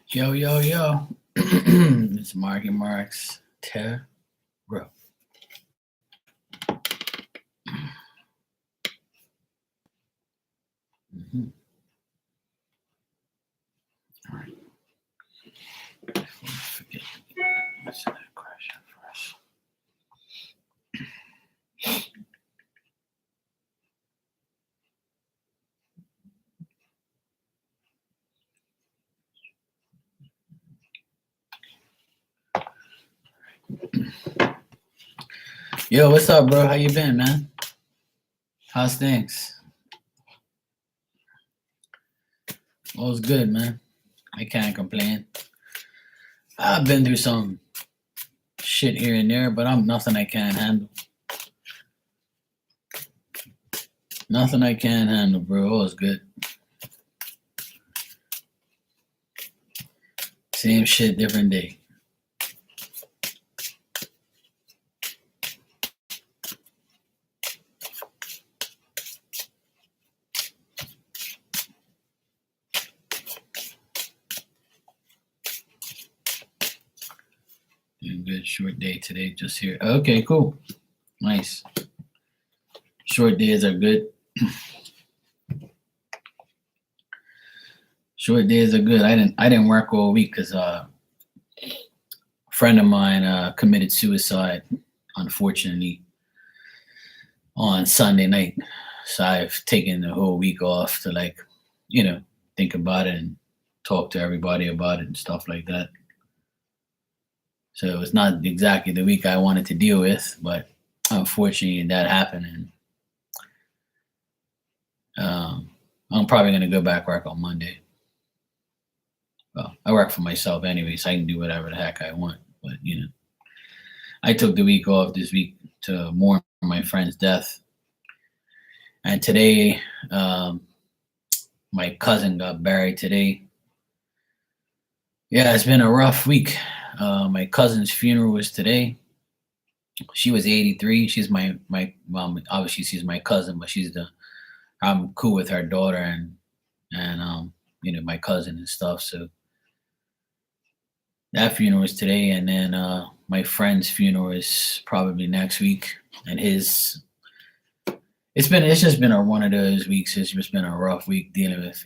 Yo, yo, yo. It's Marky Marks Terror. Mhm. All right. Before I forget, let's that question first. Yo, what's up, bro? How you been, man? How's things? All's good, man. I can't complain. I've been through some shit here and there, but I'm nothing I can't handle. Nothing I can't handle, bro. All's good. Same shit, different day. Doing good. Short day today, just here. Okay, cool. Nice. Short days are good. Short days are good. I didn't work all week because a friend of mine committed suicide, unfortunately, on Sunday night. So I've taken the whole week off to you know, think about it and talk to everybody about it and stuff like that. So it's not exactly the week I wanted to deal with, but unfortunately that happened, and I'm probably gonna go back work on Monday. Well, I work for myself anyway, so I can do whatever the heck I want. But I took the week off this week to mourn my friend's death, and today, my cousin got buried today. Yeah, it's been a rough week. My cousin's funeral was today. She was 83. She's my mom. Obviously, she's my cousin, but I'm cool with her daughter and my cousin and stuff. So that funeral is today, and then my friend's funeral is probably next week. And his it's just been one of those weeks. It's just been a rough week dealing with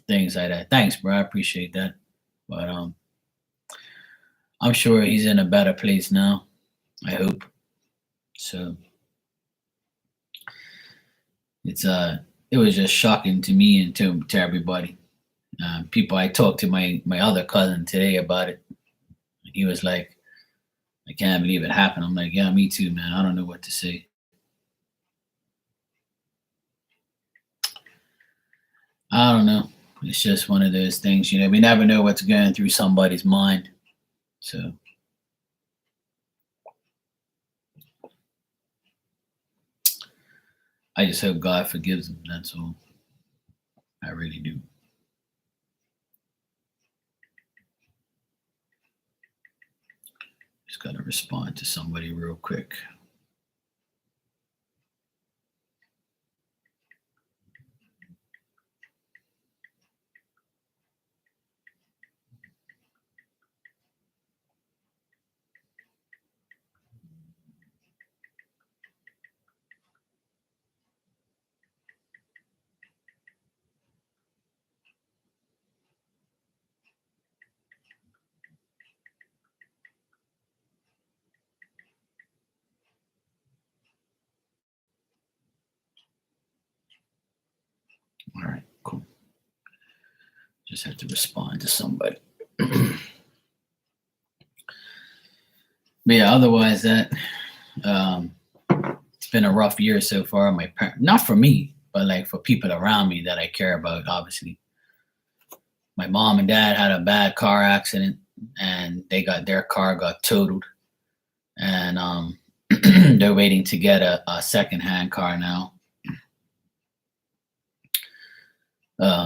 things like that. Thanks, bro. I appreciate that. But I'm sure he's in a better place now. I hope. So it's it was just shocking to me and to everybody. People I talked to my other cousin today about it. He was like, "I can't believe it happened." I'm like, "Yeah, me too, man. I don't know what to say." I don't know. It's just one of those things, We never know what's going through somebody's mind. So I just hope God forgives him. That's all. I really do. Just gotta respond to somebody real quick. All right, cool. Just have to respond to somebody. But yeah, otherwise um, it's been a rough year so far. Not for me, but like for people around me that I care about. Obviously, my mom and dad had a bad car accident, and their car got totaled, and they're waiting to get a secondhand car now.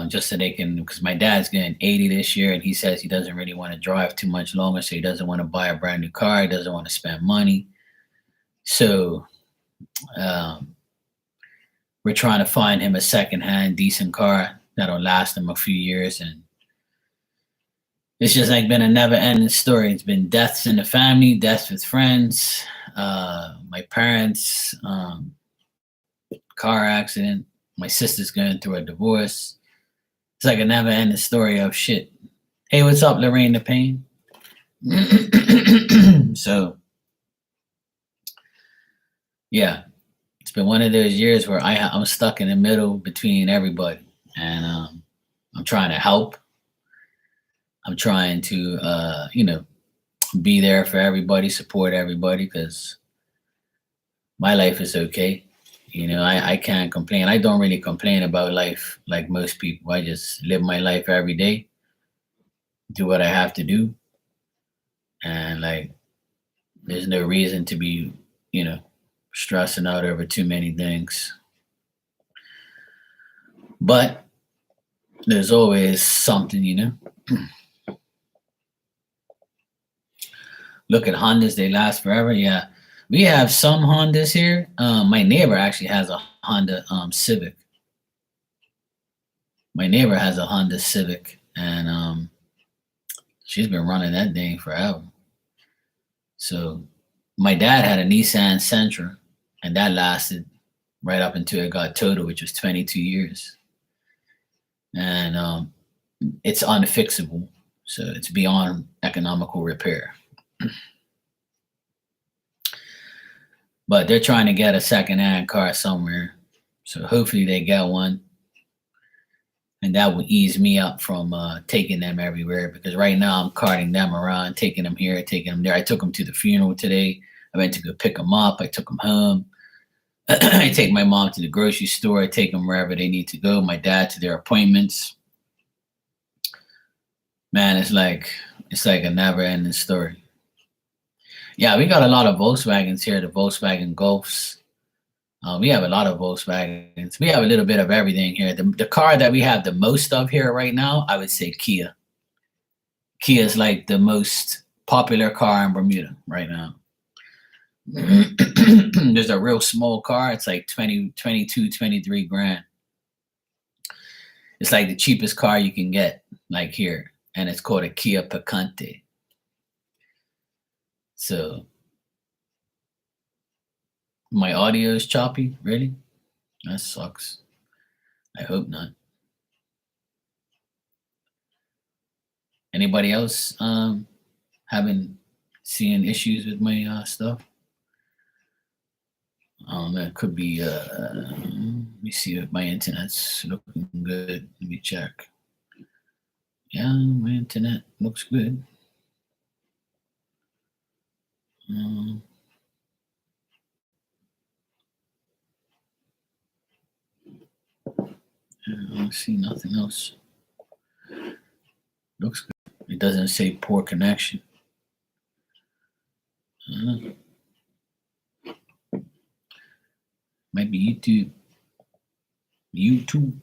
Just so they can, because my dad's getting 80 this year, and he says he doesn't really want to drive too much longer, so he doesn't want to buy a brand new car. He doesn't want to spend money. So um, we're trying to find him a secondhand decent car that'll last him a few years, and it's just like been a never ending story. It's been deaths in the family, deaths with friends, my parents, car accident, my sister's going through a divorce. It's like a never ending story of shit. Hey, what's up, Lorraine the Pain? So, yeah, it's been one of those years where I'm stuck in the middle between everybody, and I'm trying to help. I'm trying to, be there for everybody, support everybody, because my life is okay. I can't complain. I don't really complain about life like most people. I just live my life every day, do what I have to do, and like, there's no reason to be, you know, stressing out over too many things. But there's always something. Look at Hondas, they last forever. Yeah. We have some Hondas here. My neighbor actually has a Honda Civic. My neighbor has a Honda Civic, and she's been running that thing forever. So my dad had a Nissan Sentra, and that lasted right up until it got totaled, which was 22 years. And it's unfixable, so it's beyond economical repair. But they're trying to get a secondhand car somewhere, so hopefully they get one, and that will ease me up from taking them everywhere. Because right now I'm carting them around, taking them here, taking them there. I took them to the funeral today. I went to go pick them up. I took them home. I take my mom to the grocery store. I take them wherever they need to go. My dad to their appointments. Man, it's like a never-ending story. Yeah, we got a lot of Volkswagens here. The Volkswagen Golfs. We have a lot of Volkswagens. We have a little bit of everything here. The car that we have the most of here right now, I would say Kia. Kia is like the most popular car in Bermuda right now. There's a real small car. It's like 20, 22, 23 grand. It's like the cheapest car you can get, like here. And it's called a Kia Picante. So my audio is choppy. Really? That sucks. I hope not. Anybody else having seeing issues with my stuff? It could be. Let me see if my internet's looking good. Let me check. Yeah, my internet looks good. I don't see nothing else. Looks good. It doesn't say poor connection. Might be YouTube.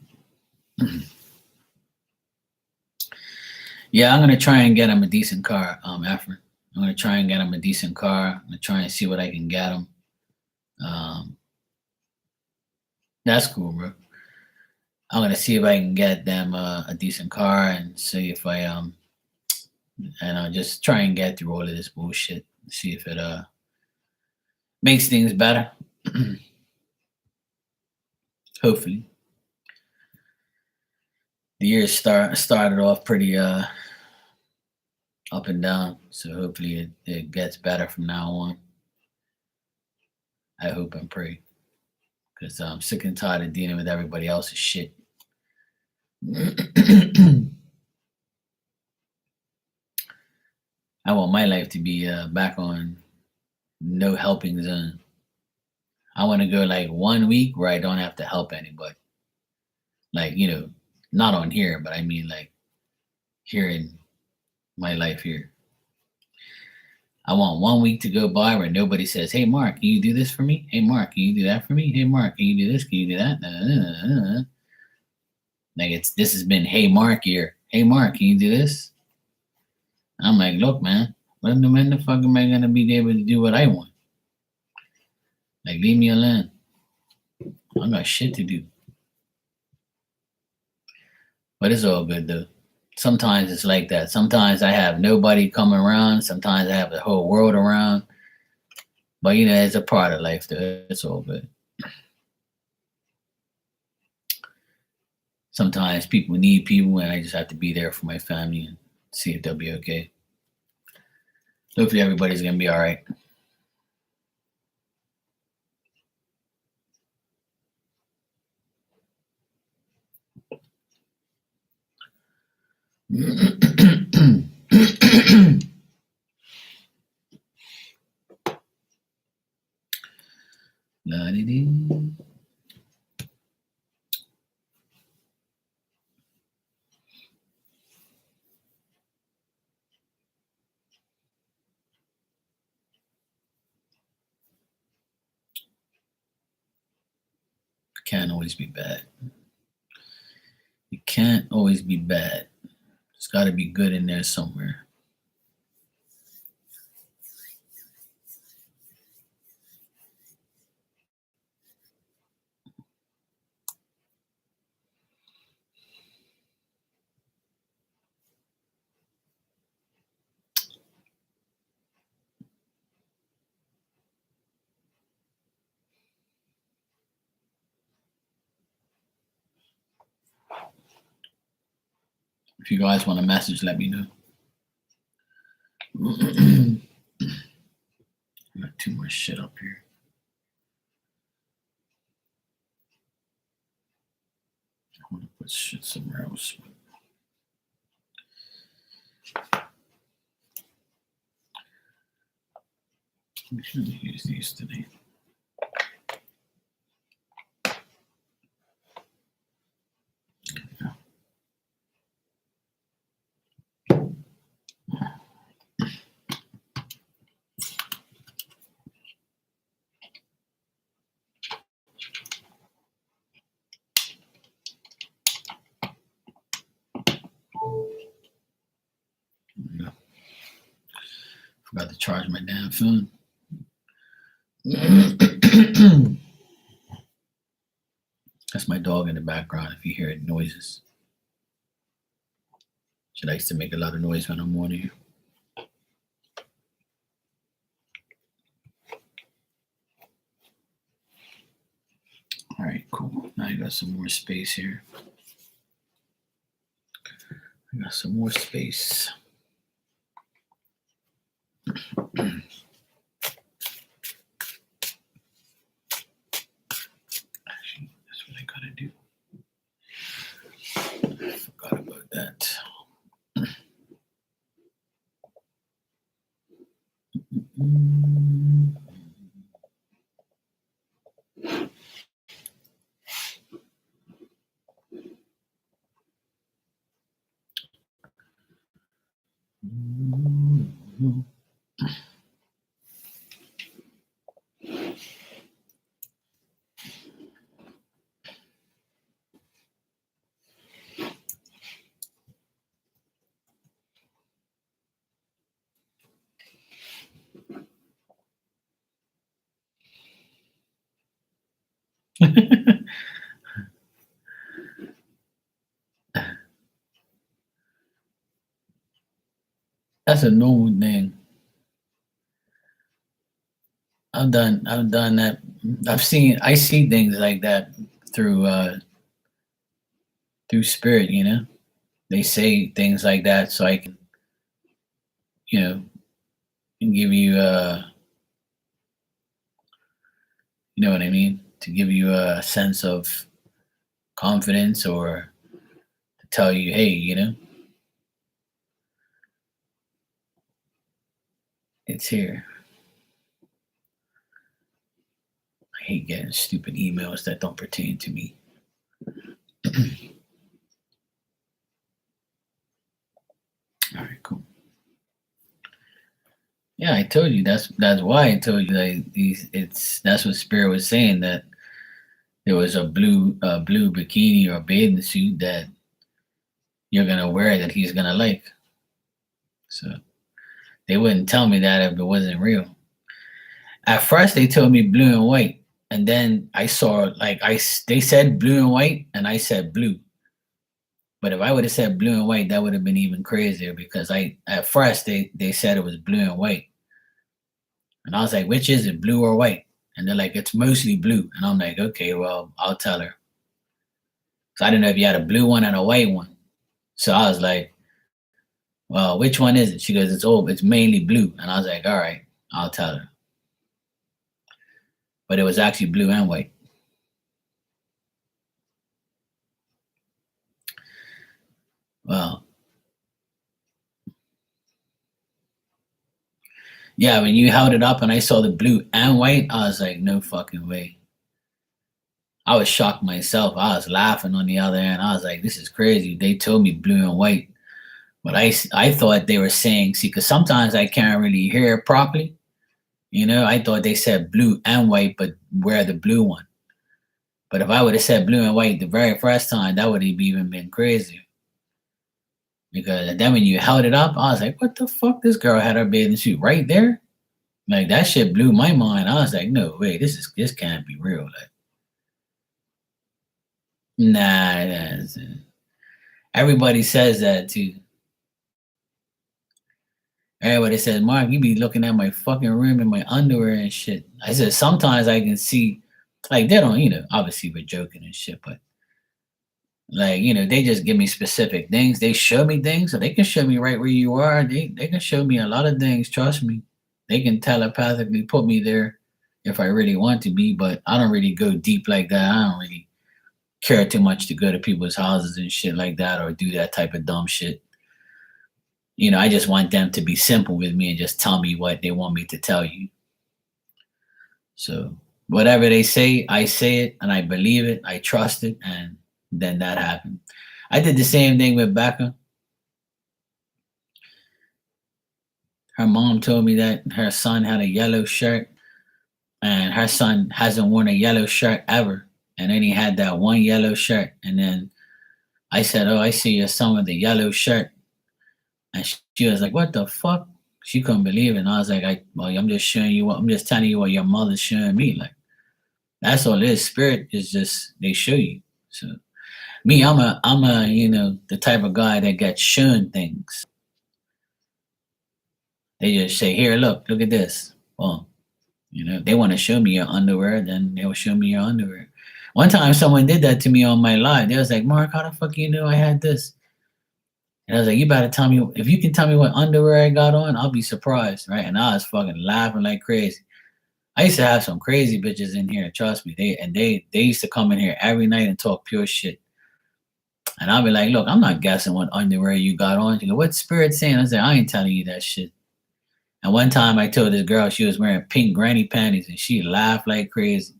Yeah, I'm gonna try and get him a decent car, Efren. I'm gonna try and get him a decent car. I'm gonna try and see what I can get him. That's cool, bro. I'm gonna see if I can get them a decent car and see if I and I'll just try and get through all of this bullshit. See if it makes things better. Hopefully. The year started off pretty up and down, so hopefully it gets better from now on. I hope and pray, because I'm sick and tired of dealing with everybody else's shit. I want my life to be back on no helping zone. I want to go like 1 week where I don't have to help anybody. Like, not on here, but I mean like here in my life here. I want 1 week to go by where nobody says, "Hey Mark, can you do this for me? Hey Mark, can you do that for me? Hey Mark, can you do this? Can you do that?" Like this has been "Hey Mark" year. "Hey Mark, can you do this?" I'm like, look, man, when the fuck am I gonna be able to do what I want? Like, leave me alone. I got shit to do. But it's all good though. sometimes it's like that. Sometimes I have nobody coming around. Sometimes I have the whole world around. But it's a part of life, though. It's all good. Sometimes people need people, and I just have to be there for my family and see if they'll be okay. Hopefully, everybody's gonna be all right. La-di-dee. Can't always be bad. You can't always be bad. There's got to be good in there somewhere. If you guys want a message, let me know. I got too much shit up here. I want to put shit somewhere else. We should use these today. Forgot to charge my damn phone. That's my dog in the background if you hear it noises. She likes to make a lot of noise when I'm on here. All right, cool. Now you got some more space here. I got some more space. Actually, that's what I gotta do. I forgot about that. That's a normal thing. I've done that. I see things like that through spirit, They say things like that so I can, give you you know what I mean? To give you a sense of confidence or to tell you, hey, it's here. I hate getting stupid emails that don't pertain to me. All right, cool. Yeah, I told you that's why I told you that's what Spirit was saying, that there was a blue bikini or bathing suit that you're gonna wear that he's gonna like. So they wouldn't tell me that if it wasn't real. At first they told me blue and white, and then I saw they said blue and white, and I said blue. But if I would have said blue and white, that would have been even crazier because at first they said it was blue and white. And I was like, which is it, blue or white? And they're like, it's mostly blue. And I'm like, okay, well, I'll tell her. So I didn't know if you had a blue one and a white one. So I was like, well, which one is it? She goes, it's mainly blue. And I was like, all right, I'll tell her. But it was actually blue and white. Well, yeah, when you held it up and I saw the blue and white, I was like, no fucking way. I was shocked myself. I was laughing on the other end. I was like, this is crazy. They told me blue and white. But I thought they were saying, see, because sometimes I can't really hear properly. I thought they said blue and white, but wear the blue one. But if I would have said blue and white the very first time, that would have even been crazier. Because then when you held it up, I was like, what the fuck? This girl had her bathing suit right there. Like that shit blew my mind. I was like, no way, this can't be real. Like, nah, everybody says that too. Everybody says, Mark, you be looking at my fucking room in my underwear and shit. I said, sometimes I can see, like, they don't, obviously we're joking and shit, but like, they just give me specific things. They show me things, so they can show me right where you are. They can show me a lot of things, trust me. They can telepathically put me there if I really want to be, but I don't really go deep like that. I don't really care too much to go to people's houses and shit like that or do that type of dumb shit. I just want them to be simple with me and just tell me what they want me to tell you. So whatever they say it and I believe it, I trust it, and then that happened. I did the same thing with Becca. Her mom told me that her son had a yellow shirt and her son hasn't worn a yellow shirt ever. And then he had that one yellow shirt. And then I said, oh, I see your son with a yellow shirt. And she was like, what the fuck? She couldn't believe it. And I was like, I'm just showing you I'm just telling you what your mother's showing me. Like, that's all it is. Spirit is just, they show you. So me, I'm a, the type of guy that gets shown things. They just say, here, look at this. Well, if they want to show me your underwear, then they'll show me your underwear. One time someone did that to me on my live. They was like, Mark, how the fuck you know I had this? And I was like, you better tell me, if you can tell me what underwear I got on, I'll be surprised, right? And I was fucking laughing like crazy. I used to have some crazy bitches in here, trust me. They used to come in here every night and talk pure shit. And I'll be like, look, I'm not guessing what underwear you got on. She go, what's Spirit saying? I said, I ain't telling you that shit. And one time I told this girl she was wearing pink granny panties and she laughed like crazy.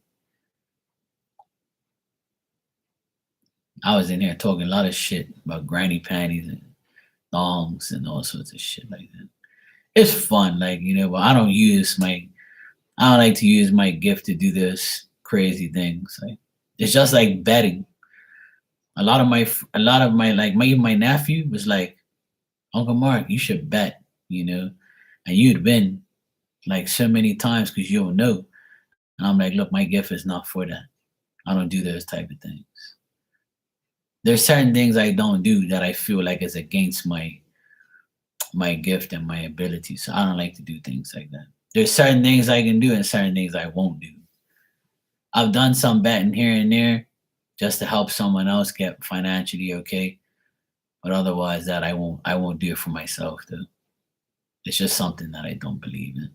I was in here talking a lot of shit about granny panties and thongs and all sorts of shit like that. It's fun, like, but I don't like to use my gift to do this crazy things. Like, it's just like betting. A lot of my like my nephew was like, Uncle Mark, you should bet, and you'd win like so many times because you don't know. And I'm like, look, my gift is not for that. I don't do those type of things. There's certain things I don't do that I feel like is against my gift and my ability. So I don't like to do things like that. There's certain things I can do and certain things I won't do. I've done some betting here and there just to help someone else get financially okay. But otherwise that I won't do it for myself though. It's just something that I don't believe in.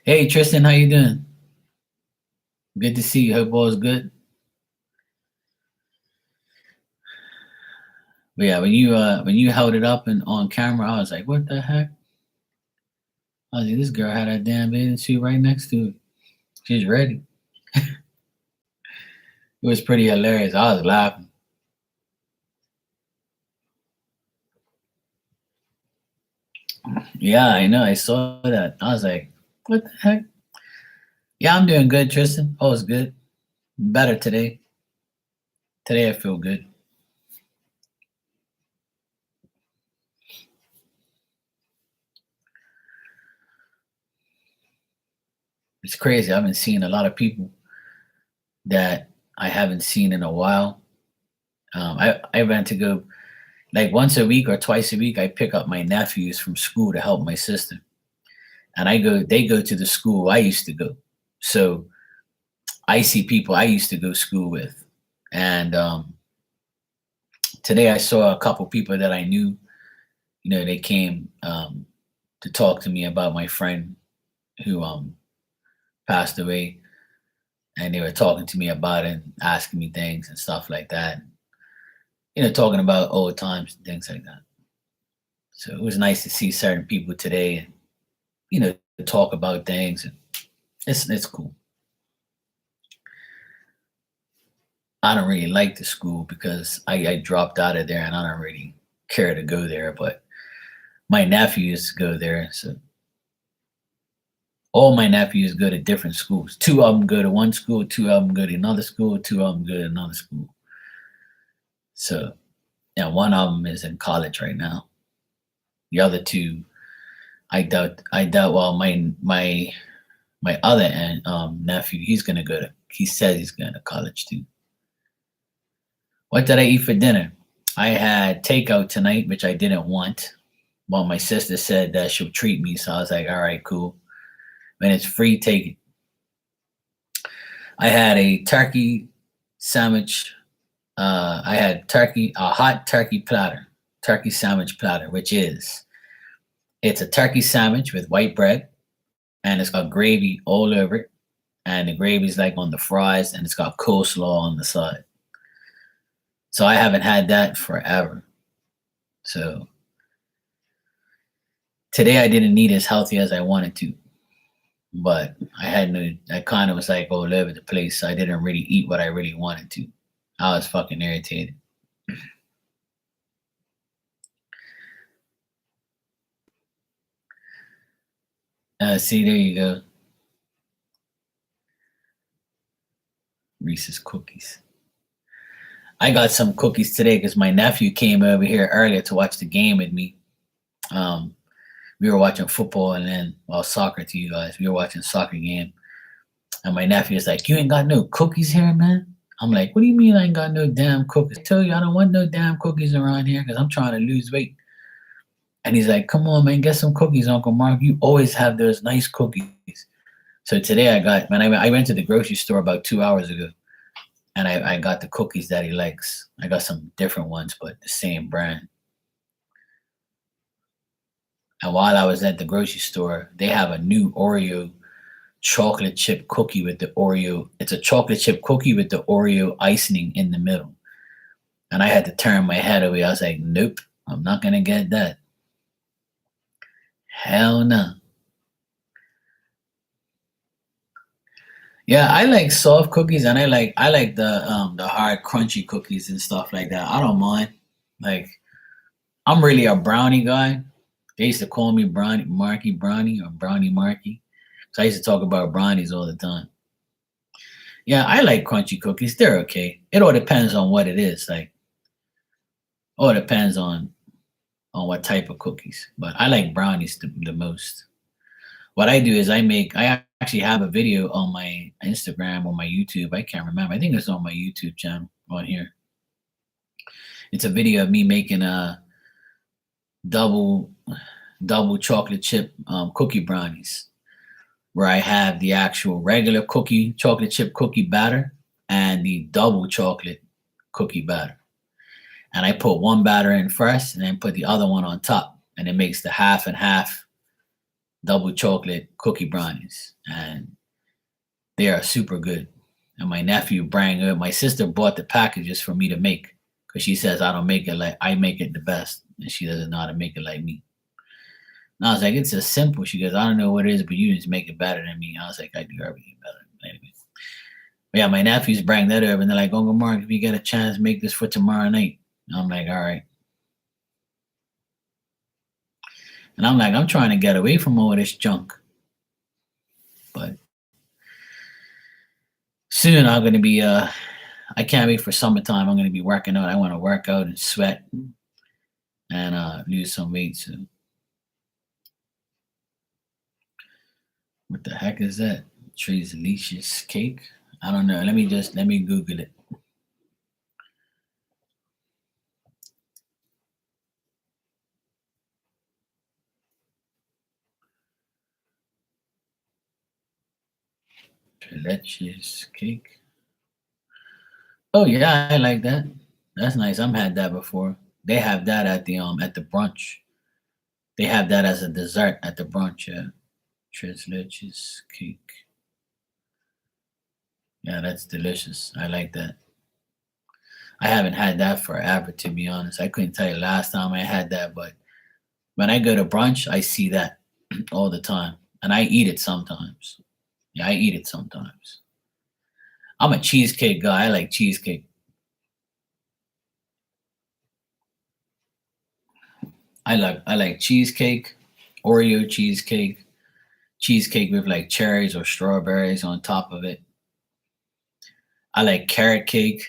Hey Tristan, how you doing? Good to see you. Hope all's good. But yeah, when you held it up and on camera, I was like, what the heck? I was like, this girl had that damn bathing suit right next to it. She's ready. It was pretty hilarious. I was laughing. Yeah, I know. I saw that. I was like, what the heck? Yeah, I'm doing good, Tristan. Oh, it's good. Better today. Today I feel good. It's crazy. I've been seeing a lot of people that I haven't seen in a while. I went to go like once a week or twice a week. I pick up my nephews from school to help my sister, and I go. They go to the school I used to go, so I see people I used to go school with, and today I saw a couple people that I knew. They came to talk to me about my friend who passed away, and they were talking to me about it, and asking me things and stuff like that. Talking about old times and things like that. So it was nice to see certain people today, and talk about things, and it's cool. I don't really like the school because I dropped out of there, and I don't really care to go there. But my nephews go there, so all my nephews go to different schools. Two of them go to one school, two of them go to another school, two of them go to another school. So, yeah, one of them is in college right now. The other two, I doubt. Well, my other nephew, he's gonna go to. He says he's going to college too. What did I eat for dinner? I had takeout tonight, which I didn't want. Well, my sister said that she'll treat me, so I was like, all right, cool. When it's free, take it. I had a turkey sandwich. I had a hot turkey platter, turkey sandwich platter, which is it's a turkey sandwich with white bread, and it's got gravy all over it, and the gravy's like on the fries, and it's got coleslaw on the side. So I haven't had that forever. So today I didn't eat as healthy as I wanted to, but I kind of was like all over the place. So I didn't really eat what I really wanted to. I was fucking irritated. See, there you go. Reese's cookies. I got some cookies today because my nephew came over here earlier to watch the game with me. Um, we were watching football and then, well, soccer to you guys. We were watching a soccer game. And my nephew is like, you ain't got no cookies here, man? I'm like, what do you mean I ain't got no damn cookies? I tell you, I don't want no damn cookies around here because I'm trying to lose weight. And he's like, come on, man, get some cookies, Uncle Mark. You always have those nice cookies. So today I went to the grocery store about 2 hours ago, and I got the cookies that he likes. I got some different ones, but the same brand. And while I was at the grocery store, they have a new Oreo chocolate chip cookie with the Oreo. It's a chocolate chip cookie with the Oreo icing in the middle. And I had to turn my head away. I was like, nope, I'm not going to get that. Hell no. Yeah, I like soft cookies, and I like the hard crunchy cookies and stuff like that. I don't mind. Like, I'm really a brownie guy. They used to call me Brownie Marky Brownie or Brownie Marky. So I used to talk about brownies all the time. Yeah, I like crunchy cookies. They're okay. It all depends on what it is. Like, all depends on what type of cookies. But I like brownies the most. What I do is I actually have a video on my Instagram or my YouTube. I can't remember. I think it's on my YouTube channel on here. It's a video of me making a double double chocolate chip cookie brownies, where I have the actual regular chocolate chip cookie batter and the double chocolate cookie batter. And I put one batter in first and then put the other one on top, and it makes the half and half double chocolate cookie brownies, and they are super good. And my nephew brought it. My sister bought the packages for me to make because she says I don't make it like I make it the best, and she doesn't know how to make it like me. And I was like, it's just simple. She goes, I don't know what it is, but you just make it better than me. I was like, I do everything better. Anyway. But yeah, my nephews bring that up, and they're like, Uncle Mark, if you get a chance, make this for tomorrow night. And I'm like, all right. And I'm like, I'm trying to get away from all this junk. But soon I'm gonna be I can't wait for summertime. I'm gonna be working out. I want to work out and sweat and lose some weight soon. What the heck is that? Trees Delicious cake. I don't know. Let me Google it. Leches cake. Oh yeah, I like that. That's nice. I've had that before. They have that at the brunch. They have that as a dessert at the brunch. Yeah, tres leches cake. Yeah, that's delicious. I like that. I haven't had that forever, to be honest. I couldn't tell you last time I had that, but when I go to brunch, I see that all the time, and I eat it sometimes. Yeah, I eat it sometimes. I'm a cheesecake guy. I like cheesecake. I like cheesecake, Oreo cheesecake, cheesecake with like cherries or strawberries on top of it. I like carrot cake,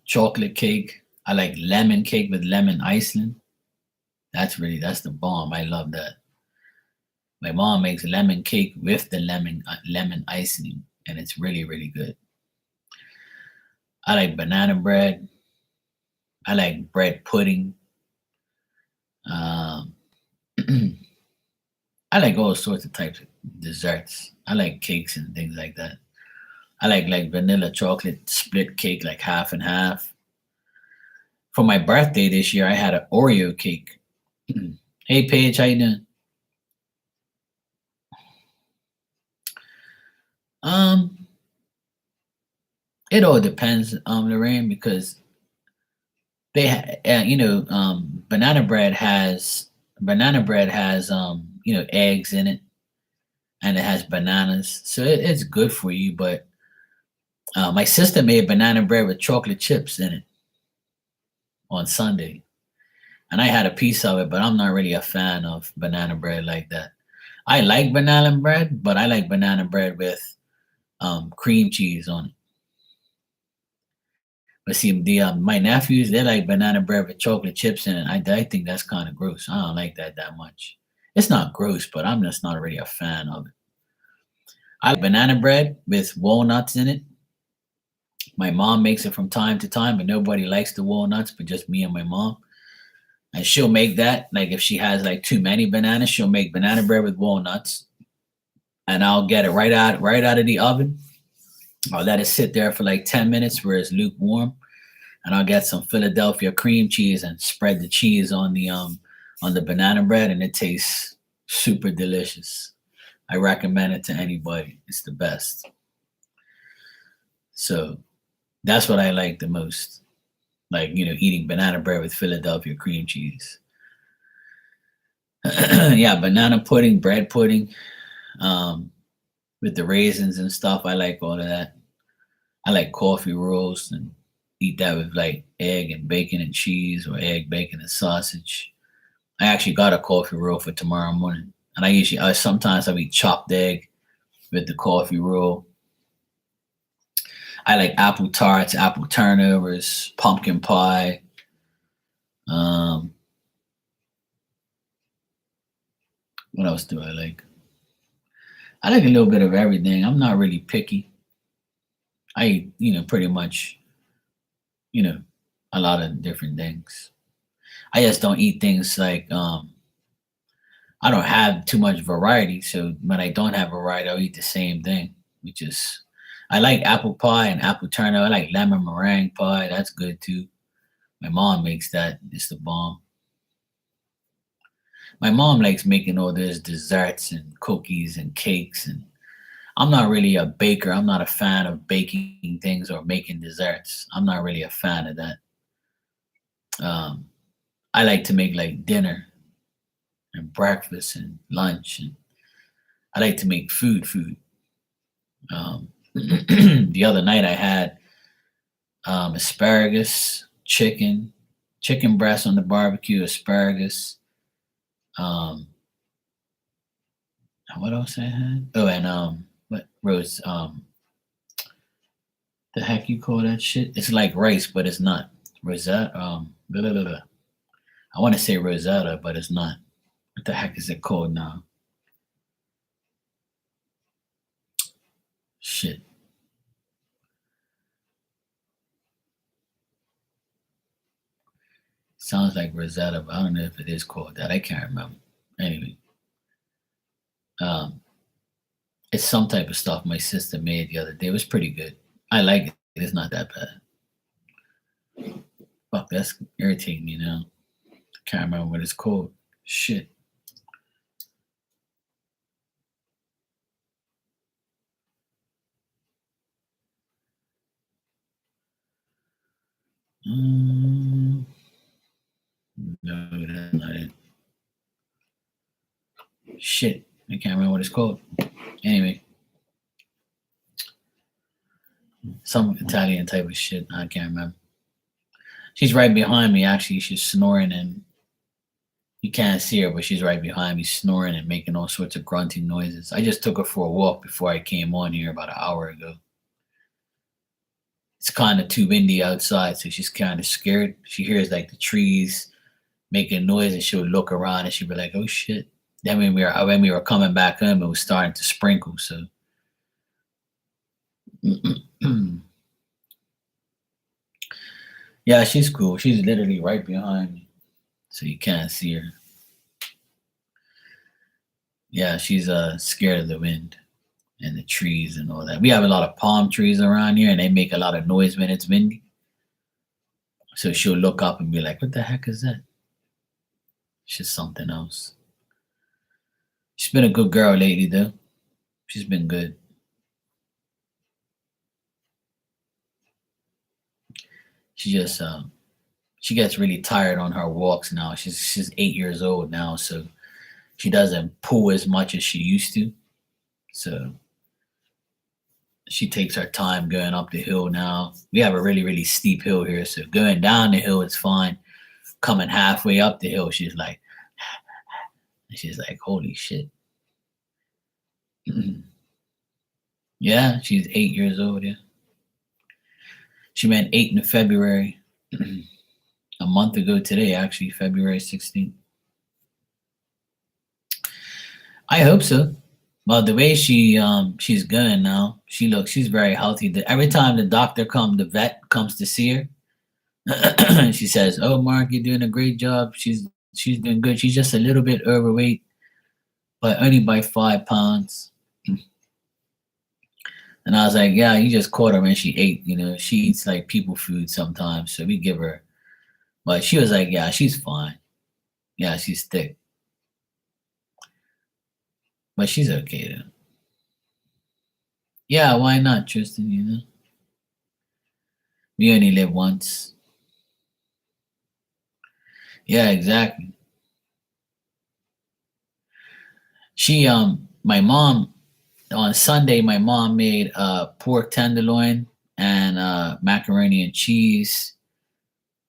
chocolate cake. I like lemon cake with lemon icing. That's the bomb. I love that. My mom makes lemon cake with the lemon icing, and it's really really good. I like banana bread. I like bread pudding. Um, I like all sorts of types of desserts. I like cakes and things like that. I like vanilla chocolate split cake, like half and half. For my birthday this year, I had an Oreo cake. Hey Paige, how you doing? Um, it all depends, Lorraine, because banana bread has eggs in it, and it has bananas, so it's good for you. But my sister made banana bread with chocolate chips in it on Sunday, and I had a piece of it, but I'm not really a fan of banana bread like that. I like banana bread, but I like banana bread with cream cheese on it. But see, my nephews, they like banana bread with chocolate chips in it. I think that's kind of gross. I don't like that much. It's not gross, but I'm just not really a fan of it. I like banana bread with walnuts in it. My mom makes it from time to time, but nobody likes the walnuts, but just me and my mom. And she'll make that like if she has like too many bananas, she'll make banana bread with walnuts, and I'll get it right out of the oven. I'll let it sit there for like 10 minutes where it's lukewarm, and I'll get some Philadelphia cream cheese and spread the cheese on the banana bread, and it tastes super delicious. I recommend it to anybody. It's the best. So that's what I like the most. Like, eating banana bread with Philadelphia cream cheese. Yeah, banana pudding, bread pudding, um, with the raisins and stuff. I like all of that. I like coffee rolls and eat that with like egg and bacon and cheese or egg, bacon and sausage. I actually got a coffee roll for tomorrow morning. And I sometimes I eat chopped egg with the coffee roll. I like apple tarts, apple turnovers, pumpkin pie. Um, what else do I like? I like a little bit of everything. I'm not really picky. I eat, pretty much, you know, a lot of different things. I just don't eat things like I don't have too much variety. So when I don't have variety, I'll eat the same thing, which is I like apple pie and apple turnover. I like lemon meringue pie. That's good too. My mom makes that. It's the bomb. My mom likes making all those desserts and cookies and cakes, and I'm not really a baker. I'm not a fan of baking things or making desserts. I'm not really a fan of that. Um, I like to make like dinner and breakfast and lunch, and I like to make food. The other night I had asparagus, chicken breast on the barbecue, asparagus. Um, what else I had? Oh, and what rose? The heck you call that shit? It's like rice, but it's not. Rosetta. Blah, blah, blah, blah. I want to say Rosetta, but it's not. What the heck is it called now? Shit. Sounds like Rosetta, but I don't know if it is called that. I can't remember. Anyway, um, it's some type of stuff my sister made the other day. It was pretty good. I like it. It's not that bad. Fuck, that's irritating me now. Can't remember what it's called. Shit. Mm, no, that's not it. Shit. I can't remember what it's called. Anyway, some Italian type of shit. I can't remember. She's right behind me, actually. She's snoring, and you can't see her, but she's right behind me, snoring and making all sorts of grunting noises. I just took her for a walk before I came on here about an hour ago. It's kind of too windy outside, so she's kind of scared. She hears like the trees making noise, and she'll look around and she'll be like, "Oh shit!" Then when we were coming back home, it was starting to sprinkle. So, yeah, she's cool. She's literally right behind me, so you can't see her. Yeah, she's scared of the wind and the trees and all that. We have a lot of palm trees around here, and they make a lot of noise when it's windy. So she'll look up and be like, "What the heck is that?" She's something else. She's been a good girl lately, though. She's been good. She just she gets really tired on her walks now. She's 8 years old now, so she doesn't pull as much as she used to. So she takes her time going up the hill now. We have a really, really steep hill here, so going down the hill is fine. Coming halfway up the hill, she's like, holy shit. Yeah, she's 8 years old. Yeah, she meant 8 in February, a month ago today, actually, February 16th. I hope so. Well, the way she's going now, she's very healthy. Every time the the vet comes to see her, she says, "Oh, Mark, you're doing a great job." She's doing good. She's just a little bit overweight, but only by 5 pounds. And I was like, "Yeah, you just caught her when she ate. She eats like people food sometimes, so we give her." But she was like, "Yeah, she's fine. Yeah, she's thick, but she's okay though." Yeah, why not, Tristan? We only live once. Yeah, exactly. My mom on Sunday, my mom made pork tenderloin and macaroni and cheese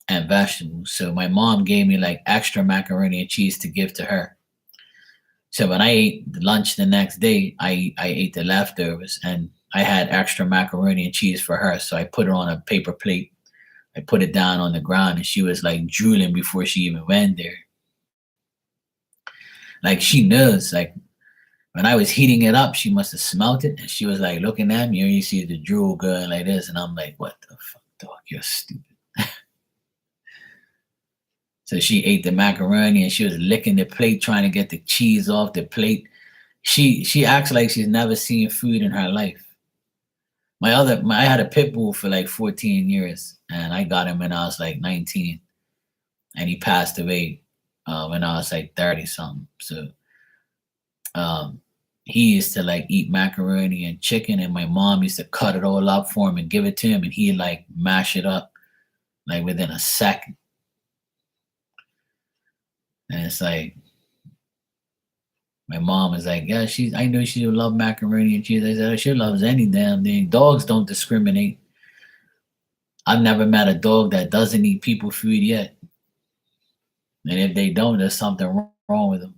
and vegetables. So my mom gave me like extra macaroni and cheese to give to her. So when I ate lunch the next day, I ate the leftovers and I had extra macaroni and cheese for her. So I put it on a paper plate. I put it down on the ground and she was like drooling before she even went there. Like she knows, like when I was heating it up, she must have smelt it, and she was like looking at me, and you see the drool going like this, and I'm like, "What the fuck, dog? You're stupid." So she ate the macaroni, and she was licking the plate, trying to get the cheese off the plate. She acts like she's never seen food in her life. I had a pit bull for like 14 years, and I got him when I was like 19, and he passed away when I was like 30 something. So um, he used to like eat macaroni and chicken, and my mom used to cut it all up for him and give it to him, and he like mash it up like within a second. And it's like my mom is like, yeah, I know she love macaroni and cheese. I said, "Oh, she loves any damn thing. Dogs don't discriminate. I've never met a dog that doesn't eat people food yet. And if they don't, there's something wrong with them.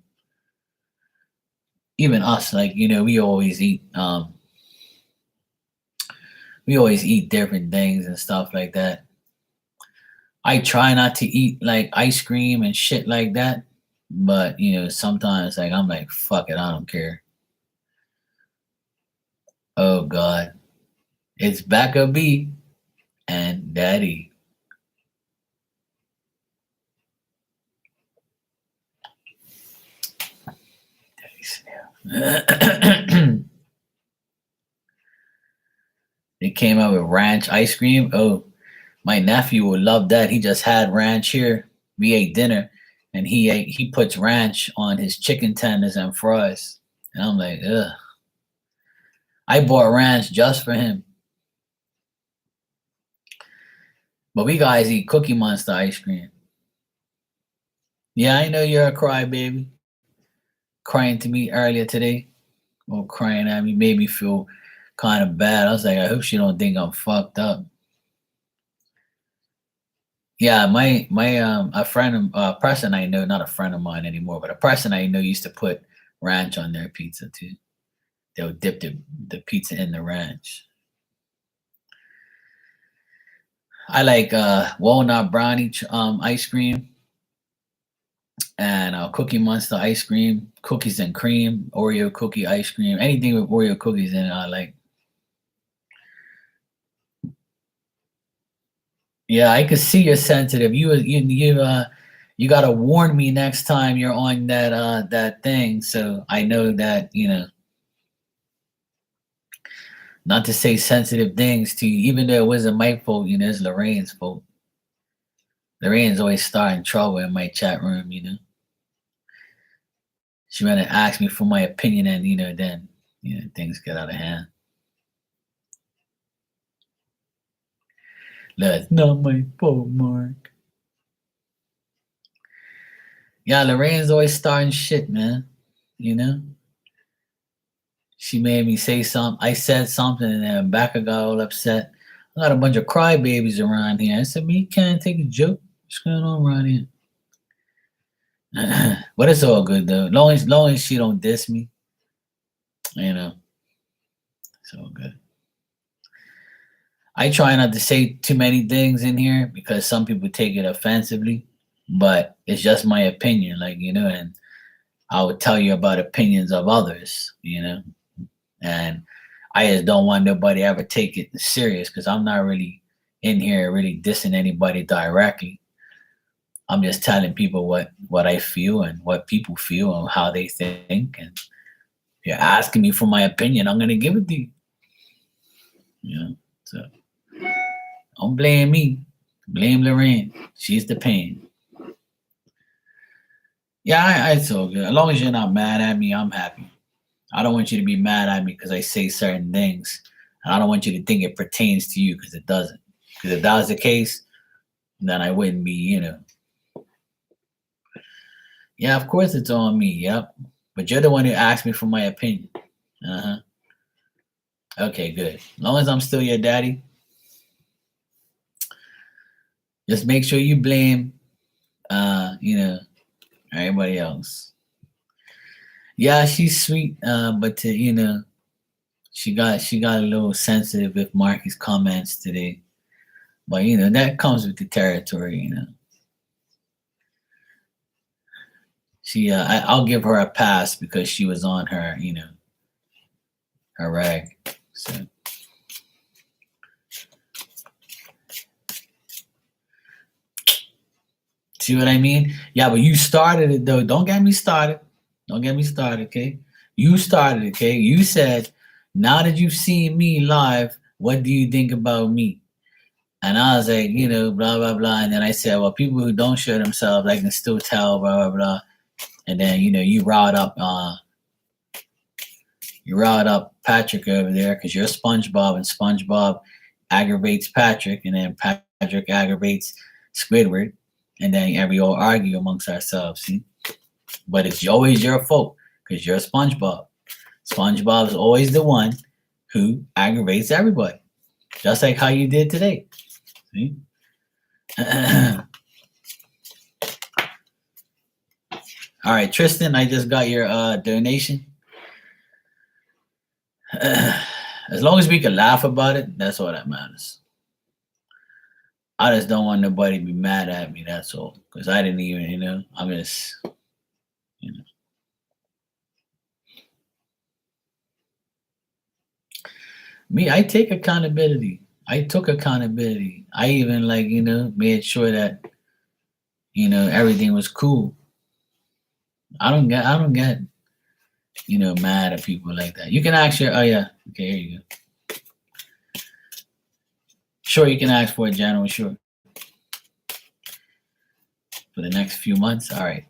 Even us, like we always eat different things and stuff like that. I try not to eat like ice cream and shit like that, but sometimes like I'm like, fuck it, I don't care. Oh God, it's Becca B and Daddy. They came out with ranch ice cream. Oh, my nephew would love that. He just had ranch here. We ate dinner, and he puts ranch on his chicken tenders and fries. And I'm like, ugh. I bought ranch just for him. But we guys eat Cookie Monster ice cream. Yeah, I know you're a crybaby. Crying to me earlier today, or crying at me, made me feel kind of bad. I was like, I hope she don't think I'm fucked up. Yeah, my a friend a person I know, not a friend of mine anymore, but a person I know used to put ranch on their pizza too. They'll dip the pizza in the ranch. I like walnut brownie ice cream and Cookie Monster ice cream, cookies and cream, Oreo cookie ice cream, anything with Oreo cookies in it. I like. Yeah, I could see you're sensitive. You gotta warn me next time you're on that thing, so I know that not to say sensitive things to you, even though it wasn't my fault. It's Lorraine's fault. Lorraine's always starting trouble in my chat room. She wanna ask me for my opinion, and then things get out of hand. That's not my fault, Mark. Yeah, Lorraine's always starting shit, man. You know. She made me say something. I said something, and then Becca got all upset. I got a bunch of crybabies around here. I said, "Me can't take a joke. What's going on around here?" But it's all good though. Long as she don't diss me, you know, it's all good. I try not to say too many things in here because some people take it offensively, but it's just my opinion, and I would tell you about opinions of others. And I just don't want nobody ever take it serious because I'm not really in here really dissing anybody directly. I'm just telling people what I feel and what people feel and how they think. And if you're asking me for my opinion, I'm gonna give it to you. So don't blame me. Blame Lorraine. She's the pain. Yeah, it's all good. As long as you're not mad at me, I'm happy. I don't want you to be mad at me because I say certain things. And I don't want you to think it pertains to you because it doesn't. Because if that was the case, then I wouldn't be. Yeah, of course it's on me. Yep. But you're the one who asked me for my opinion. Uh-huh. Okay, good. As long as I'm still your daddy, just make sure you blame everybody else. Yeah, she's sweet, but she got a little sensitive with Marky's comments today. But that comes with the territory. I'll give her a pass because she was on her rag. So see what I mean? Yeah, but you started it though. Don't get me started. Don't get me started, okay? You started, okay? You said, now that you've seen me live, what do you think about me? And I was like, blah blah blah. And then I said, well, people who don't show themselves, I can still tell, blah blah blah. And then you riled up Patrick over there because you're SpongeBob, and SpongeBob aggravates Patrick, and then Patrick aggravates Squidward, and then we all argue amongst ourselves. See, but it's always your fault because you're SpongeBob. SpongeBob is always the one who aggravates everybody, just like how you did today. See. All right, Tristan, I just got your donation. As long as we can laugh about it, that's all that matters. I just don't want nobody to be mad at me. That's all, because I didn't even, I'm just, Me, I take accountability. I took accountability. I even made sure that everything was cool. I don't get mad at people like that. You can ask your, oh yeah, okay, here you go. Sure, you can ask for it, General, sure. For the next few months, all right.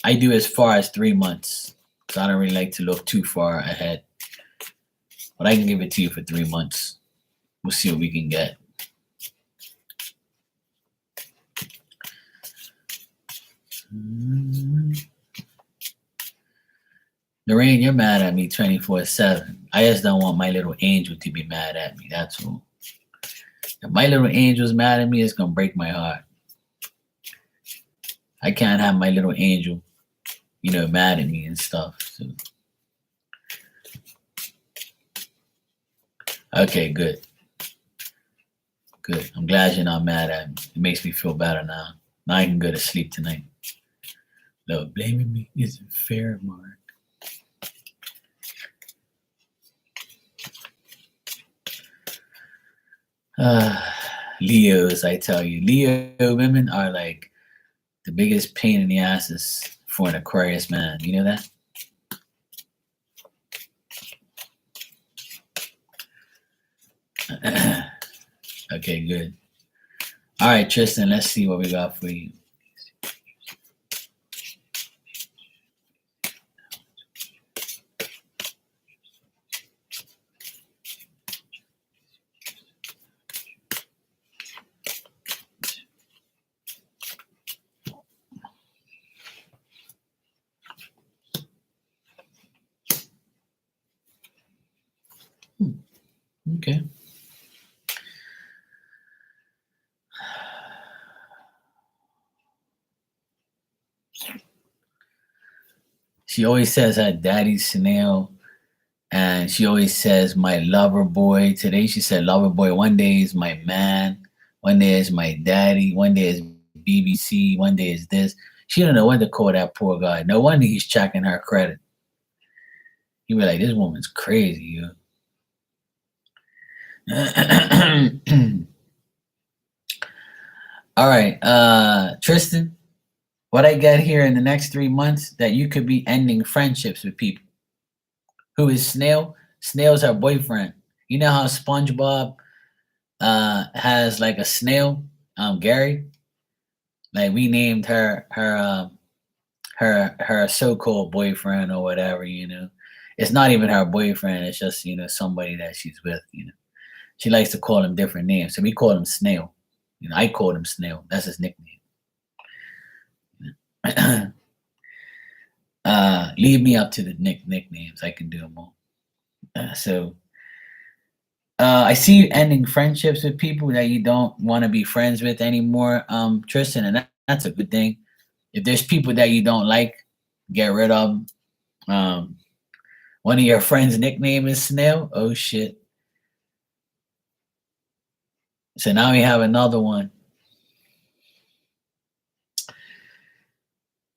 I do as far as 3 months, so I don't really like to look too far ahead. But I can give it to you for 3 months. We'll see what we can get. Lorraine, you're mad at me 24/7. I just don't want my little angel to be mad at me. That's all. If my little angel's mad at me, it's gonna break my heart. I can't have my little angel, mad at me and stuff. So. Okay, good. Good. I'm glad you're not mad at me. It makes me feel better now. Now I can go to sleep tonight. No, blaming me isn't fair, Mark. Leos, I tell you. Leo women are like the biggest pain in the asses for an Aquarius man. You know that? Okay, good. All right, Tristan, let's see what we got for you. Okay. She always says her daddy's snail, and she always says my lover boy. Today she said lover boy. One day is my man. One day is my daddy. One day is BBC. One day is this. She don't know what to call that poor guy. No wonder he's checking her credit. He be like, this woman's crazy, yo. All right, Tristan, what I get here in the next 3 months that you could be ending friendships with people. Who is Snail? Snail's her boyfriend. You know how SpongeBob has like a snail, Gary? Like we named her so-called boyfriend or whatever, It's not even her boyfriend, it's just, somebody that she's with, She likes to call him different names. So we call him Snail. I called him Snail. That's his nickname. Leave me up to the nicknames. I can do them all. I see you ending friendships with people that you don't want to be friends with anymore, Tristan, and that's a good thing. If there's people that you don't like, get rid of them. One of your friends' nickname is Snail. Oh shit! So now we have another one.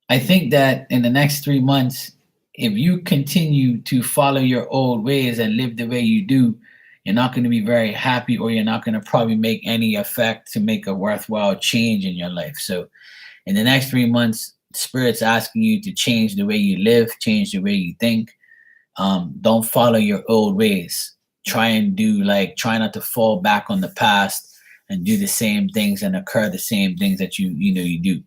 I think that in the next 3 months, if you continue to follow your old ways and live the way you do, you're not going to be very happy, or you're not going to probably make any effect to make a worthwhile change in your life. So in the next 3 months, Spirit's asking you to change the way you live, change the way you think. Don't follow your old ways. Try not to fall back on the past and do the same things and occur the same things that you do.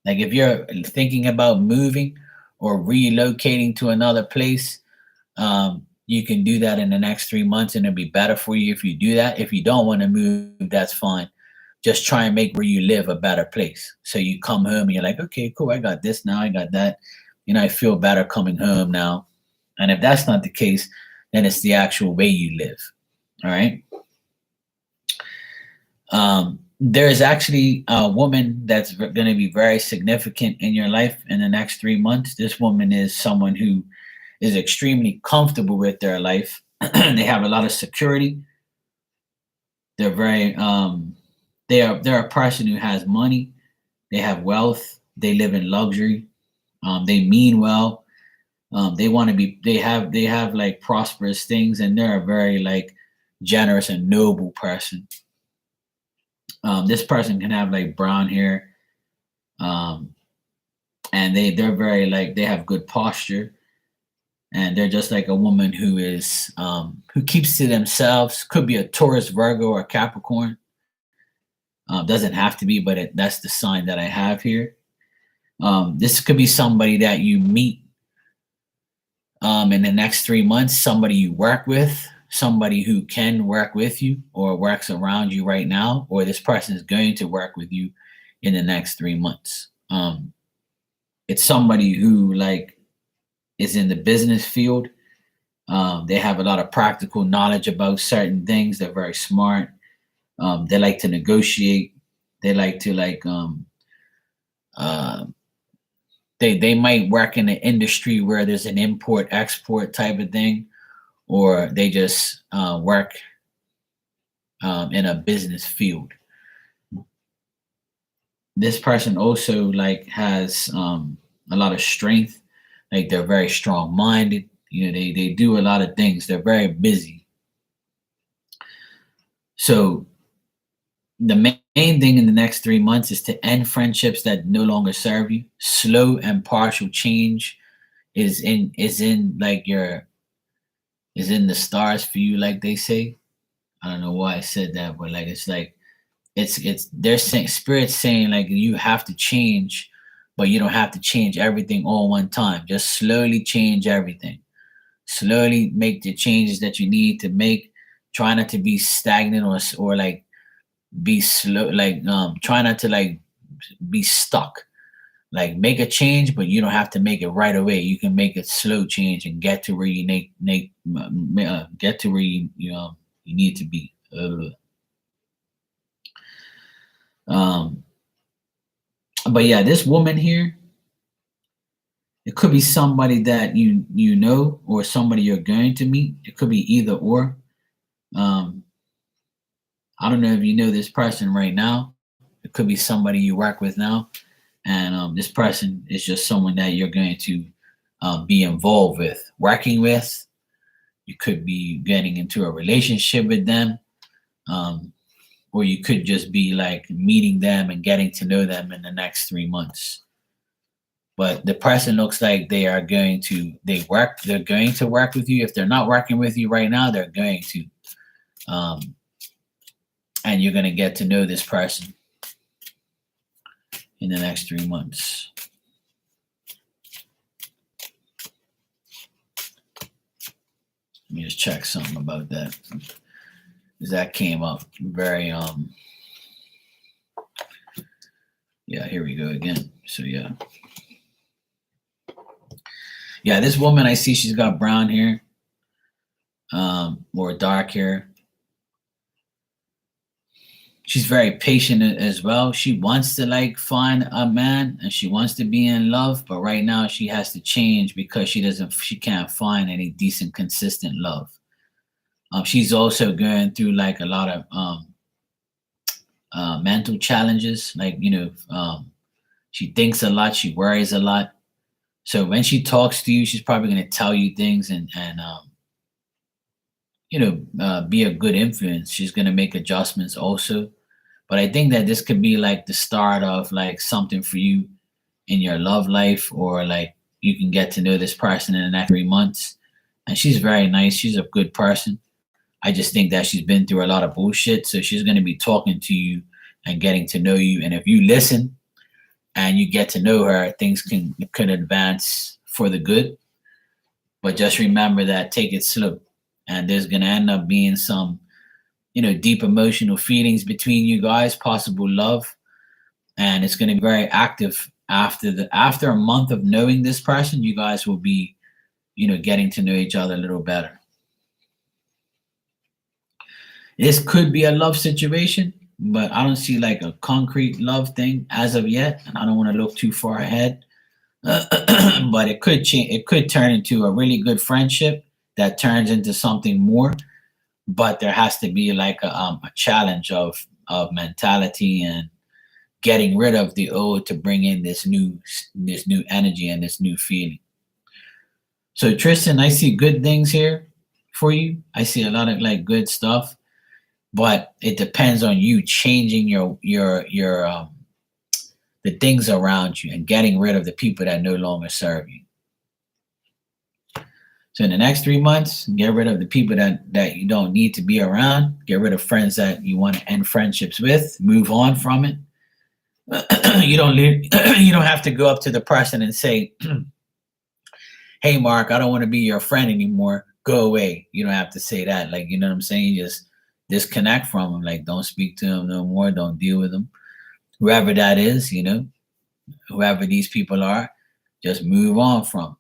If you're thinking about moving or relocating to another place, you can do that in the next 3 months, and it'll be better for you if you do that. If you don't want to move, that's fine. Just try and make where you live a better place. So you come home and you're like, okay, cool, I got this now, I got that. I feel better coming home now. And if that's not the case, then it's the actual way you live. All right. There's actually a woman that's going to be very significant in your life in the next 3 months. This woman is someone who is extremely comfortable with their life. They have a lot of security. They're very they're a person who has money. They have wealth. They live in luxury. They mean well. They want to be. They have like prosperous things, and they're a very like generous and noble person. This person can have like brown hair. and they're very like they have good posture, and they're just like a woman who is who keeps to themselves. Could be a Taurus, Virgo, or Capricorn. Doesn't have to be, but that's the sign that I have here. This could be somebody that you meet in the next 3 months, somebody you work with, somebody who can work with you or works around you right now, or this person is going to work with you in the next 3 months. It's somebody who like is in the business field. They have a lot of practical knowledge about certain things. They're very smart. They like to negotiate. They like to uh, they might work in an industry where there's an import export type of thing, or they just work in a business field. This person also like has a lot of strength. Like they're very strong minded. You know, they do a lot of things. They're very busy. So the main thing in the next 3 months is to end friendships that no longer serve you. Slow and partial change is in like your is in the stars for you, like they say. I don't know why I said that, but like it's they're saying spirit's saying like you have to change, but you don't have to change everything all one time. Just slowly change everything. Slowly make the changes that you need to make. Try not to be stagnant or like be slow. Like try not to like be stuck. Like make a change, but you don't have to make it right away. You can make a slow change and get to where you get to where you need to be. Um, but yeah, this woman here, it could be somebody that you know or somebody you're going to meet. It could be either or. Um, I don't know if you know this person right now. It could be somebody you work with now, and this person is just someone that you're going to be involved with, working with. You could be getting into a relationship with them, um, or you could just be like meeting them and getting to know them in the next 3 months. But the person looks like they're going to work with you. If they're not working with you right now, they're going to. Um, and you're going to get to know this person in the next 3 months. Let me just check something about that. That came up very yeah, here we go again. So yeah. Yeah, this woman I see, she's got brown hair, or dark hair. She's very patient as well. She wants to like find a man and she wants to be in love, but right now she has to change because she can't find any decent, consistent love. She's also going through like a lot of mental challenges. Like she thinks a lot, she worries a lot. So when she talks to you, she's probably going to tell you things and be a good influence. She's going to make adjustments also. But I think that this could be like the start of like something for you in your love life, or like you can get to know this person in the next 3 months. And she's very nice. She's a good person. I just think that she's been through a lot of bullshit. So she's going to be talking to you and getting to know you. And if you listen and you get to know her, things can advance for the good. But just remember that take it slow. And there's going to end up being some deep emotional feelings between you guys, possible love, and it's going to be very active after a month of knowing this person. You guys will be, getting to know each other a little better. This could be a love situation, but I don't see like a concrete love thing as of yet, and I don't want to look too far ahead. But it could change. It could turn into a really good friendship that turns into something more, but there has to be like a challenge of mentality and getting rid of the old to bring in this new energy and this new feeling. So Tristan, I see good things here for you. I see a lot of like good stuff, but it depends on you changing the the things around you and getting rid of the people that no longer serve you. So in the next 3 months, get rid of the people that you don't need to be around. Get rid of friends that you want to end friendships with. Move on from it. You don't you don't have to go up to the person and say, "Hey, Mark, I don't want to be your friend anymore. Go away." You don't have to say that. Like, you know what I'm saying? You just disconnect from them. Like, don't speak to them no more. Don't deal with them. Whoever that is, whoever these people are, just move on from.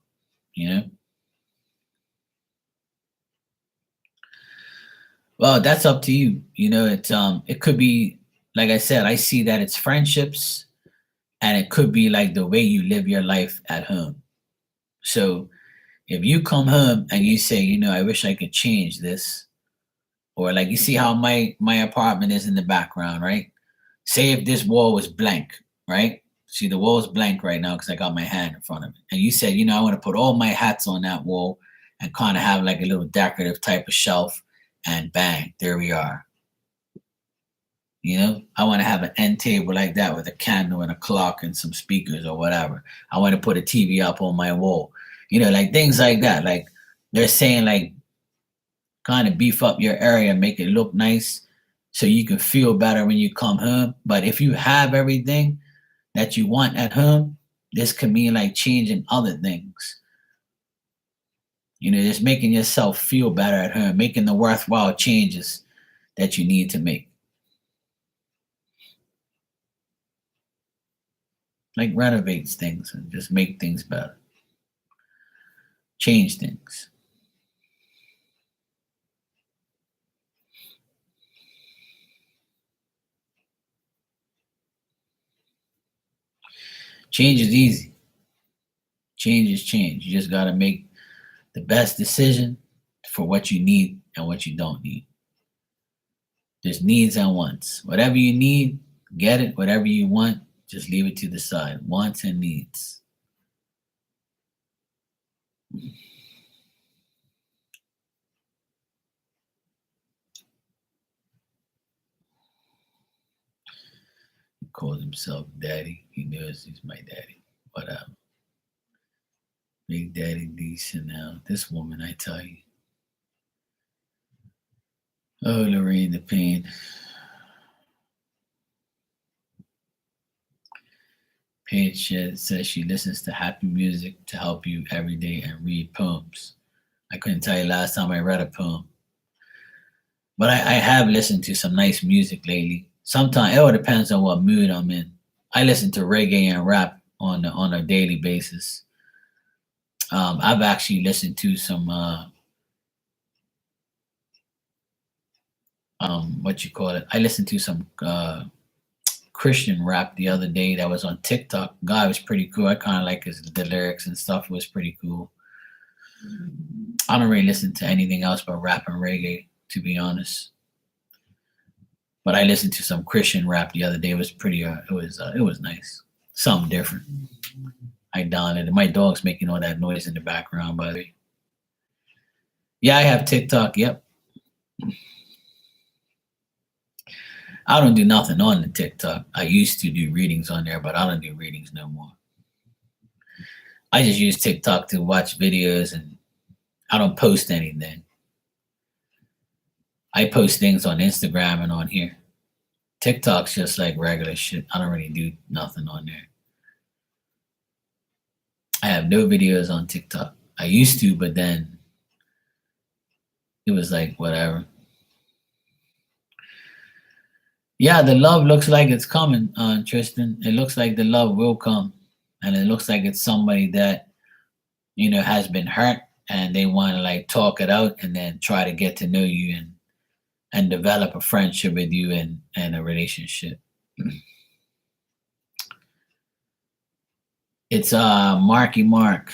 Well, that's up to you. It could be, like I said, I see that it's friendships, and it could be like the way you live your life at home. So if you come home and you say, I wish I could change this, or like you see how my apartment is in the background, right? Say if this wall was blank, right? See, the wall is blank right now because I got my hand in front of it. And you said, I want to put all my hats on that wall and kind of have like a little decorative type of shelf, and bang, there we are. I want to have an end table like that with a candle and a clock and some speakers or whatever. I want to put a TV up on my wall, like things like that. Like they're saying, like, kind of beef up your area, make it look nice so you can feel better when you come home. But if you have everything that you want at home, this could mean like changing other things. Just making yourself feel better at home, making the worthwhile changes that you need to make. Like renovates things and just make things better. Change things. Change is easy. Change is change. You just got to make the best decision for what you need and what you don't need. There's needs and wants. Whatever you need, get it. Whatever you want, just leave it to the side. Wants and needs. He calls himself daddy. He knows he's my daddy. Whatever. Big Daddy D Chanel. This woman, I tell you. Oh, Lorraine the Pain. Paige says she listens to happy music to help you every day and read poems. I couldn't tell you last time I read a poem. But I have listened to some nice music lately. Sometimes it all depends on what mood I'm in. I listen to reggae and rap on a daily basis. I've actually listened to some what you call it. I listened to some Christian rap the other day that was on TikTok. Guy was pretty cool. I kind of like the lyrics and stuff. It was pretty cool. I don't really listen to anything else but rap and reggae, to be honest. But I listened to some Christian rap the other day. It was pretty. It was nice. Something different. I downloaded it. My dog's making all that noise in the background, by the way. Yeah, I have TikTok. Yep. I don't do nothing on the TikTok. I used to do readings on there, but I don't do readings no more. I just use TikTok to watch videos, and I don't post anything. I post things on Instagram and on here. TikTok's just like regular shit. I don't really do nothing on there. I have no videos on TikTok. I used to, but then it was like whatever. Yeah, the love looks like it's coming, Tristan. It looks like the love will come, and it looks like it's somebody that has been hurt, and they want to like talk it out, and then try to get to know you and develop a friendship with you and a relationship. It's Marky Mark.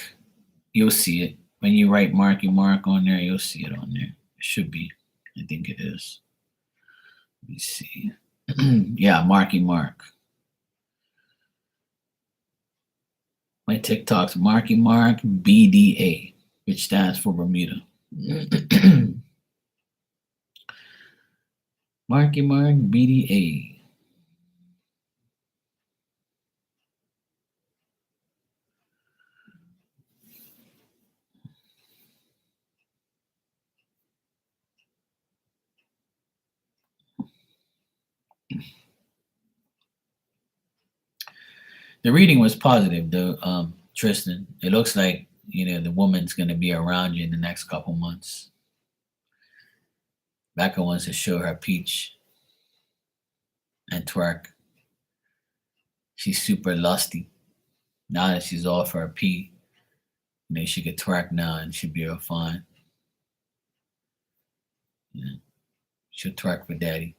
You'll see it when you write Marky Mark on there. You'll see it on there. It should be. I think it is. Let me see. Yeah, Marky Mark. My TikTok's Marky Mark BDA, which stands for Bermuda. Marky Mark BDA. The reading was positive though, Tristan. It looks like the woman's gonna be around you in the next couple months. Becca wants to show her peach and twerk. She's super lusty. Now that she's off her pee, she could twerk now and she'll be real fine. Yeah. She'll twerk for daddy.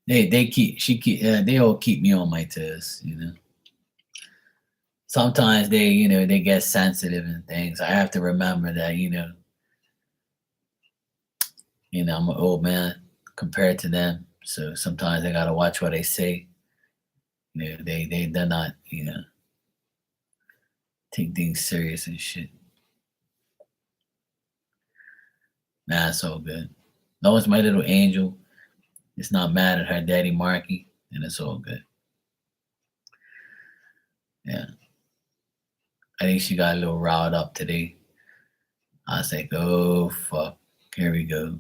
they all keep me on my toes. Sometimes they get sensitive and things. I have to remember that I'm an old man compared to them, so sometimes I gotta watch what I say. They're not take things serious and shit. Nah, it's all good. As long as my little angel is not mad at her daddy Marky, then it's all good. Yeah. I think she got a little riled up today. I was like, oh fuck, here we go.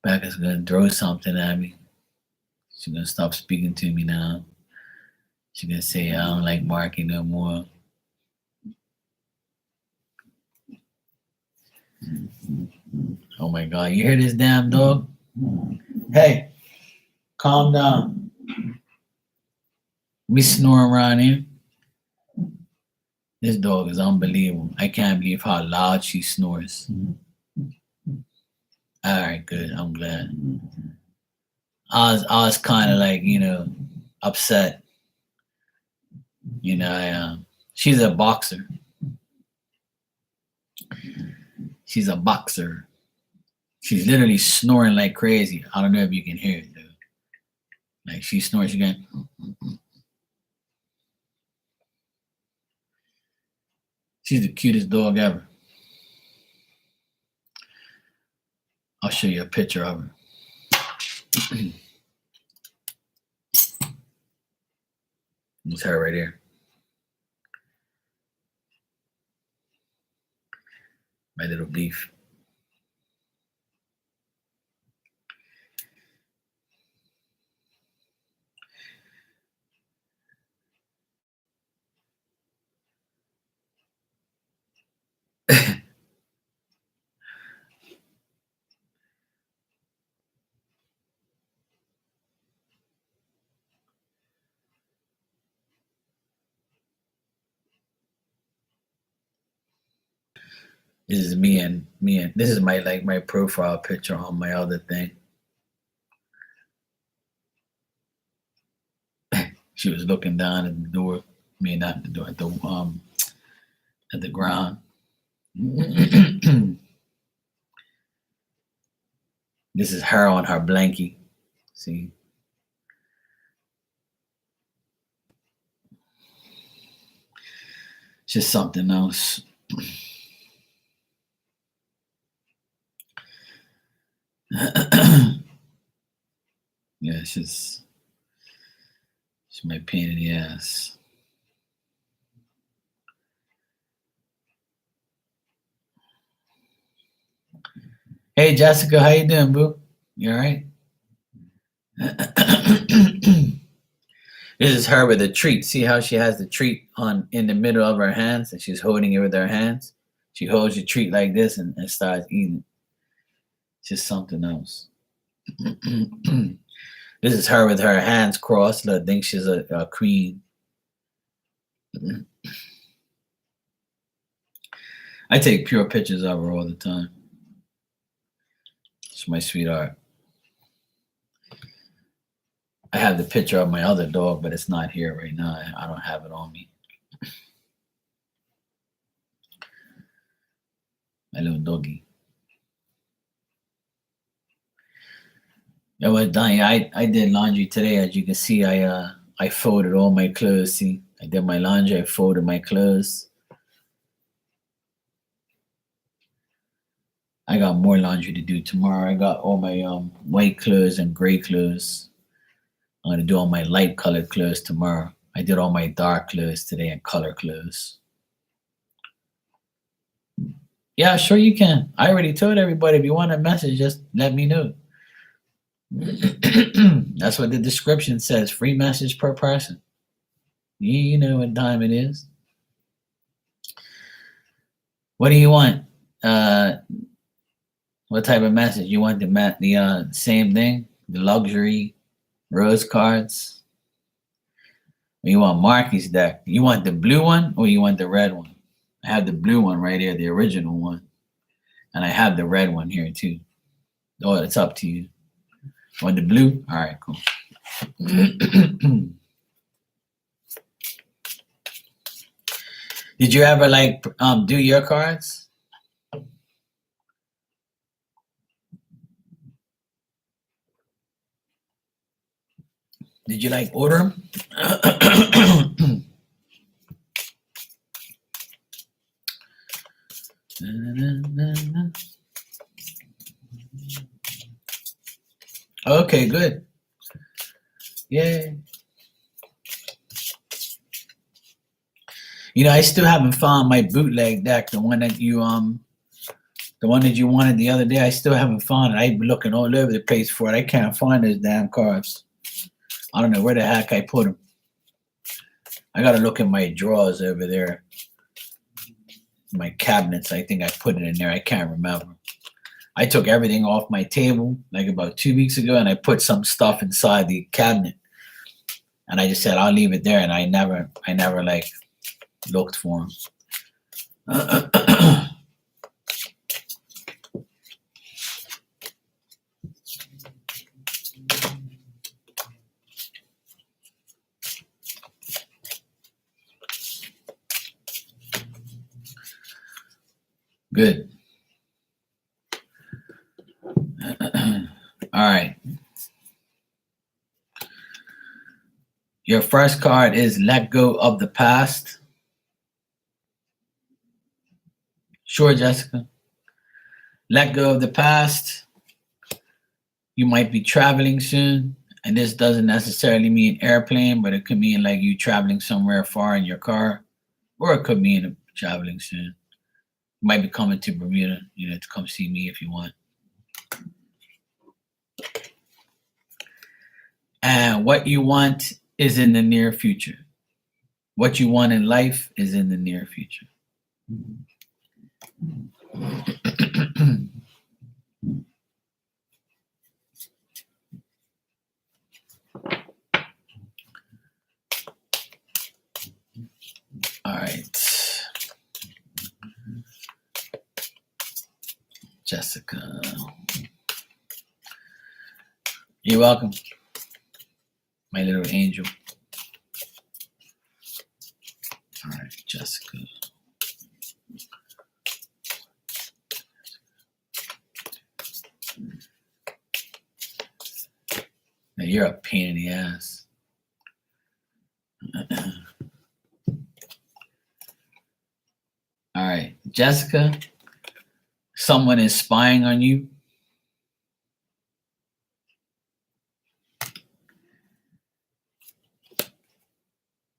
Becca's gonna throw something at me. She's gonna stop speaking to me now. She's gonna say I don't like Marky no more. Oh my god, you hear this damn dog? Hey, calm down. Me snoring around here. This dog is unbelievable. I can't believe how loud she snores. All right, good. I'm glad. I was kind of like, upset. She's a boxer. She's a boxer. She's literally snoring like crazy. I don't know if you can hear it, though. Like she snores again. She's the cutest dog ever. I'll show you a picture of her. It's her right here. My little beef. This is me and this is my profile picture on my other thing. She was looking down at the door. Not the door, at the ground. This is her on her blankie. See? It's just something else. Yeah, she's my pain in the ass. Hey Jessica, how you doing, boo? You all right? This is her with a treat. See how she has the treat in the middle of her hands and she's holding it with her hands? She holds the treat like this and starts eating. It's just something else. This is her with her hands crossed. I think she's a queen. I take pure pictures of her all the time. It's my sweetheart. I have the picture of my other dog, but it's not here right now. I don't have it on me. My little doggy. Yeah, well, Donnie, I did laundry today. As you can see, I folded all my clothes. See, I did my laundry. I folded my clothes. I got more laundry to do tomorrow. I got all my white clothes and gray clothes. I'm gonna do all my light colored clothes tomorrow. I did all my dark clothes today and color clothes. Yeah, sure you can. I already told everybody if you want a message, just let me know. That's what the description says. Free message per person. You know what time it is. What do you want? What type of message? You want the same thing? The luxury rose cards? Or you want Marky's deck? You want the blue one or you want the red one? I have the blue one right here, the original one. And I have the red one here too. Oh, it's up to you. Want the blue? All right, cool. Did you ever like do your cards? Did you like order them? Okay, good. Yeah. You know, I still haven't found my bootleg deck, the one that you wanted the other day. I still haven't found it. I've been looking all over the place for it. I can't find those damn cards. I don't know where the heck I put them. I gotta look in my drawers over there. My cabinets, I think I put it in there. I can't remember. I took everything off my table like about 2 weeks ago, and I put some stuff inside the cabinet. And I just said I'll leave it there, and I never like looked for them. Good. All right. Your first card is Let Go of the Past. Sure, Jessica. Let go of the past. You might be traveling soon. And this doesn't necessarily mean airplane, but it could mean like you traveling somewhere far in your car. Or it could mean traveling soon. You might be coming to Bermuda, to come see me if you want. And what you want is in the near future. What you want in life is in the near future. All right. Jessica. You're welcome. My little angel. All right, Jessica. Now you're a pain in the ass. All right, Jessica, someone is spying on you.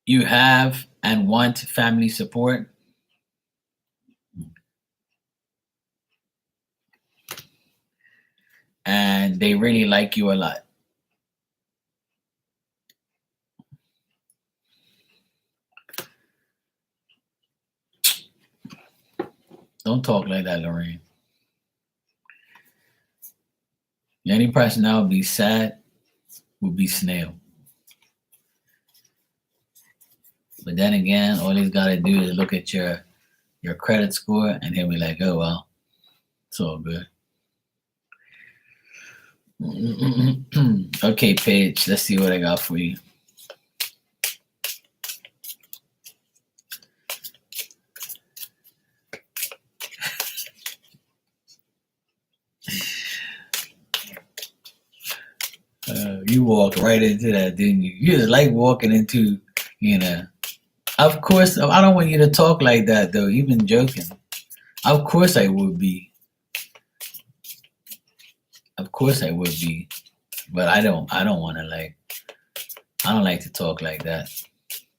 You have and want family support. And they really like you a lot. Don't talk like that, Lorraine. The only person that would be sad would be Snail. But then again, all he's got to do is look at your credit score, and he'll be like, "Oh well, it's all good." Okay, Paige, let's see what I got for you. You walked right into that, didn't you? You just like walking into, Of course, I don't want you to talk like that, though. You've been joking. Of course I would be. Of course I would be. But I don't want to I don't like to talk like that.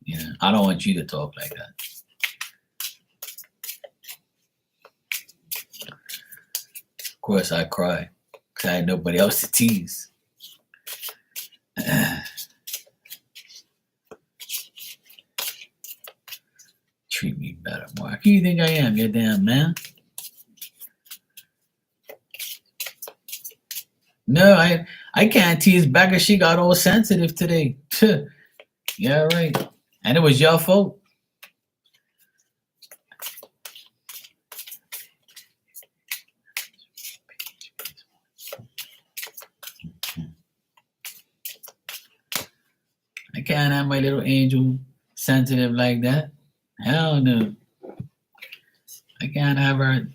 You know, I don't want you to talk like that. Of course, I cry because I had nobody else to tease. Treat me better, Mark. Who you think I am? You damn man. No, I can't tease Becca. She got all sensitive today. Yeah, right. And it was your fault. I can't have my little angel sensitive like that. Hell no. I can't have her,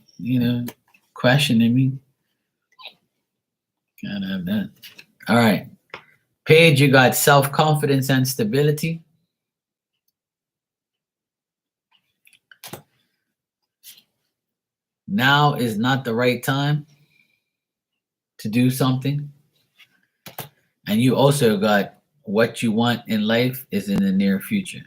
questioning me. Can't have that. All right. Paige, you got self-confidence and stability. Now is not the right time to do something. And you also got what you want in life is in the near future.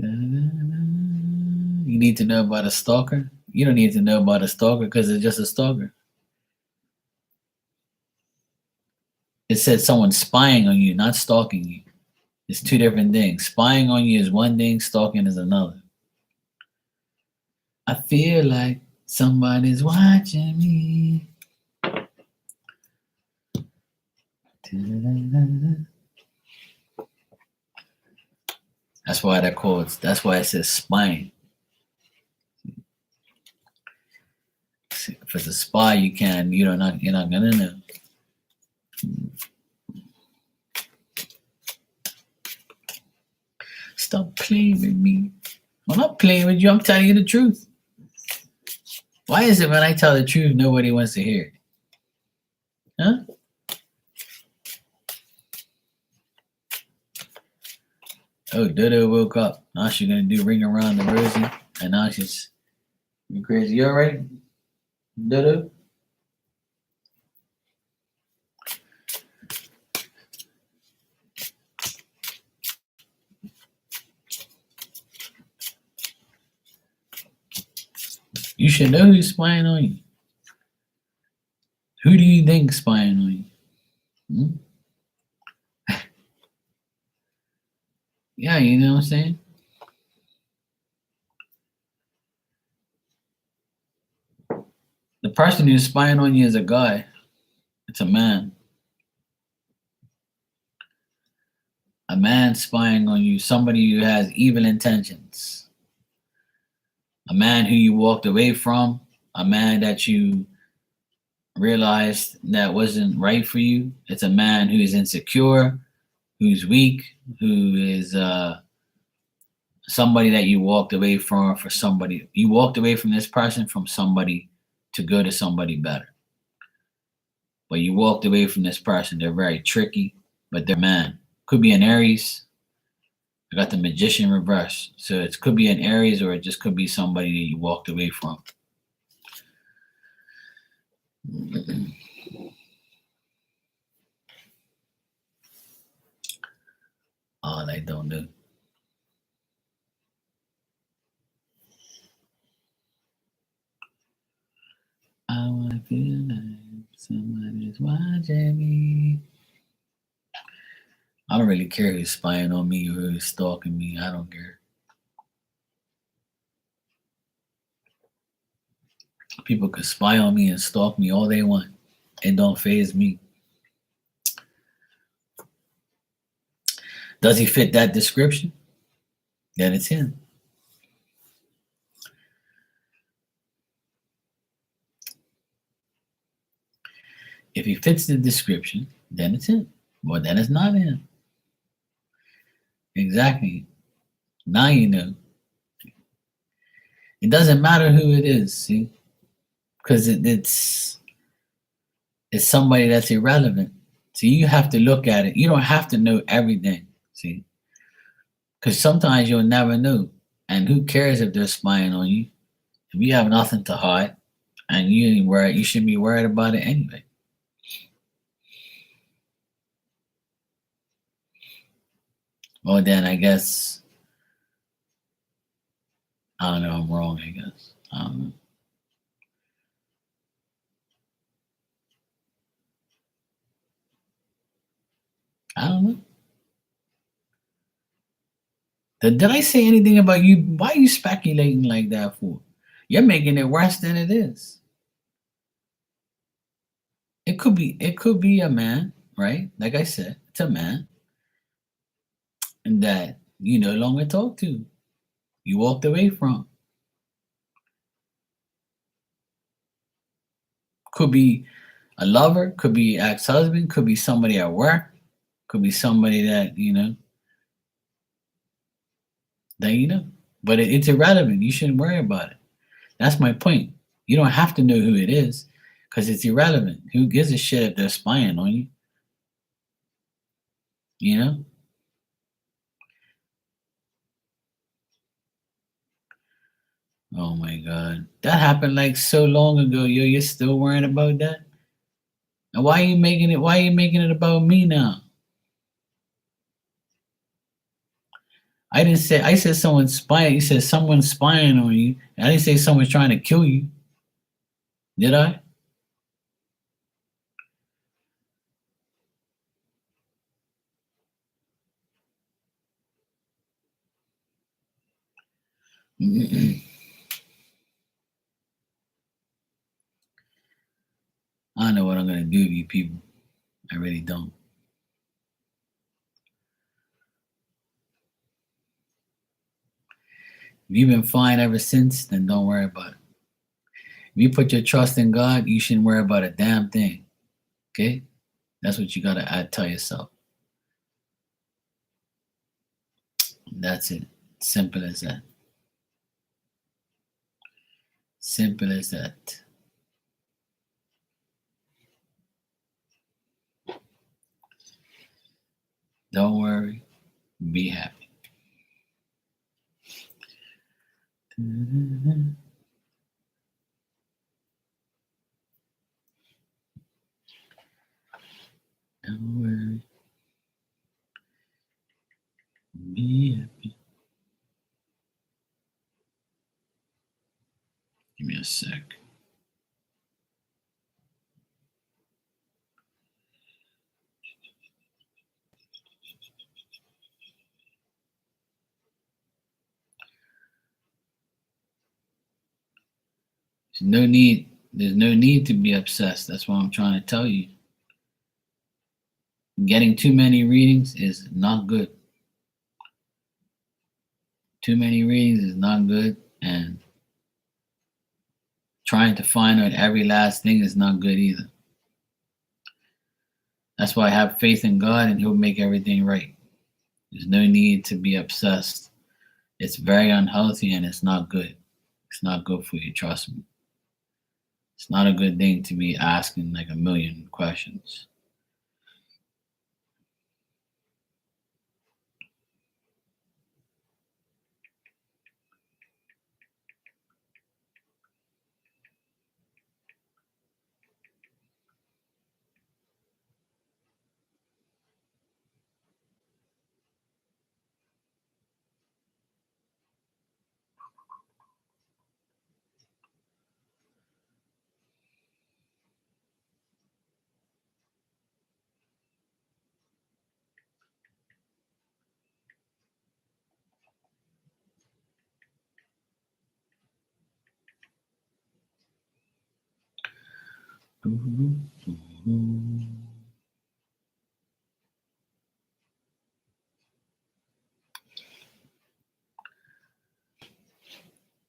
You need to know about a stalker? You don't need to know about a stalker because it's just a stalker. It said someone spying on you, not stalking you. It's two different things. Spying on you is one thing, stalking is another. I feel like somebody's watching me. That's why that quotes. That's why it says spying. If it's a spy, you're not gonna know. Stop playing with me. I'm not playing with you. I'm telling you the truth. Why is it when I tell the truth, nobody wants to hear it? Huh? Oh, Dodo woke up. Now she's gonna do ring around the rosy, and now she's crazy. You all right, Dodo? You should know who's spying on you. Who do you think is spying on you? Yeah, you know what I'm saying? The person who's spying on you is a guy. It's a man. A man spying on you, somebody who has evil intentions. A man who you walked away from, a man that you realized that wasn't right for you. It's a man who is insecure, who's weak, who is somebody that you walked away from for somebody. You walked away from this person from somebody to go to somebody better. But you walked away from this person. They're very tricky, but they're man. Could be an Aries. I got the Magician reverse. So it could be an Aries or it just could be somebody that you walked away from. All I don't know. I wanna feel like somebody's watching me. I don't really care who's spying on me or who's stalking me. I don't care. People could spy on me and stalk me all they want. It don't faze me. Does he fit that description? Then it's him. If he fits the description, then it's him. Well, then it's not him. Exactly. Now you know. It doesn't matter who it is, see? Because it's somebody that's irrelevant. So you have to look at it. You don't have to know everything. See, because sometimes you'll never know. And who cares if they're spying on you? If you have nothing to hide and you ain't worried, you should be worried about it anyway. Well, then I guess I don't know. I'm wrong. I guess I don't know. I don't know. Did I say anything about you? Why are you speculating like that for? You're making it worse than it is. It could be a man, right? Like I said, it's a man and that you no longer talk to. You walked away from. Could be a lover, could be ex-husband, could be somebody at work, could be somebody that that. But it's irrelevant. You shouldn't worry about it. That's my point. You don't have to know who it is because it's irrelevant. Who gives a shit if they're spying on you? You know? Oh my god. That happened like so long ago, yo. You're still worrying about that? And why are you making it about me now? I said someone's spying. You said someone's spying on you. I didn't say someone's trying to kill you. Did I? I don't know what I'm gonna do with you people. I really don't. If you've been fine ever since, then don't worry about it. If you put your trust in God, you shouldn't worry about a damn thing. Okay? That's what you gotta tell yourself. That's it. Simple as that. Simple as that. Don't worry. Be happy. Don't worry. Be happy. Give me a sec. There's no need to be obsessed. That's what I'm trying to tell you. Getting too many readings is not good. Too many readings is not good, and trying to find out every last thing is not good either. That's why I have faith in God and He'll make everything right. There's no need to be obsessed. It's very unhealthy and it's not good. It's not good for you, trust me. It's not a good thing to be asking like a million questions.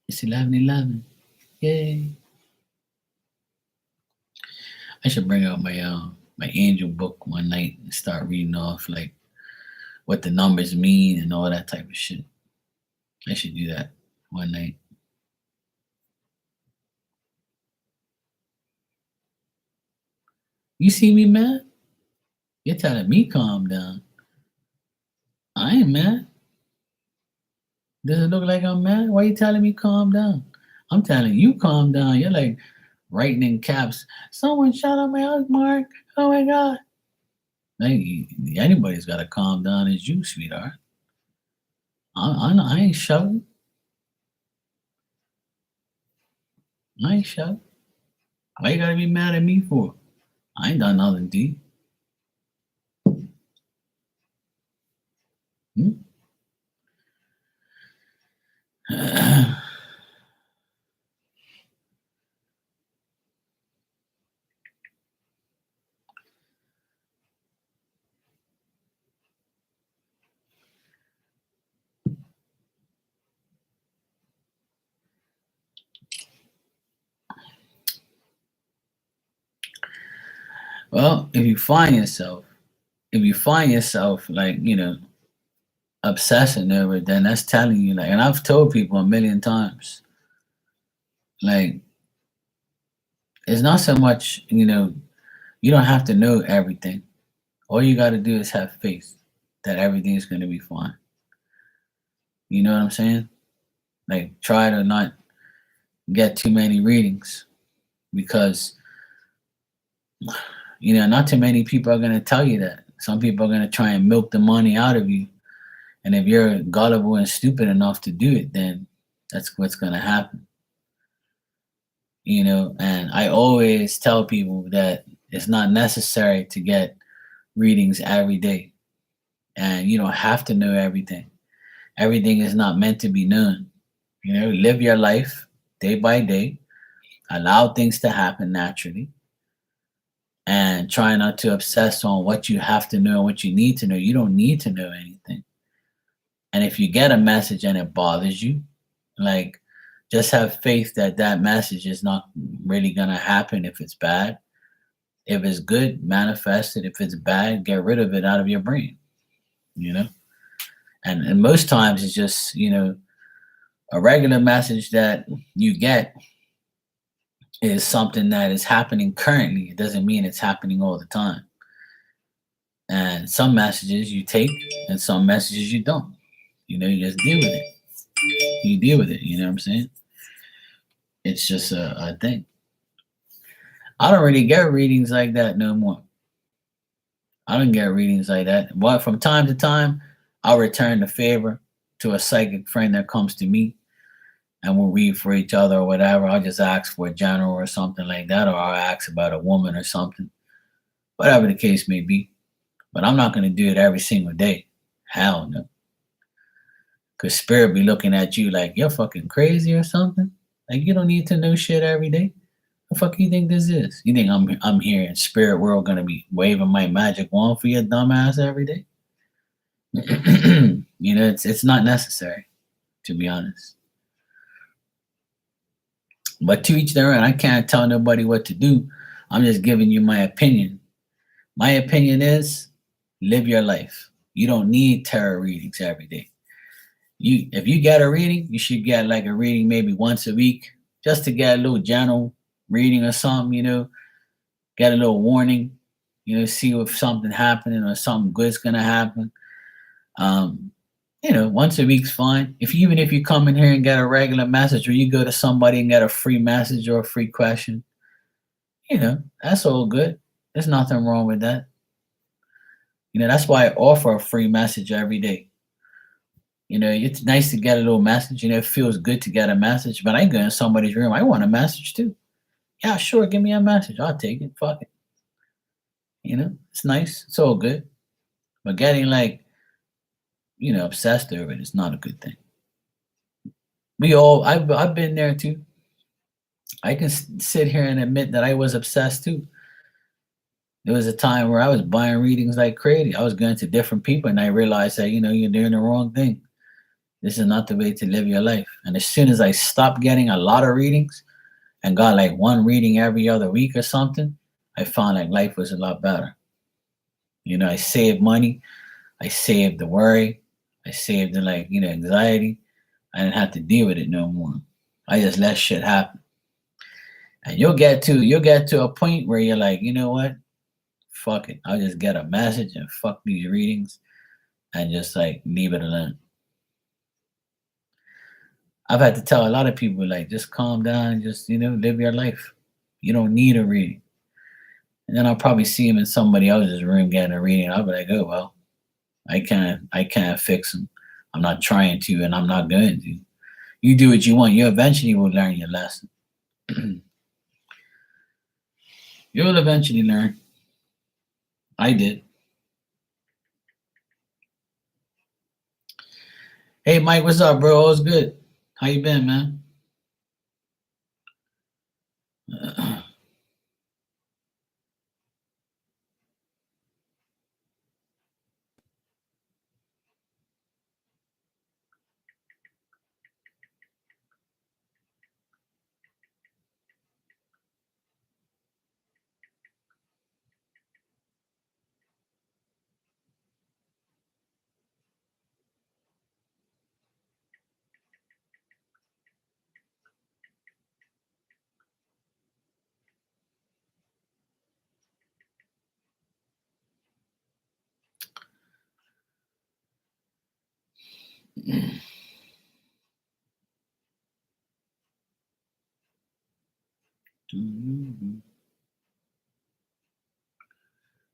It's 11:11. Yay. I should bring out my angel book one night and start reading off like what the numbers mean and all that type of shit. I should do that one night. You see me, man? You're telling me calm down. I ain't mad. Does it look like I'm mad? Why you telling me calm down? I'm telling you calm down. You're like writing in caps. Someone shot on my house, Mark. Oh my God. Like, anybody's got to calm down as you, sweetheart. I ain't shouting. I ain't shouting. Why you gotta be mad at me for? I ain't done nothing to you. Hmm? Well, if you find yourself like, obsessing over it, then that's telling you like, and I've told people a million times, like, it's not so much, you don't have to know everything. All you got to do is have faith that everything's going to be fine. You know what I'm saying? Like, try to not get too many readings because, not too many people are going to tell you that. Some people are going to try and milk the money out of you. And if you're gullible and stupid enough to do it, then that's what's going to happen. And I always tell people that it's not necessary to get readings every day. And you don't have to know everything. Everything is not meant to be known. Live your life day by day, allow things to happen naturally, and try not to obsess on what you have to know and what you need to know. You don't need to know anything. And if you get a message and it bothers you, like, just have faith that that message is not really going to happen if it's bad. If it's good, manifest it. If it's bad, get rid of it out of your brain, you know? And most times it's just, a regular message that you get is something that is happening currently. It doesn't mean it's happening all the time. And some messages you take and some messages you don't. You just deal with it. You deal with it, you know what I'm saying? It's just a thing. I don't really get readings like that no more. I don't get readings like that. But from time to time, I'll return the favor to a psychic friend that comes to me and we'll read for each other or whatever. I'll just ask for a general or something like that, or I'll ask about a woman or something, whatever the case may be. But I'm not going to do it every single day. Hell no. Because spirit be looking at you like you're fucking crazy or something. Like, you don't need to know shit every day. The fuck you think this is? You think I'm here in spirit world gonna be waving my magic wand for your dumb ass every day? It's not necessary, to be honest. But to each their own. I can't tell nobody what to do. I'm just giving you my opinion. My opinion is live your life. You don't need tarot readings every day. If you get a reading, you should get like a reading maybe once a week, just to get a little general reading or something, get a little warning, see if something happening or something good's gonna happen. Once a week's fine. Even if you come in here and get a regular message, or you go to somebody and get a free message or a free question, that's all good. There's nothing wrong with that. That's why I offer a free message every day. It's nice to get a little message. It feels good to get a message. But I go in somebody's room, I want a message too. Yeah, sure, give me a message. I'll take it. Fuck it. It's nice. It's all good. But getting like, obsessed over it is not a good thing. I've been there too. I can sit here and admit that I was obsessed too. There was a time where I was buying readings like crazy. I was going to different people and I realized that, you're doing the wrong thing. This is not the way to live your life. And as soon as I stopped getting a lot of readings and got like one reading every other week or something, I found like life was a lot better. I saved money. I saved the worry. I saved the anxiety. I didn't have to deal with it no more. I just let shit happen. And you'll get to a point where you're like, you know what? fuck it. I'll just get a message and fuck these readings and just like leave it alone. I've had to tell a lot of people like just calm down and just live your life. You don't need a reading. And then I'll probably see him in somebody else's room getting a reading. I'll be like, oh well, I can't fix him. I'm not trying to, and I'm not going to. You do what you want. You eventually will learn your lesson. You'll eventually learn. I did. Hey Mike, what's up, bro? All's good. How you been, man?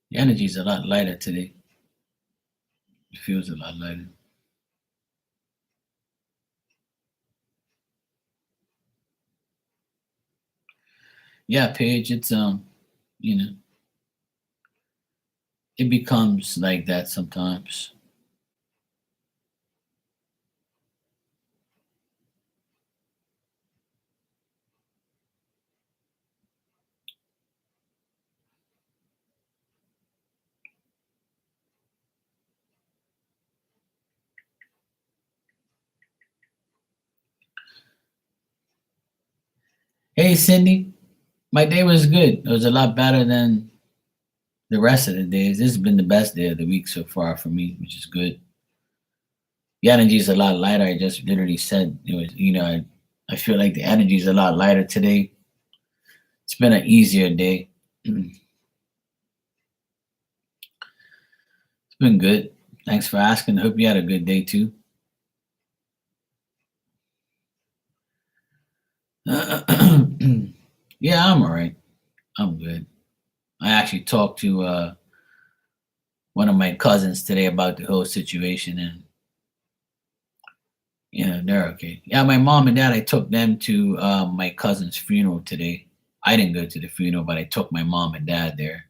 The energy's a lot lighter today. It feels a lot lighter. Yeah, Paige, it's you know, it becomes like that sometimes. Hey Cindy, my day was good. It was a lot better than the rest of the days. This has been the best day of the week so far for me, which is good. The energy is a lot lighter. I just literally said it was, I feel like the energy is a lot lighter today. It's been an easier day. It's been good. Thanks for asking. Hope you had a good day too. Yeah, I'm all right. I'm good. I actually talked to one of my cousins today about the whole situation, and they're okay. Yeah, my mom and dad, I took them to my cousin's funeral today. I didn't go to the funeral, but I took my mom and dad there.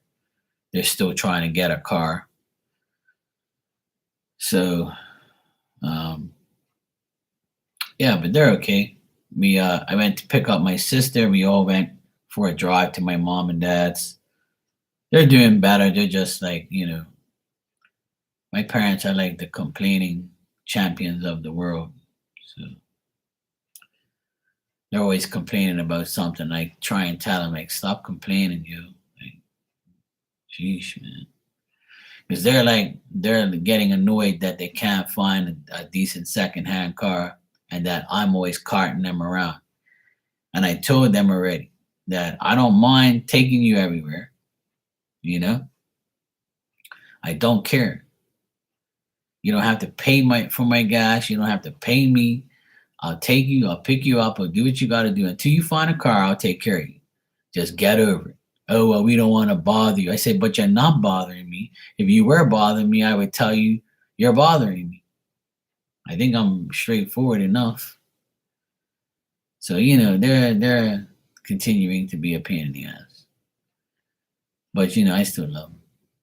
They're still trying to get a car, so um, yeah, but they're okay. I went to pick up my sister. We all went for a drive to my mom and dad's. They're doing better. They're just like my parents are like the complaining champions of the world. So they're always complaining about something. Like try and tell them like stop complaining, like sheesh, man. Because they're getting annoyed that they can't find a decent secondhand car and that I'm always carting them around. And I told them already that I don't mind taking you everywhere. You know, I don't care. You don't have to pay my for my gas. You don't have to pay me. I'll take you. I'll pick you up. I'll do what you got to do until you find a car. I'll take care of you. Just get over it. Oh well, we don't want to bother you. I said, but you're not bothering me. If you were bothering me, I would tell you you're bothering me. I think I'm straightforward enough. So they're continuing to be a pain in the ass. But I still love them.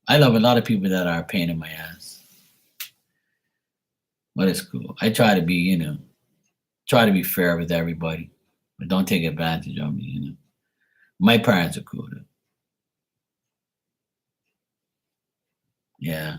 I love a lot of people that are a pain in my ass. But it's cool. I try to be fair with everybody, but don't take advantage of me. My parents are cool though. Yeah.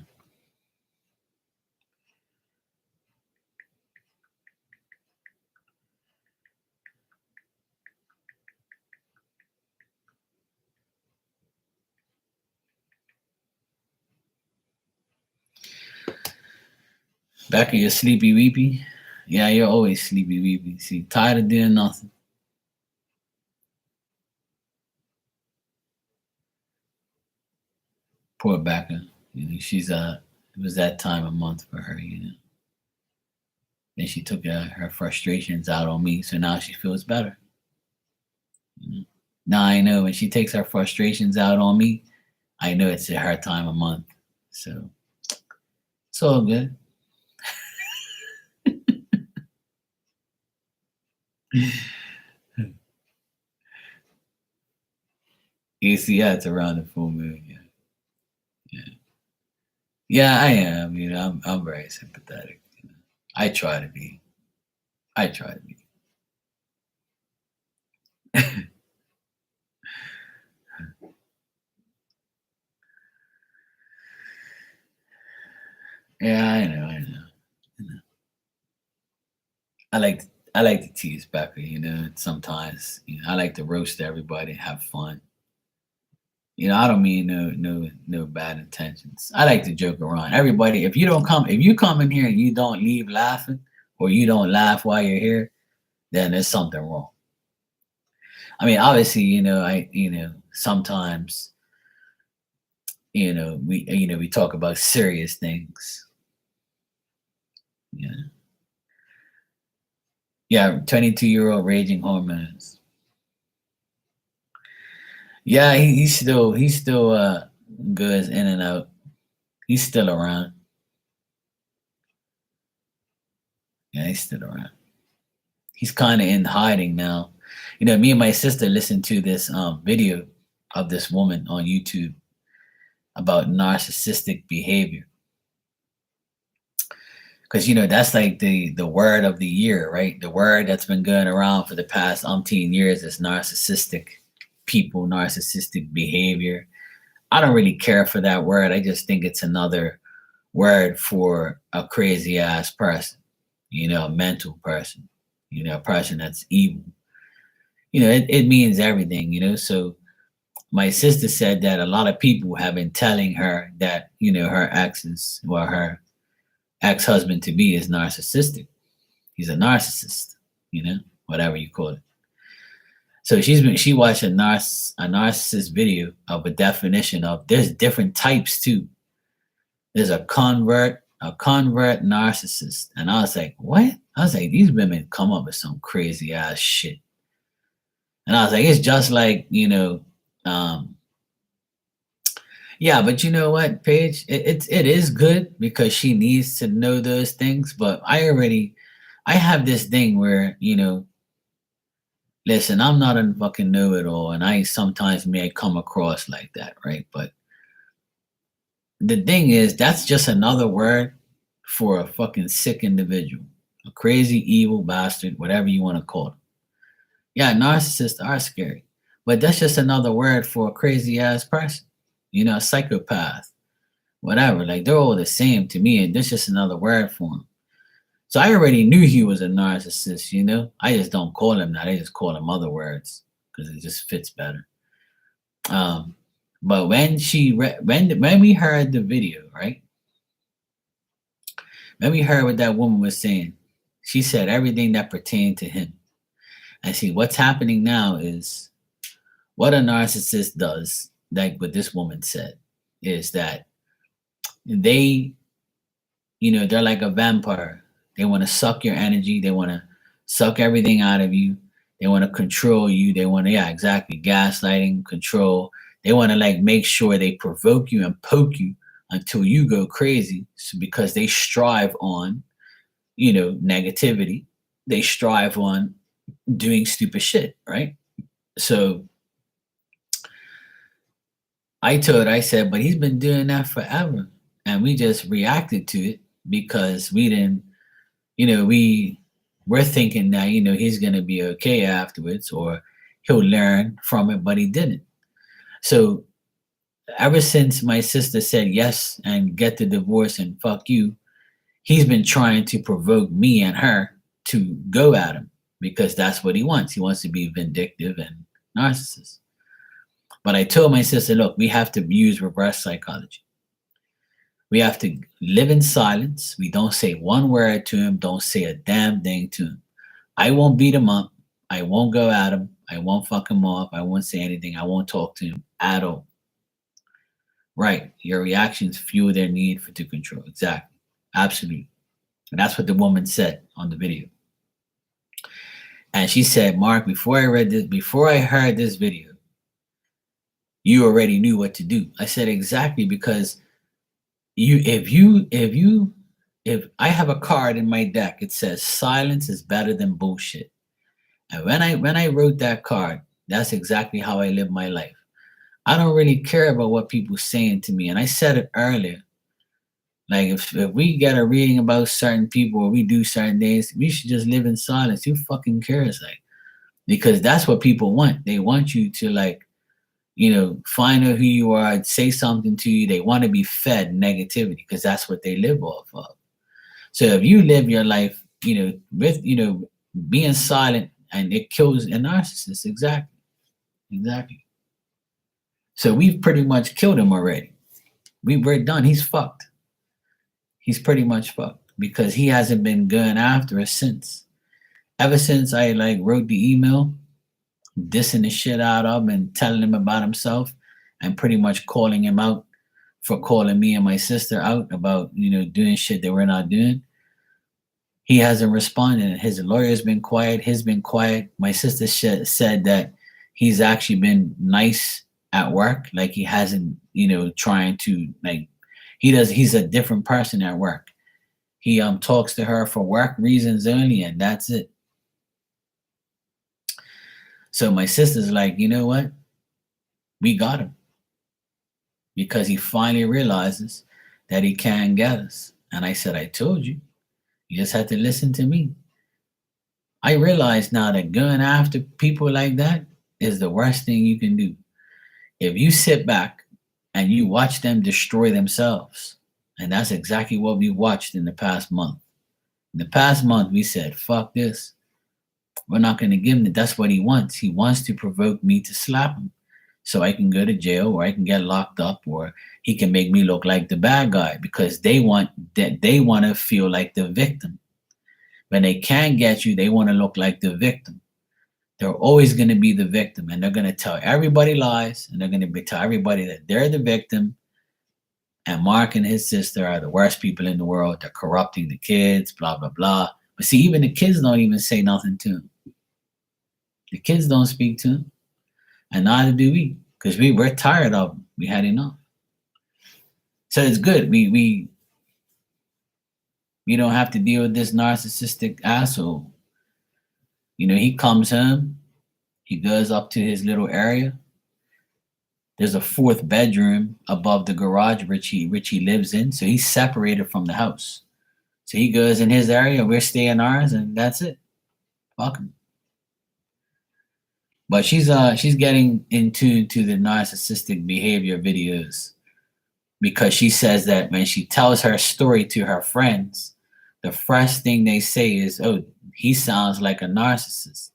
Back in your sleepy weepy. Yeah, you're always sleepy weepy. See, tired of doing nothing. Poor Becca. She's it was that time of month for her. And she took her frustrations out on me, so now she feels better. Now I know when she takes her frustrations out on me, I know it's her time of month. So it's all good. You see, yeah, it's around the full moon. Yeah, yeah, yeah. I am. I'm very sympathetic. I try to be. I try to be. Yeah, I know. I know. I know. I like I like to tease Becca. Sometimes I like to roast everybody, have fun. I don't mean no bad intentions. I like to joke around. Everybody, if you come in here and you don't leave laughing, or you don't laugh while you're here, then there's something wrong. I mean, obviously, sometimes, we talk about serious things. Yeah. Yeah, 22-year-old raging hormones. Yeah, he's still goes in and out. He's still around. Yeah, he's still around. He's kind of in hiding now. Me and my sister listened to this video of this woman on YouTube about narcissistic behavior, because that's like the word of the year, right? The word that's been going around for the past umpteen years is narcissistic people, narcissistic behavior. I don't really care for that word. I just think it's another word for a crazy ass person, a mental person, a person that's evil. It means everything. So my sister said that a lot of people have been telling her that her exes, well, her ex-husband to be, is narcissistic. He's a narcissist, whatever you call it. So she watched a narcissist video of a definition of, there's different types too. There's a convert narcissist. And I was like, what? I was like, these women come up with some crazy ass shit. And I was like, it's just like, um, yeah, but you know what, Paige? It is good because she needs to know those things. But I have this thing where, listen, I'm not a fucking know-it-all, and I sometimes may come across like that, right? But the thing is, that's just another word for a fucking sick individual, a crazy, evil bastard, whatever you want to call it. Yeah, narcissists are scary, but that's just another word for a crazy ass person, a psychopath, whatever. Like, they're all the same to me, and that's just another word for him. So I already knew he was a narcissist, I just don't call him that. I just call him other words because it just fits better. Um, but when we heard the video, right? When we heard what that woman was saying, she said everything that pertained to him. And see, what's happening now is what a narcissist does, like what this woman said, is that they, they're like a vampire. They want to suck your energy. They want to suck everything out of you. They want to control you. They want to, yeah, exactly, gaslighting, control. They want to like make sure they provoke you and poke you until you go crazy. So because they strive on, negativity. They strive on doing stupid shit, right? So I said, but he's been doing that forever. And we just reacted to it because we didn't, we're thinking that, he's going to be okay afterwards, or he'll learn from it, but he didn't. So ever since my sister said yes and get the divorce and fuck you, he's been trying to provoke me and her to go at him because that's what he wants. He wants to be vindictive and narcissist. But I told my sister, look, we have to use reverse psychology. We have to live in silence. We don't say one word to him. Don't say a damn thing to him. I won't beat him up. I won't go at him. I won't fuck him off. I won't say anything. I won't talk to him at all. Right. Your reactions fuel their need for to control. Exactly. Absolutely. And that's what the woman said on the video. And she said, Mark, before I heard this video, you already knew what to do. I said, exactly, because if I have a card in my deck, it says silence is better than bullshit. And when I wrote that card, that's exactly how I live my life. I don't really care about what people saying to me. And I said it earlier. Like if we get a reading about certain people or we do certain things, we should just live in silence. Who fucking cares? Like, because that's what people want. They want you to, like, find out who you are, say something to you. They want to be fed negativity because that's what they live off of. So if you live your life, with being silent, and it kills a narcissist. Exactly. Exactly. So we've pretty much killed him already. We're done. He's fucked. He's pretty much fucked because he hasn't been going after us since. Ever since I wrote the email dissing the shit out of him and telling him about himself and pretty much calling him out for calling me and my sister out about, doing shit that we're not doing. He hasn't responded. His lawyer's been quiet. He's been quiet. My sister said that he's actually been nice at work. Like he hasn't, trying to he's a different person at work. He talks to her for work reasons only, and that's it. So my sister's like, you know what? We got him. Because he finally realizes that he can't get us. And I said, I told you. You just had to listen to me. I realize now that going after people like that is the worst thing you can do. If you sit back and you watch them destroy themselves, and that's exactly what we watched in the past month. In the past month, we said, fuck this. We're not going to give him that. That's what he wants. He wants to provoke me to slap him so I can go to jail or I can get locked up or he can make me look like the bad guy because they want to feel like the victim. When they can't get you, they want to look like the victim. They're always going to be the victim and they're going to tell everybody lies and they're going to tell everybody that they're the victim and Mark and his sister are the worst people in the world. They're corrupting the kids, blah, blah, blah. But see, even the kids don't even say nothing to him. The kids don't speak to him. And neither do we, because we're tired of him. We had enough. So it's good. We don't have to deal with this narcissistic asshole. He comes home, he goes up to his little area. There's a fourth bedroom above the garage which he lives in. So he's separated from the house. So he goes in his area, we're staying ours, and that's it. Fuck him. But she's getting into the narcissistic behavior videos because she says that when she tells her story to her friends, the first thing they say is, "Oh, he sounds like a narcissist."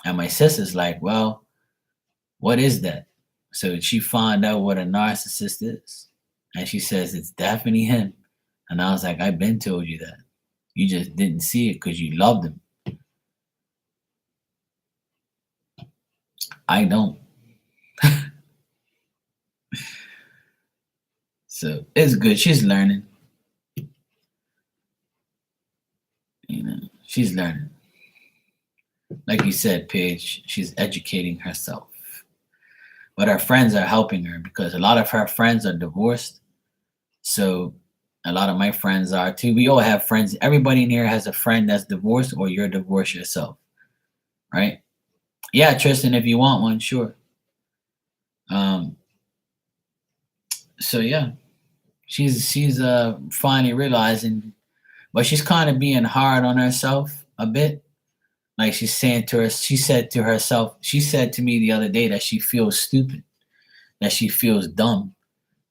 And my sister's like, "Well, what is that?" So she found out what a narcissist is, and she says it's definitely him. And I was like, "I've been told you that. You just didn't see it because you loved him." I don't. So it's good. She's learning. She's learning. Like you said, Paige, she's educating herself. But her friends are helping her because a lot of her friends are divorced. So a lot of my friends are too. We all have friends. Everybody in here has a friend that's divorced or you're divorced yourself. Right? Yeah, Tristan, if you want one, sure. So yeah, she's finally realizing, but she's kind of being hard on herself a bit. Like she said to me the other day that she feels stupid, that she feels dumb,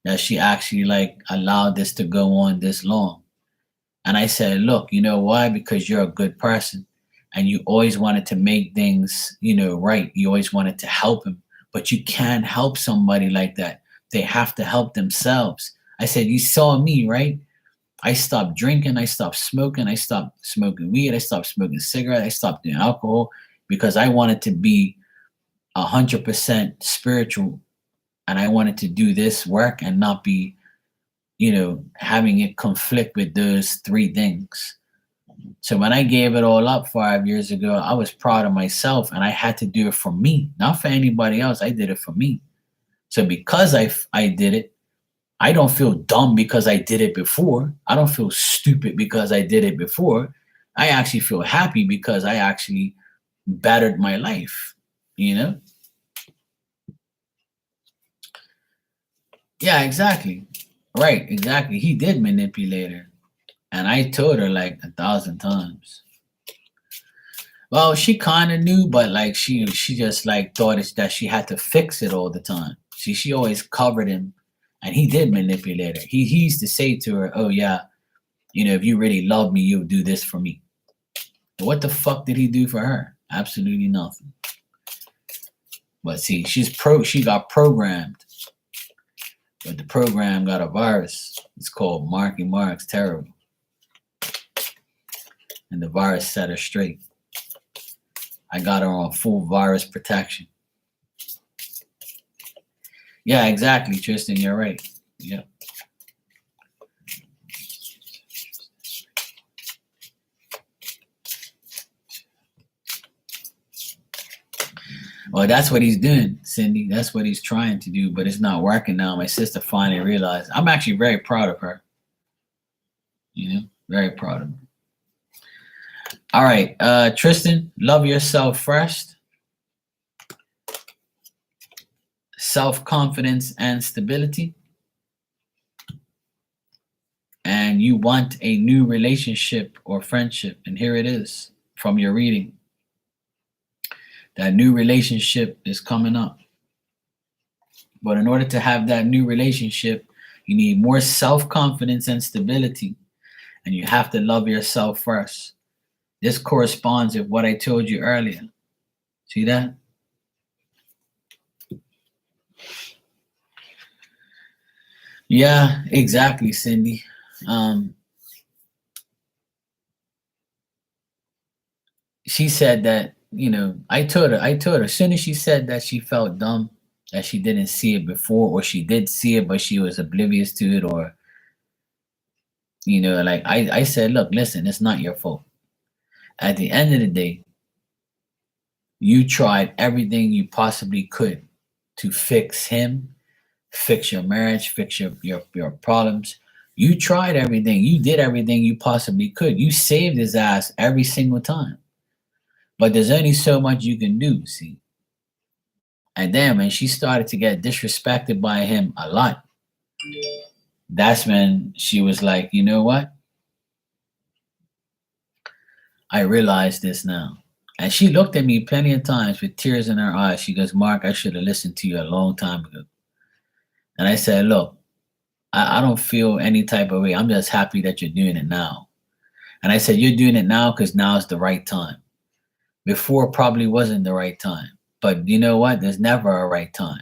that she actually allowed this to go on this long. And I said, look, you know why? Because you're a good person and you always wanted to make things, right. You always wanted to help him, but you can't help somebody like that. They have to help themselves. I said, you saw me, right? I stopped drinking. I stopped smoking. I stopped smoking weed. I stopped smoking cigarettes. I stopped doing alcohol because I wanted to be 100% spiritual and I wanted to do this work and not be, having it conflict with those three things. So when I gave it all up 5 years ago, I was proud of myself, and I had to do it for me, not for anybody else. I did it for me. So because I did it, I don't feel dumb because I did it before. I don't feel stupid because I did it before. I actually feel happy because I actually bettered my life, you know? Yeah, exactly. Right, exactly. He did manipulate her. And I told her like 1,000 times. Well, she kind of knew, but like she just like thought it's that she had to fix it all the time. See, she always covered him, and he did manipulate her. He used to say to her, "Oh yeah, if you really love me, you'll do this for me." But what the fuck did he do for her? Absolutely nothing. But see, she got programmed, but the program got a virus. It's called Marky Mark's Terrible, and the virus set her straight. I got her on full virus protection. Yeah, exactly, Tristan. You're right. Yeah. Well, that's what he's doing, Cindy. That's what he's trying to do, but it's not working now. My sister finally realized. I'm actually very proud of her. Very proud of her. All right, Tristan, love yourself first. Self-confidence and stability. And you want a new relationship or friendship, and here it is from your reading. That new relationship is coming up. But in order to have that new relationship, you need more self-confidence and stability, and you have to love yourself first. This corresponds with what I told you earlier. See that? Yeah, exactly, Cindy. She said that, I told her, as soon as she said that she felt dumb, that she didn't see it before, or she did see it, but she was oblivious to it, or, like I said, look, listen, it's not your fault. At the end of the day, you tried everything you possibly could to fix him, fix your marriage, fix your problems. You tried everything. You did everything you possibly could. You saved his ass every single time. But there's only so much you can do, see. And then when she started to get disrespected by him a lot, that's when she was like, you know what? I realize this now. And she looked at me plenty of times with tears in her eyes. She goes, Mark, I should have listened to you a long time ago. And I said, look, I don't feel any type of way. I'm just happy that you're doing it now. And I said, you're doing it now because now is the right time. Before probably wasn't the right time. But you know what? There's never a right time.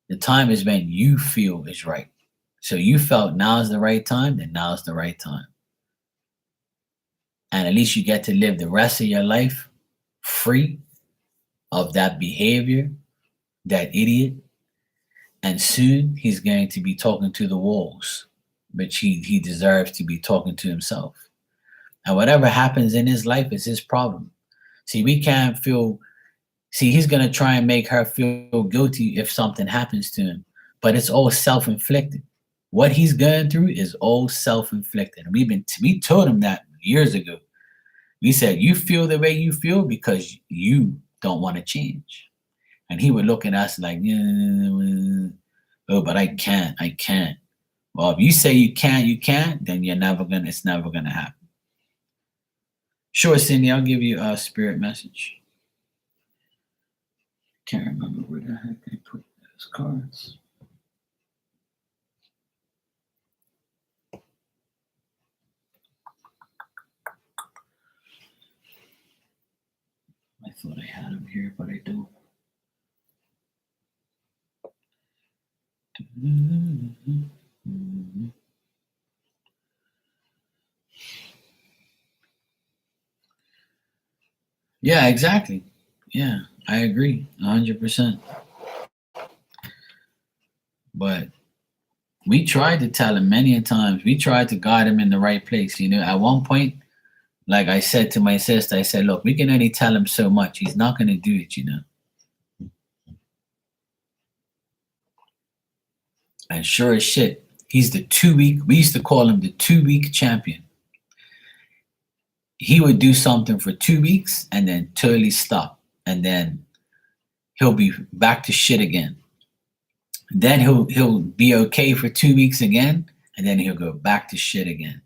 The time is when you feel is right. So you felt now is the right time, then now is the right time. And at least you get to live the rest of your life free of that behavior, that idiot. And soon he's going to be talking to the walls, but he deserves to be talking to himself. And whatever happens in his life is his problem. See, we can't feel, see, he's going to try and make her feel guilty if something happens to him, but it's all self inflicted. What he's going through is all self inflicted. And we told him that years ago. We said, you feel the way you feel because you don't want to change. And he would look at us like, oh, but I can't. Well, if you say you can't, then it's never gonna happen. Sure, Cindy, I'll give you a spirit message. Can't remember where the heck I put those cards. I thought I had them here, but I don't. Yeah, exactly. Yeah, I agree 100%. But we tried to tell him many a times. We tried to guide him in the right place. At one point, like I said to my sister, I said, look, we can only tell him so much. He's not going to do it. And sure as shit, he's the 2-week, we used to call him the 2-week champion. He would do something for 2 weeks and then totally stop. And then he'll be back to shit again. Then he'll be okay for 2 weeks again, and then he'll go back to shit again.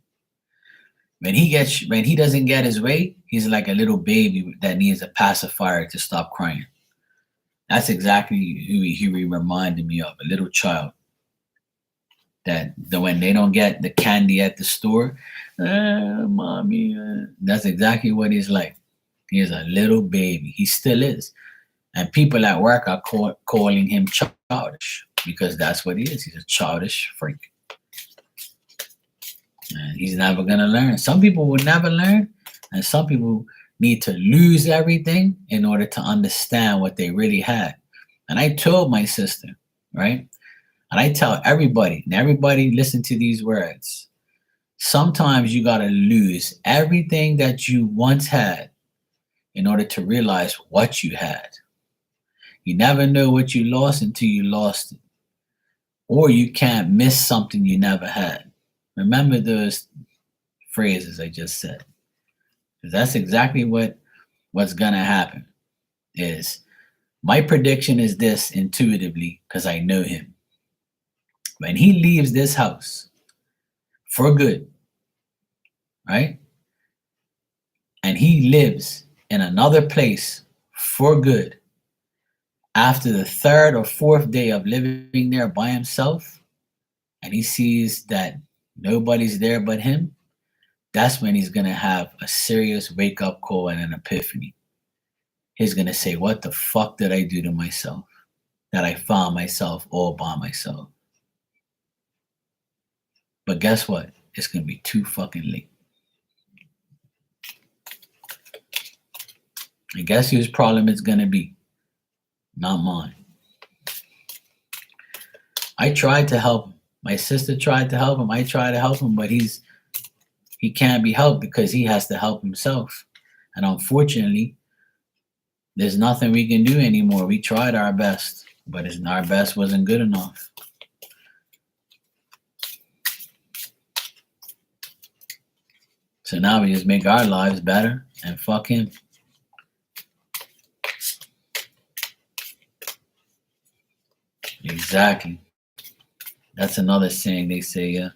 When he doesn't get his way, he's like a little baby that needs a pacifier to stop crying. That's exactly who he reminded me of, a little child. That when they don't get the candy at the store, mommy, that's exactly what he's like. He is a little baby. He still is. And people at work are calling him childish because that's what he is. He's a childish freak. And he's never going to learn. Some people will never learn, and some people need to lose everything in order to understand what they really had. And I told my sister, right? And I tell everybody, and everybody listen to these words. Sometimes you got to lose everything that you once had in order to realize what you had. You never know what you lost until you lost it. Or you can't miss something you never had. Remember those phrases I just said. Because that's exactly what's going to happen. Is my prediction is this intuitively because I know him. When he leaves this house for good, right? And he lives in another place for good, after the 3rd or 4th day of living there by himself, and he sees that nobody's there but him, that's when he's going to have a serious wake-up call and an epiphany. He's going to say, what the fuck did I do to myself? That I found myself all by myself. But guess what? It's going to be too fucking late. And guess whose problem it's going to be? Not mine. I tried to help him. My sister tried to help him. I tried to help him, but he can't be helped because he has to help himself. And unfortunately, there's nothing we can do anymore. We tried our best, but our best wasn't good enough. So now we just make our lives better and fuck him. Exactly. That's another saying they say, yeah.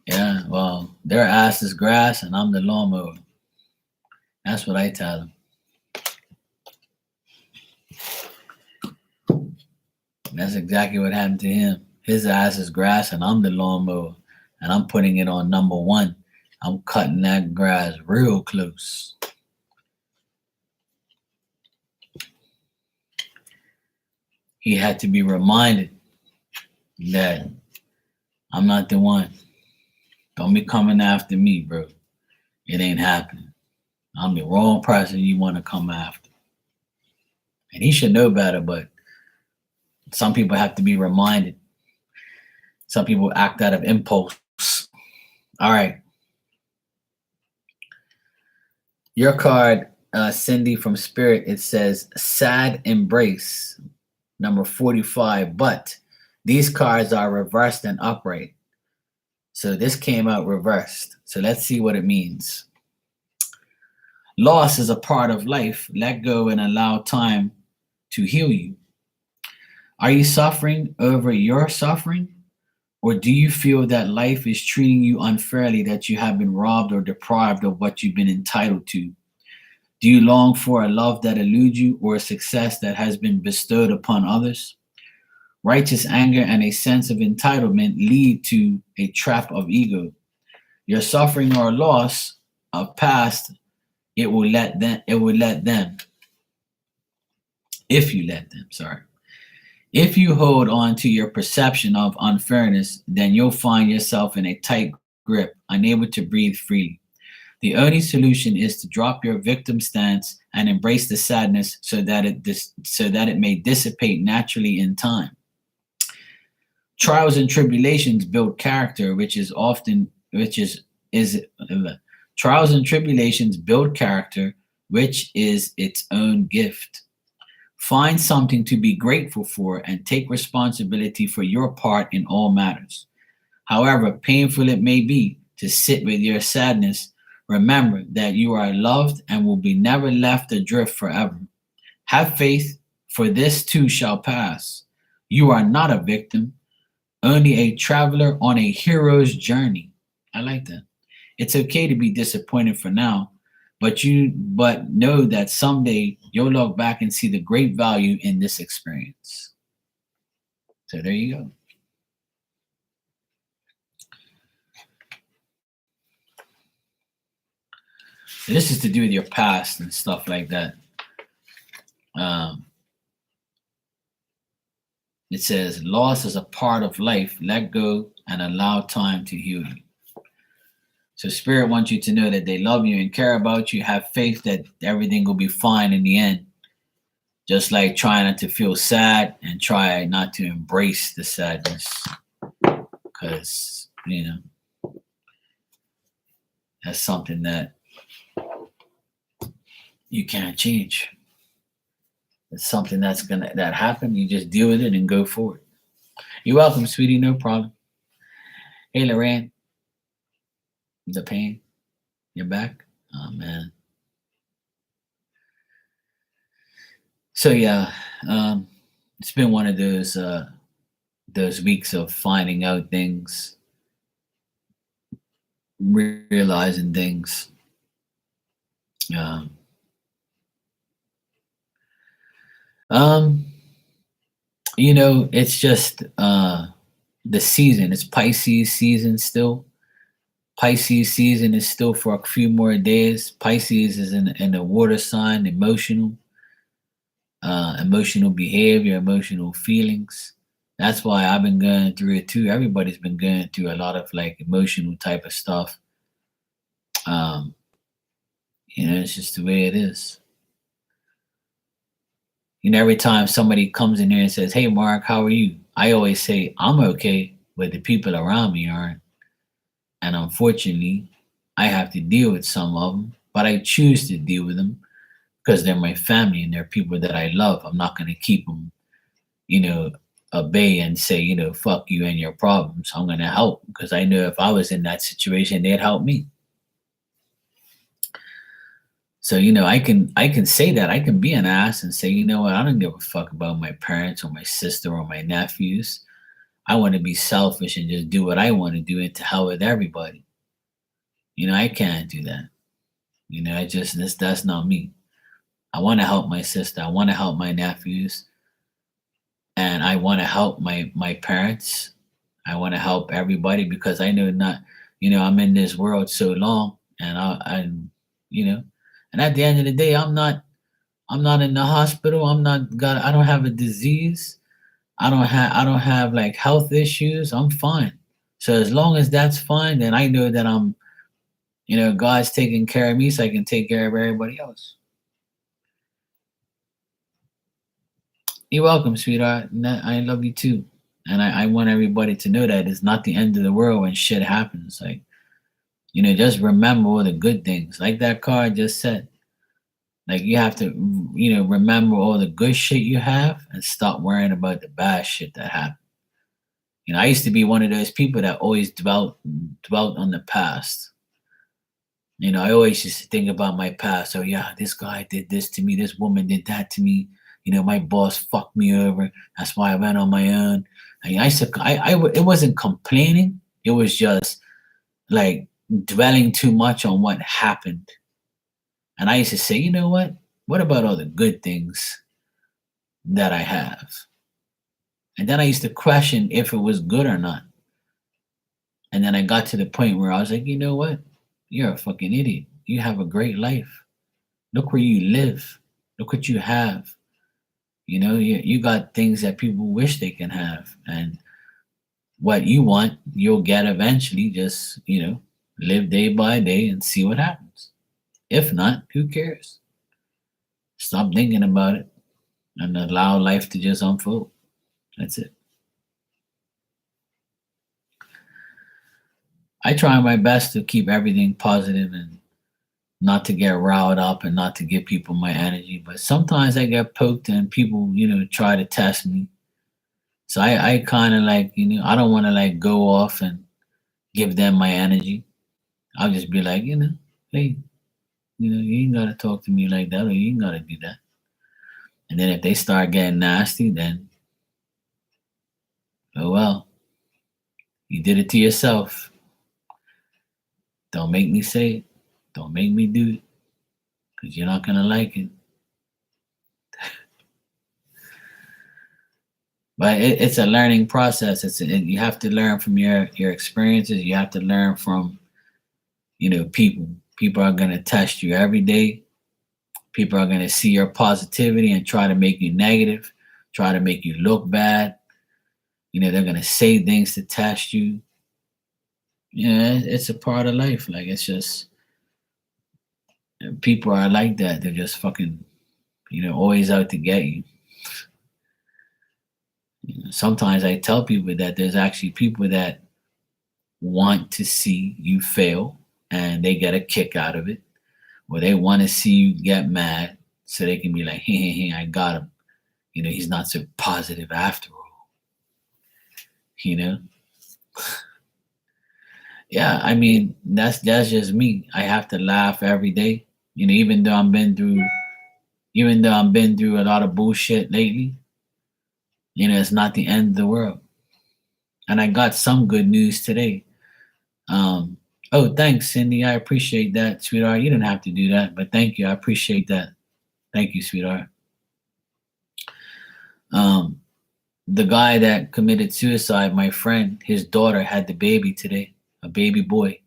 Yeah, well, their ass is grass and I'm the lawnmower. That's what I tell them. That's exactly what happened to him. His ass is grass and I'm the lawnmower. And I'm putting it on number 1. I'm cutting that grass real close. He had to be reminded that I'm not the one. Don't be coming after me, bro. It ain't happening. I'm the wrong person you want to come after. And he should know better, but some people have to be reminded. Some people act out of impulse. All right. Your card, Cindy from Spirit, it says sad embrace, number 45, but these cards are reversed and upright. So this came out reversed. So let's see what it means. Loss is a part of life. Let go and allow time to heal you. Are you suffering over your suffering? Or do you feel that life is treating you unfairly, that you have been robbed or deprived of what you've been entitled to? Do you long for a love that eludes you or a success that has been bestowed upon others? Righteous anger and a sense of entitlement lead to a trap of ego. Your suffering or loss of past, if you let them, If you hold on to your perception of unfairness, then you'll find yourself in a tight grip, unable to breathe freely. The only solution is to drop your victim stance and embrace the sadness so that it may dissipate naturally in time. Trials and tribulations build character, which is trials and tribulations build character, which is its own gift. Find something to be grateful for and take responsibility for your part in all matters. However painful it may be to sit with your sadness, remember that you are loved and will be never left adrift forever. Have faith, for this too shall pass. You are not a victim, only a traveler on a hero's journey. I like that. It's okay to be disappointed for now, but know that someday you'll look back and see the great value in this experience. So there you go. So this is to do with your past and stuff like that. Um, it says, loss is a part of life. Let go and allow time to heal you. So Spirit wants you to know that they love you and care about you. Have faith that everything will be fine in the end. Just like try not to feel sad and try not to embrace the sadness. Because, that's something that you can't change. It's something that happened. You just deal with it and go forward. You're welcome, sweetie. No problem. Hey, Lorraine. The pain. You're back. Oh man. So yeah, it's been one of those weeks of finding out things, realizing things. Um, um, it's just the season. It's Pisces season still. Pisces season is still for a few more days. Pisces is in the water sign, emotional behavior, emotional feelings. That's why I've been going through it too. Everybody's been going through a lot of like emotional type of stuff. Um, it's just the way it is. Every time somebody comes in here and says, "Hey, Mark, how are you?" I always say, "I'm okay," but the people around me aren't. And unfortunately, I have to deal with some of them, but I choose to deal with them because they're my family and they're people that I love. I'm not going to keep them, at bay and say, fuck you and your problems. I'm going to help because I know if I was in that situation, they'd help me. So, I can say that. I can be an ass and say, you know what, I don't give a fuck about my parents or my sister or my nephews. I want to be selfish and just do what I want to do and to hell with everybody. I can't do that. That's not me. I want to help my sister. I want to help my nephews. And I want to help my parents. I want to help everybody because I know not, I'm in this world so long and and at the end of the day, I'm not in the hospital. I don't have a disease. I don't have like health issues. I'm fine. So as long as that's fine, then I know that God's taking care of me so I can take care of everybody else. You're welcome, sweetheart. And I love you too. And I want everybody to know that it's not the end of the world when shit happens. Like, just remember all the good things. Like that card just said. Like you have to, remember all the good shit you have and stop worrying about the bad shit that happened. I used to be one of those people that always dwelt on the past. I always used to think about my past. Oh yeah, this guy did this to me. This woman did that to me. My boss fucked me over. That's why I went on my own. I used to, it wasn't complaining. It was just like dwelling too much on what happened. And I used to say, you know what? What about all the good things that I have? And then I used to question if it was good or not. And then I got to the point where I was like, you know what? You're a fucking idiot. You have a great life. Look where you live. Look what you have. You got things that people wish they can have, and what you want, you'll get eventually. Just, live day by day and see what happens. If not, who cares? Stop thinking about it and allow life to just unfold. That's it. I try my best to keep everything positive and not to get riled up and not to give people my energy. But sometimes I get poked and people, try to test me. So I kind of like, I don't want to like go off and give them my energy. I'll just be like, hey, you ain't gotta talk to me like that, or you ain't gotta do that. And then if they start getting nasty, then oh well, you did it to yourself. Don't make me say it. Don't make me do it, because you're not gonna like it. But it's a learning process. You have to learn from your experiences. You have to learn from people. People are gonna test you every day. People are gonna see your positivity and try to make you negative, try to make you look bad. They're gonna say things to test you. It's a part of life. Like, it's just, people are like that. They're just fucking, always out to get you. Sometimes I tell people that there's actually people that want to see you fail and they get a kick out of it, or they want to see you get mad so they can be like, hey, I got him. He's not so positive after all. You know? Yeah, I mean, that's just me. I have to laugh every day. Even though I've been through a lot of bullshit lately, it's not the end of the world. And I got some good news today. Oh, thanks, Cindy. I appreciate that, sweetheart. You didn't have to do that, but thank you. I appreciate that. Thank you, sweetheart. Um, the guy that committed suicide, my friend, his daughter had the baby today, a baby boy.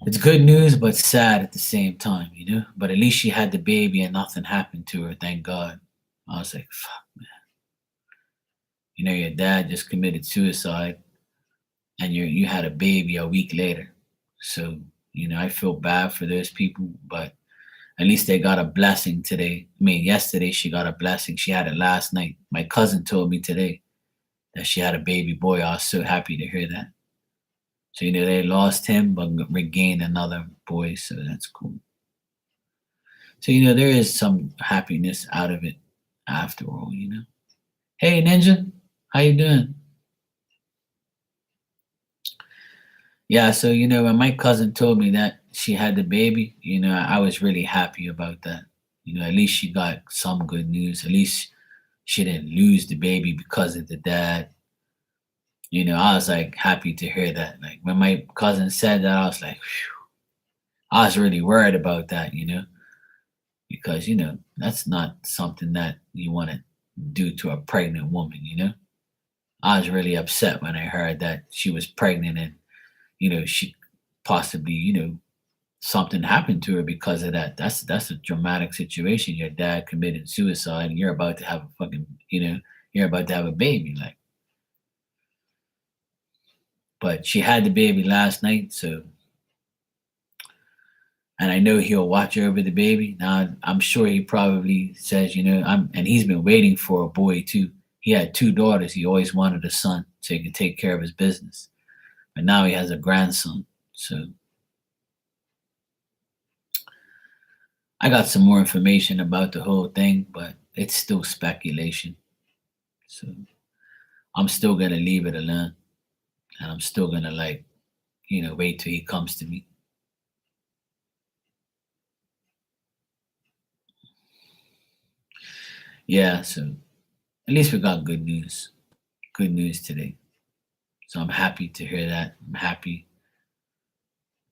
It's good news, but sad at the same time, But at least she had the baby and nothing happened to her, thank God. I was like, fuck, man. Your dad just committed suicide and you had a baby a week later. So, I feel bad for those people, but at least they got a blessing today. I mean, yesterday she got a blessing. She had it last night. My cousin told me today that she had a baby boy. I was so happy to hear that. So, they lost him, but regained another boy. So that's cool. So, there is some happiness out of it after all. Hey, Ninja, how you doing? Yeah, so, when my cousin told me that she had the baby, I was really happy about that. At least she got some good news. At least she didn't lose the baby because of the dad. I was like happy to hear that. Like, when my cousin said that, I was like, phew. I was really worried about that, because that's not something that you want to do to a pregnant woman. I was really upset when I heard that she was pregnant and she possibly something happened to her because of that. That's a dramatic situation. Your dad committed suicide and you're about to have a fucking you're about to have a baby. Like, but she had the baby last night, so, and I know he'll watch over the baby. Now I'm sure he probably says, and he's been waiting for a boy too. He had two daughters. He always wanted a son so he could take care of his business. But now he has a grandson. So I got some more information about the whole thing, but it's still speculation. So I'm still gonna leave it alone. And I'm still gonna wait till he comes to me. Yeah, so at least we got good news. Good news today. So I'm happy to hear that. I'm happy,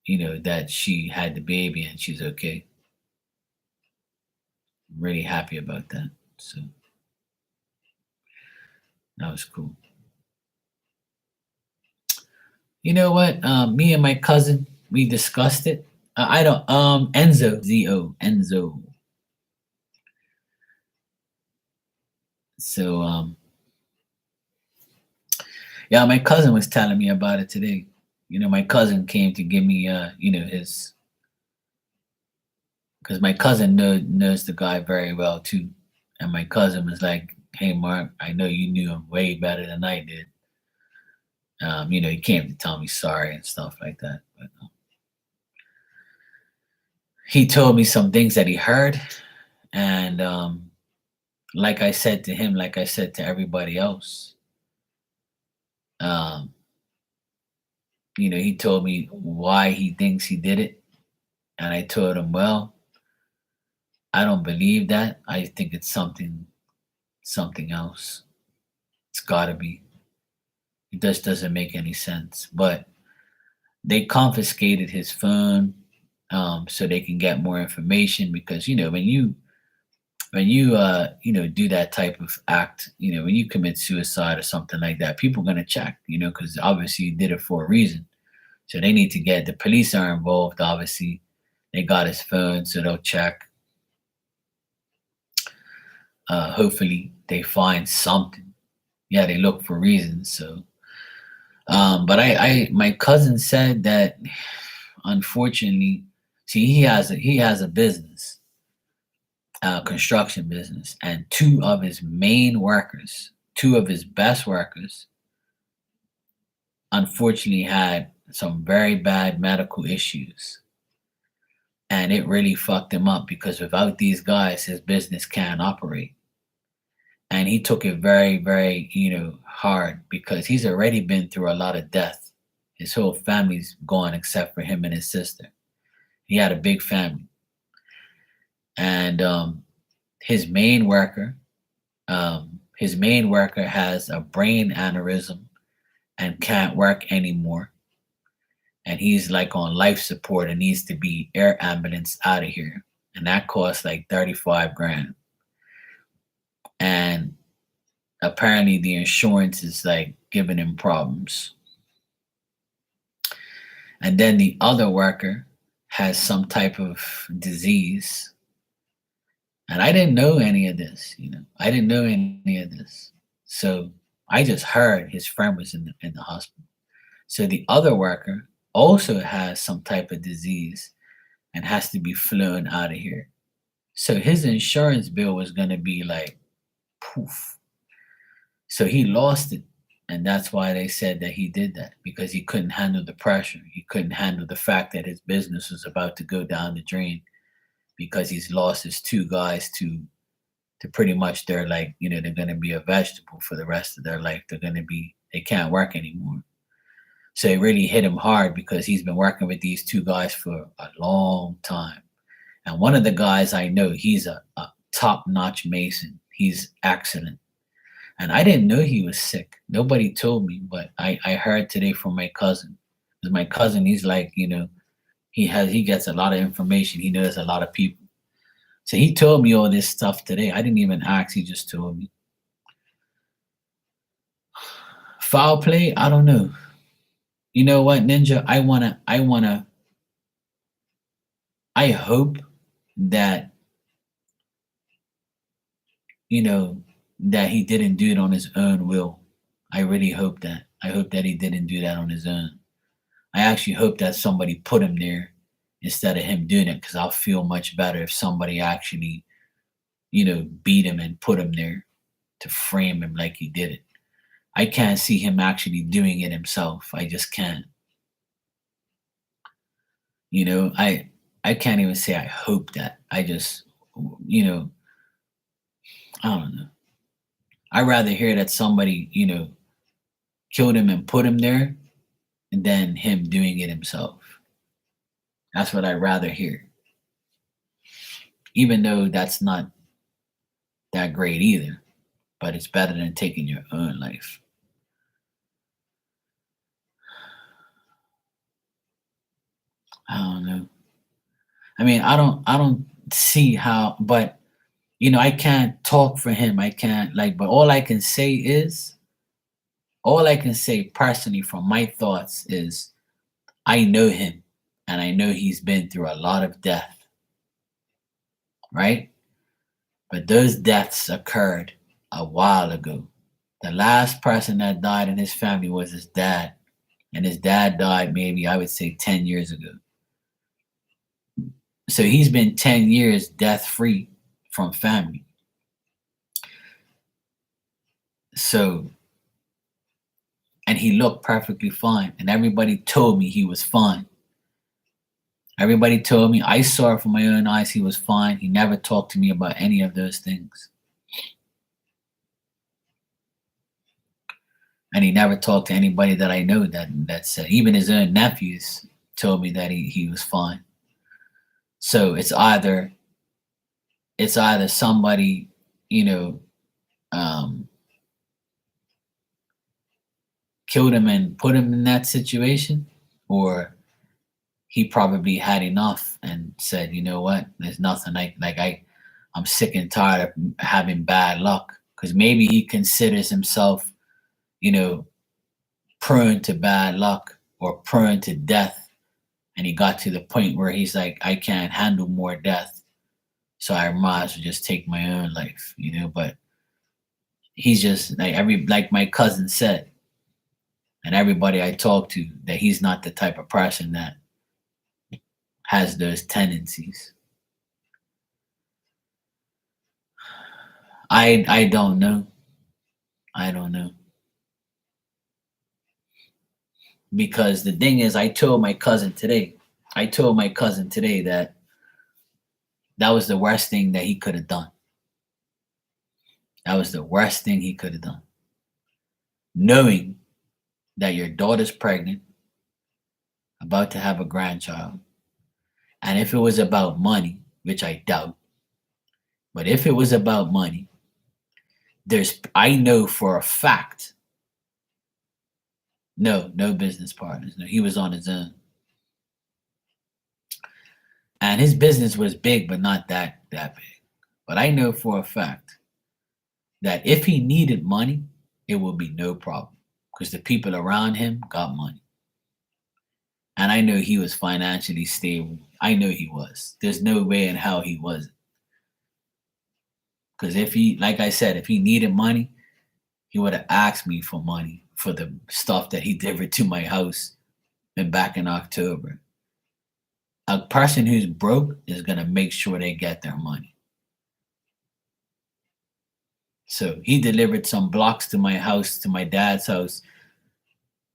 that she had the baby and she's okay. I'm really happy about that. So that was cool. You know what? Me and my cousin, we discussed it. I don't Enzo, Enzo. So yeah, my cousin was telling me about it today. My cousin came to give me his, because my cousin knows the guy very well too. And my cousin was like, "Hey Mark, I know you knew him way better than I did." He came to tell me sorry and stuff like that. But he told me some things that he heard, and like I said to him, like I said to everybody else, um, he told me why he thinks he did it, and I told him, well, I don't believe that. I think it's something else. It's got to be. It just doesn't make any sense. But they confiscated his phone, so they can get more information, because when you do that type of act, when you commit suicide or something like that, people are going to check, because obviously you did it for a reason. So they need to get, the police are involved, obviously. They got his phone, so they'll check. Hopefully they find something. Yeah, they look for reasons. So but my cousin said that, unfortunately, see, he has a business, construction business, and two of his best workers, unfortunately had some very bad medical issues, and it really fucked him up, because without these guys, his business can't operate. And he took it very, very, hard, because he's already been through a lot of death. His whole family's gone except for him and his sister. He had a big family, and his main worker, has a brain aneurysm and can't work anymore, and he's like on life support and needs to be air ambulance out of here, and that costs like 35 grand. And apparently the insurance is like giving him problems. And then the other worker has some type of disease. And I didn't know any of this, I didn't know any of this. So I just heard his friend was in the hospital. So the other worker also has some type of disease and has to be flown out of here. So his insurance bill was going to be like poof. So he lost it. And that's why they said that he did that, because he couldn't handle the pressure. He couldn't handle the fact that his business was about to go down the drain, because he's lost his two guys to pretty much, they're like, they're going to be a vegetable for the rest of their life. They can't work anymore. So it really hit him hard, because he's been working with these two guys for a long time. And one of the guys I know, he's a top-notch mason. He's excellent. And I didn't know he was sick. Nobody told me, but I heard today from my cousin. Because my cousin, he's like, he gets a lot of information. He knows a lot of people. So he told me all this stuff today. I didn't even ask. He just told me. Foul play? I don't know. You know what, Ninja? I hope that, that he didn't do it on his own will. I really hope that. I hope that he didn't do that on his own. I actually hope that somebody put him there instead of him doing it, because I'll feel much better if somebody actually, beat him and put him there to frame him like he did it. I can't see him actually doing it himself. I just can't. I can't even say I hope that. I just, I don't know. I'd rather hear that somebody, killed him and put him there than him doing it himself. That's what I'd rather hear. Even though that's not that great either, but it's better than taking your own life. I don't know. I mean, I don't see how, but I can't talk for him. I can't, like, but all I can say personally from my thoughts is, I know him, and I know he's been through a lot of death, right? But those deaths occurred a while ago. The last person that died in his family was his dad. And his dad died maybe, I would say, 10 years ago. So he's been 10 years death free from family. So, and he looked perfectly fine. And everybody told me he was fine. Everybody told me, I saw it from my own eyes, he was fine. He never talked to me about any of those things. And he never talked to anybody that I know that said, even his own nephews told me that he was fine. So it's either somebody, um, killed him and put him in that situation, or he probably had enough and said, you know what, there's nothing I'm sick and tired of having bad luck. Because maybe he considers himself, prone to bad luck or prone to death. And he got to the point where he's like, I can't handle more death. So I might as well just take my own life, but he's just like my cousin said, and everybody I talk to, that he's not the type of person that has those tendencies. I don't know. I don't know. Because the thing is, I told my cousin today that that was the worst thing that he could have done. That was the worst thing he could have done. Knowing that your daughter's pregnant, about to have a grandchild, and if it was about money, which I doubt, but if it was about money, I know for a fact, no business partners. No, he was on his own. And his business was big, but not that big. But I know for a fact that if he needed money, it would be no problem, because the people around him got money. And I know he was financially stable. I know he was. There's no way in hell he wasn't. Because like I said, if he needed money, he would have asked me for money for the stuff that he delivered to my house back in October. A person who's broke is going to make sure they get their money. So he delivered some blocks to my house, to my dad's house,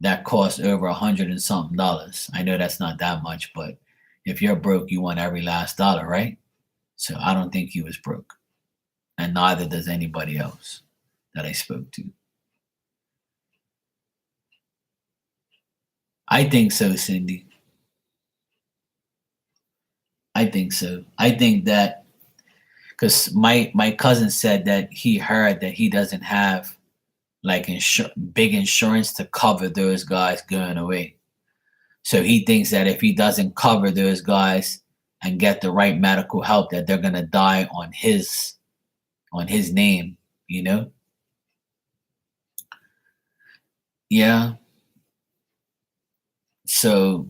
that cost over $100 and something. I know that's not that much, but if you're broke, you want every last dollar, right? So I don't think he was broke. And neither does anybody else that I spoke to. I think so, Cindy. I think so. I think that because my cousin said that he heard that he doesn't have like big insurance to cover those guys going away. So he thinks that if he doesn't cover those guys and get the right medical help, that they're gonna die on his name, Yeah. So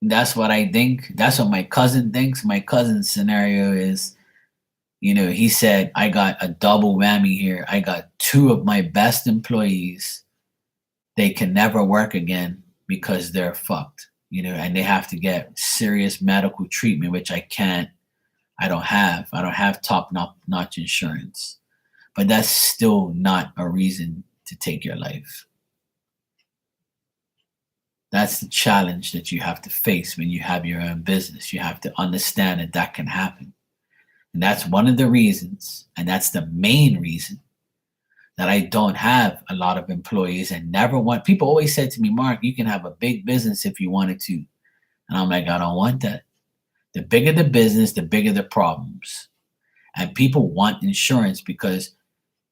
that's what I think. That's what my cousin thinks. My cousin's scenario is, he said, I got a double whammy here. I got two of my best employees. They can never work again because they're fucked, and they have to get serious medical treatment, which I can't. I don't have top notch insurance. But that's still not a reason to take your life. That's the challenge that you have to face when you have your own business. You have to understand that can happen. And that's one of the reasons, and that's the main reason, that I don't have a lot of employees and never want. People always said to me, Mark, you can have a big business if you wanted to. And I'm like, I don't want that. The bigger the business, the bigger the problems. And people want insurance because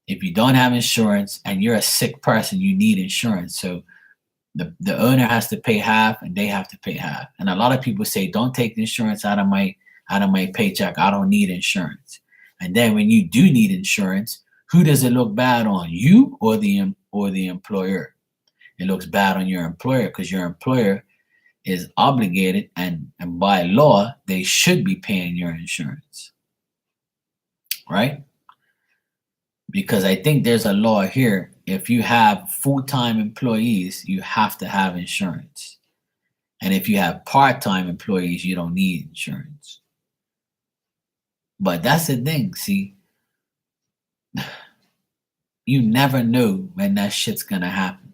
if you don't have insurance and you're a sick person, you need insurance. So the owner has to pay half and they have to pay half. And a lot of people say, don't take the insurance out of my paycheck. I don't need insurance. And then when you do need insurance, who does it look bad on, you or the employer? It looks bad on your employer because your employer is obligated and by law, they should be paying your insurance. Right? because I think there's a law here. If you have full-time employees, you have to have insurance. And if you have part-time employees, you don't need insurance. But that's the thing, see, you never know when that shit's gonna happen.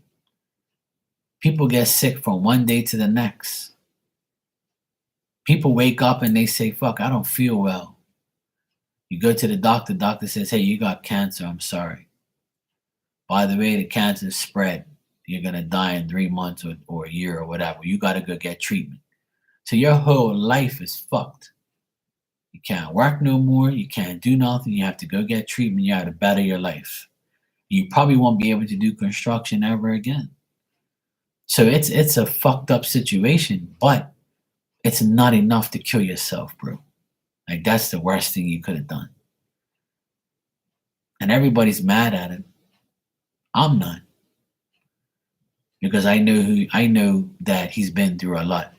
People get sick from one day to the next. People wake up and they say, fuck, I don't feel well. You go to the doctor says, hey, you got cancer, I'm sorry. By the way, the cancer spread. You're gonna die in 3 months or a year or whatever. You gotta go get treatment. So your whole life is fucked. You can't work no more. You can't do nothing. You have to go get treatment. You have to better your life. You probably won't be able to do construction ever again. So it's a fucked up situation, but it's not enough to kill yourself, bro. Like that's the worst thing you could have done. And everybody's mad at him. I'm not. Because I know that he's been through a lot.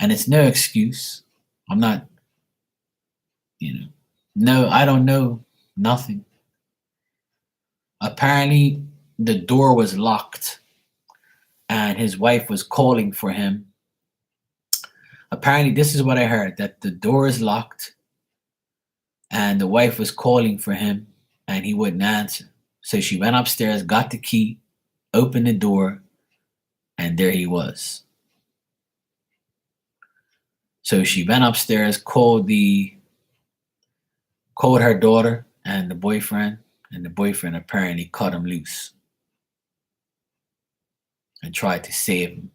And it's no excuse. I'm not, no, I don't know nothing. Apparently the door was locked and his wife was calling for him. Apparently this is what I heard, that the door is locked and the wife was calling for him and he wouldn't answer. So she went upstairs, got the key, opened the door, and there he was. So she went upstairs, called her daughter and the boyfriend apparently cut him loose and tried to save him.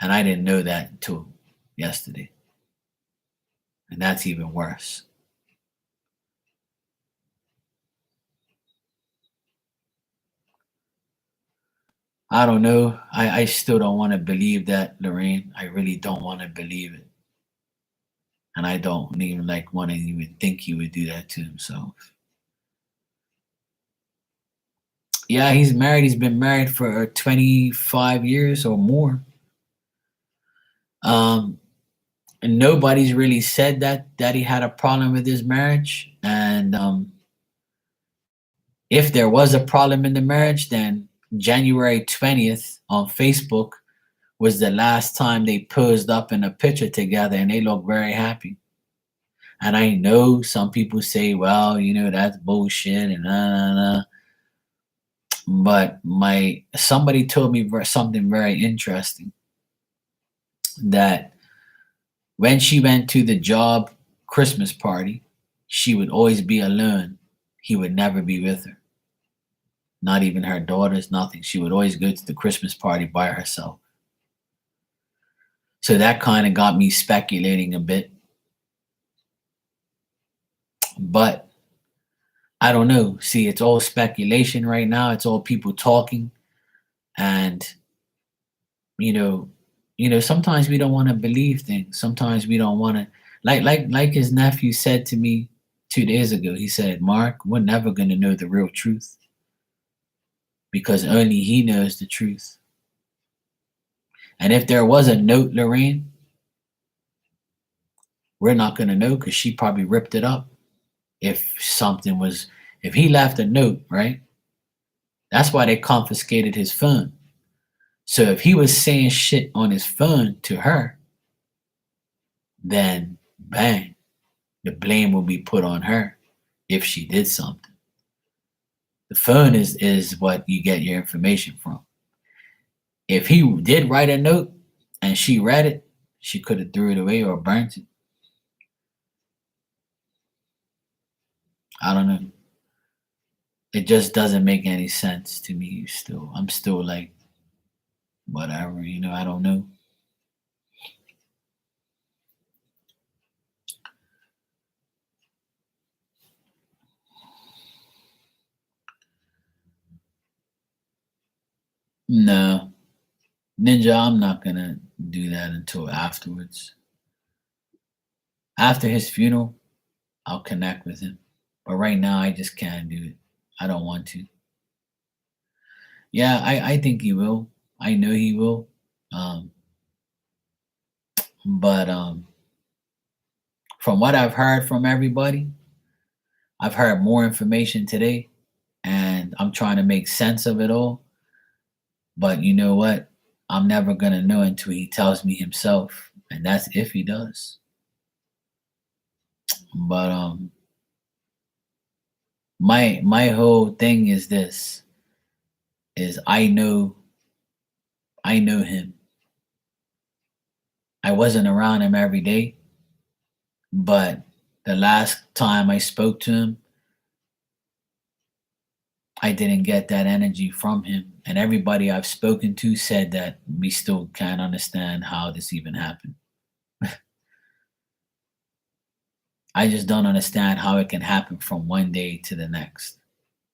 And I didn't know that until yesterday. And that's even worse. I don't know. I still don't want to believe that, Lorraine. I really don't want to believe it. And I don't even want to even think he would do that to himself. Yeah, he's married. He's been married for 25 years or more. And nobody's really said that he had a problem with his marriage. And if there was a problem in the marriage, then January 20th on Facebook was the last time they posed up in a picture together and they look very happy. And I know some people say, well, that's bullshit and nah. But somebody told me something very interesting, that when she went to the job Christmas party, she would always be alone. He would never be with her. Not even her daughters, nothing. She would always go to the Christmas party by herself. So that kind of got me speculating a bit. But I don't know. See, it's all speculation right now. It's all people talking. And, sometimes we don't want to believe things. Sometimes we don't want to, like his nephew said to me 2 days ago. He said, Mark, we're never going to know the real truth because only he knows the truth. And if there was a note, Lorraine, we're not going to know because she probably ripped it up. If he left a note, right? That's why they confiscated his phone. So if he was saying shit on his phone to her, then bang, the blame will be put on her if she did something. The phone is what you get your information from. If he did write a note and she read it, she could have threw it away or burnt it. I don't know. It just doesn't make any sense to me still. I'm still like, whatever, I don't know. No. Ninja, I'm not going to do that until afterwards. After his funeral, I'll connect with him. But right now, I just can't do it. I don't want to. Yeah, I think he will. I know he will. But from what I've heard from everybody, I've heard more information today and I'm trying to make sense of it all. But you know what? I'm never going to know until he tells me himself. And that's if he does. But my whole thing is this is I know him. I wasn't around him every day, but the last time I spoke to him, I didn't get that energy from him. And everybody I've spoken to said that we still can't understand how this even happened. I just don't understand how it can happen from one day to the next.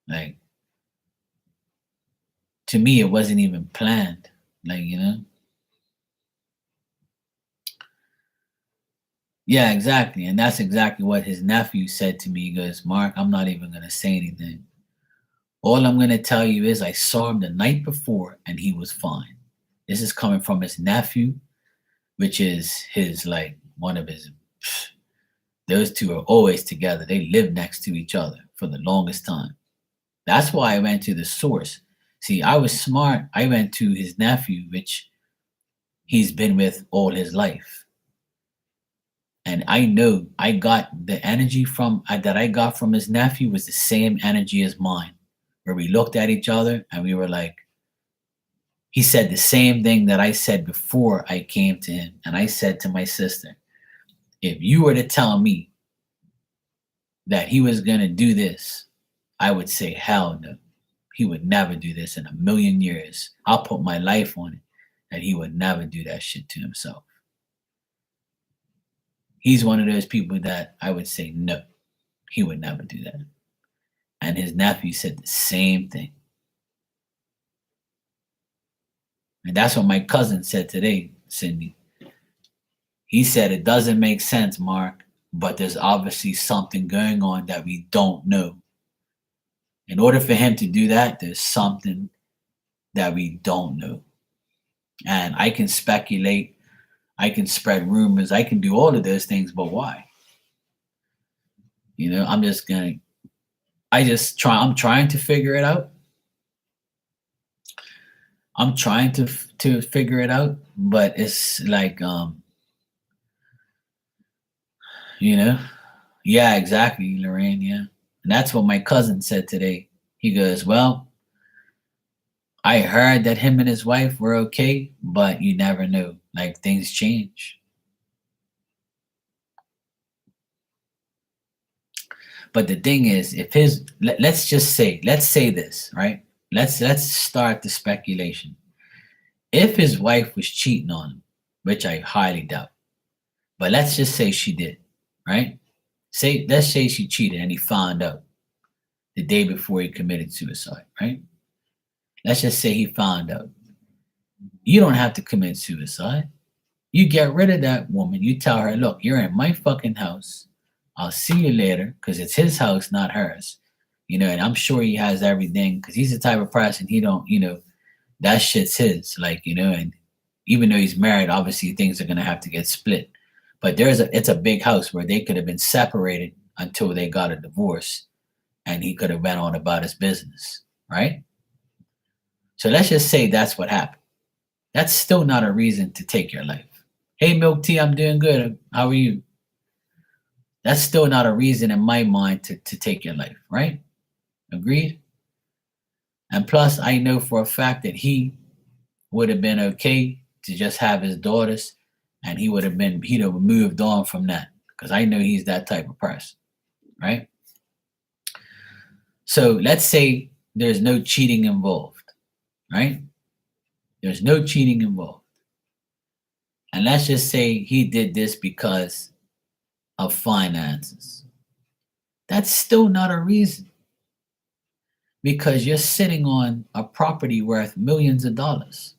Like, to me, it wasn't even planned. Like, you know? Yeah, exactly. And that's exactly what his nephew said to me. He goes, Mark, I'm not even going to say anything. All I'm going to tell you is I saw him the night before and he was fine. This is coming from his nephew, which is his, like, one of his, those two are always together. They live next to each other for the longest time. That's why I went to the source. See, I was smart. I went to his nephew, which he's been with all his life. And I know I got the energy from that I got from his nephew was the same energy as mine, where we looked at each other and we were like, he said the same thing that I said before I came to him. And I said to my sister, if you were to tell me that he was going to do this, I would say, hell no. He would never do this in a million years. I'll put my life on it that he would never do that shit to himself. He's one of those people that I would say, no, he would never do that. And his nephew said the same thing. And that's what my cousin said today, Cindy. He said, it doesn't make sense, Mark, but there's obviously something going on that we don't know. In order for him to do that, there's something that we don't know. And I can speculate, I can spread rumors, I can do all of those things, but why? You know, I'm trying to figure it out. I'm trying to figure it out, but it's like, you know, yeah, exactly, Lorraine, yeah. And that's what my cousin said today. He goes, well, I heard that him and his wife were okay, but you never know. Like, things change. But the thing is, if let's say this, right? Let's start the speculation. If his wife was cheating on him, which I highly doubt, but let's just say she did, right? Let's say she cheated and he found out the day before he committed suicide, right? Let's just say he found out. You don't have to commit suicide. You get rid of that woman. You tell her, look, you're in my fucking house. I'll see you later, because it's his house, not hers. You know, and I'm sure he has everything, because he's the type of person he don't, you know, that shit's his. Like, you know, and even though he's married, obviously things are gonna have to get split. But it's a big house where they could have been separated until they got a divorce, and he could have went on about his business, right? So let's just say that's what happened. That's still not a reason to take your life. Hey, Milk Tea, I'm doing good. How are you? That's still not a reason in my mind to take your life, right? Agreed? And plus, I know for a fact that he would have been okay to just have his daughters, and he'd have moved on from that, because I know he's that type of person, right? So let's say there's no cheating involved, right? There's no cheating involved. And let's just say he did this because of finances. That's still not a reason, because you're sitting on a property worth millions of dollars.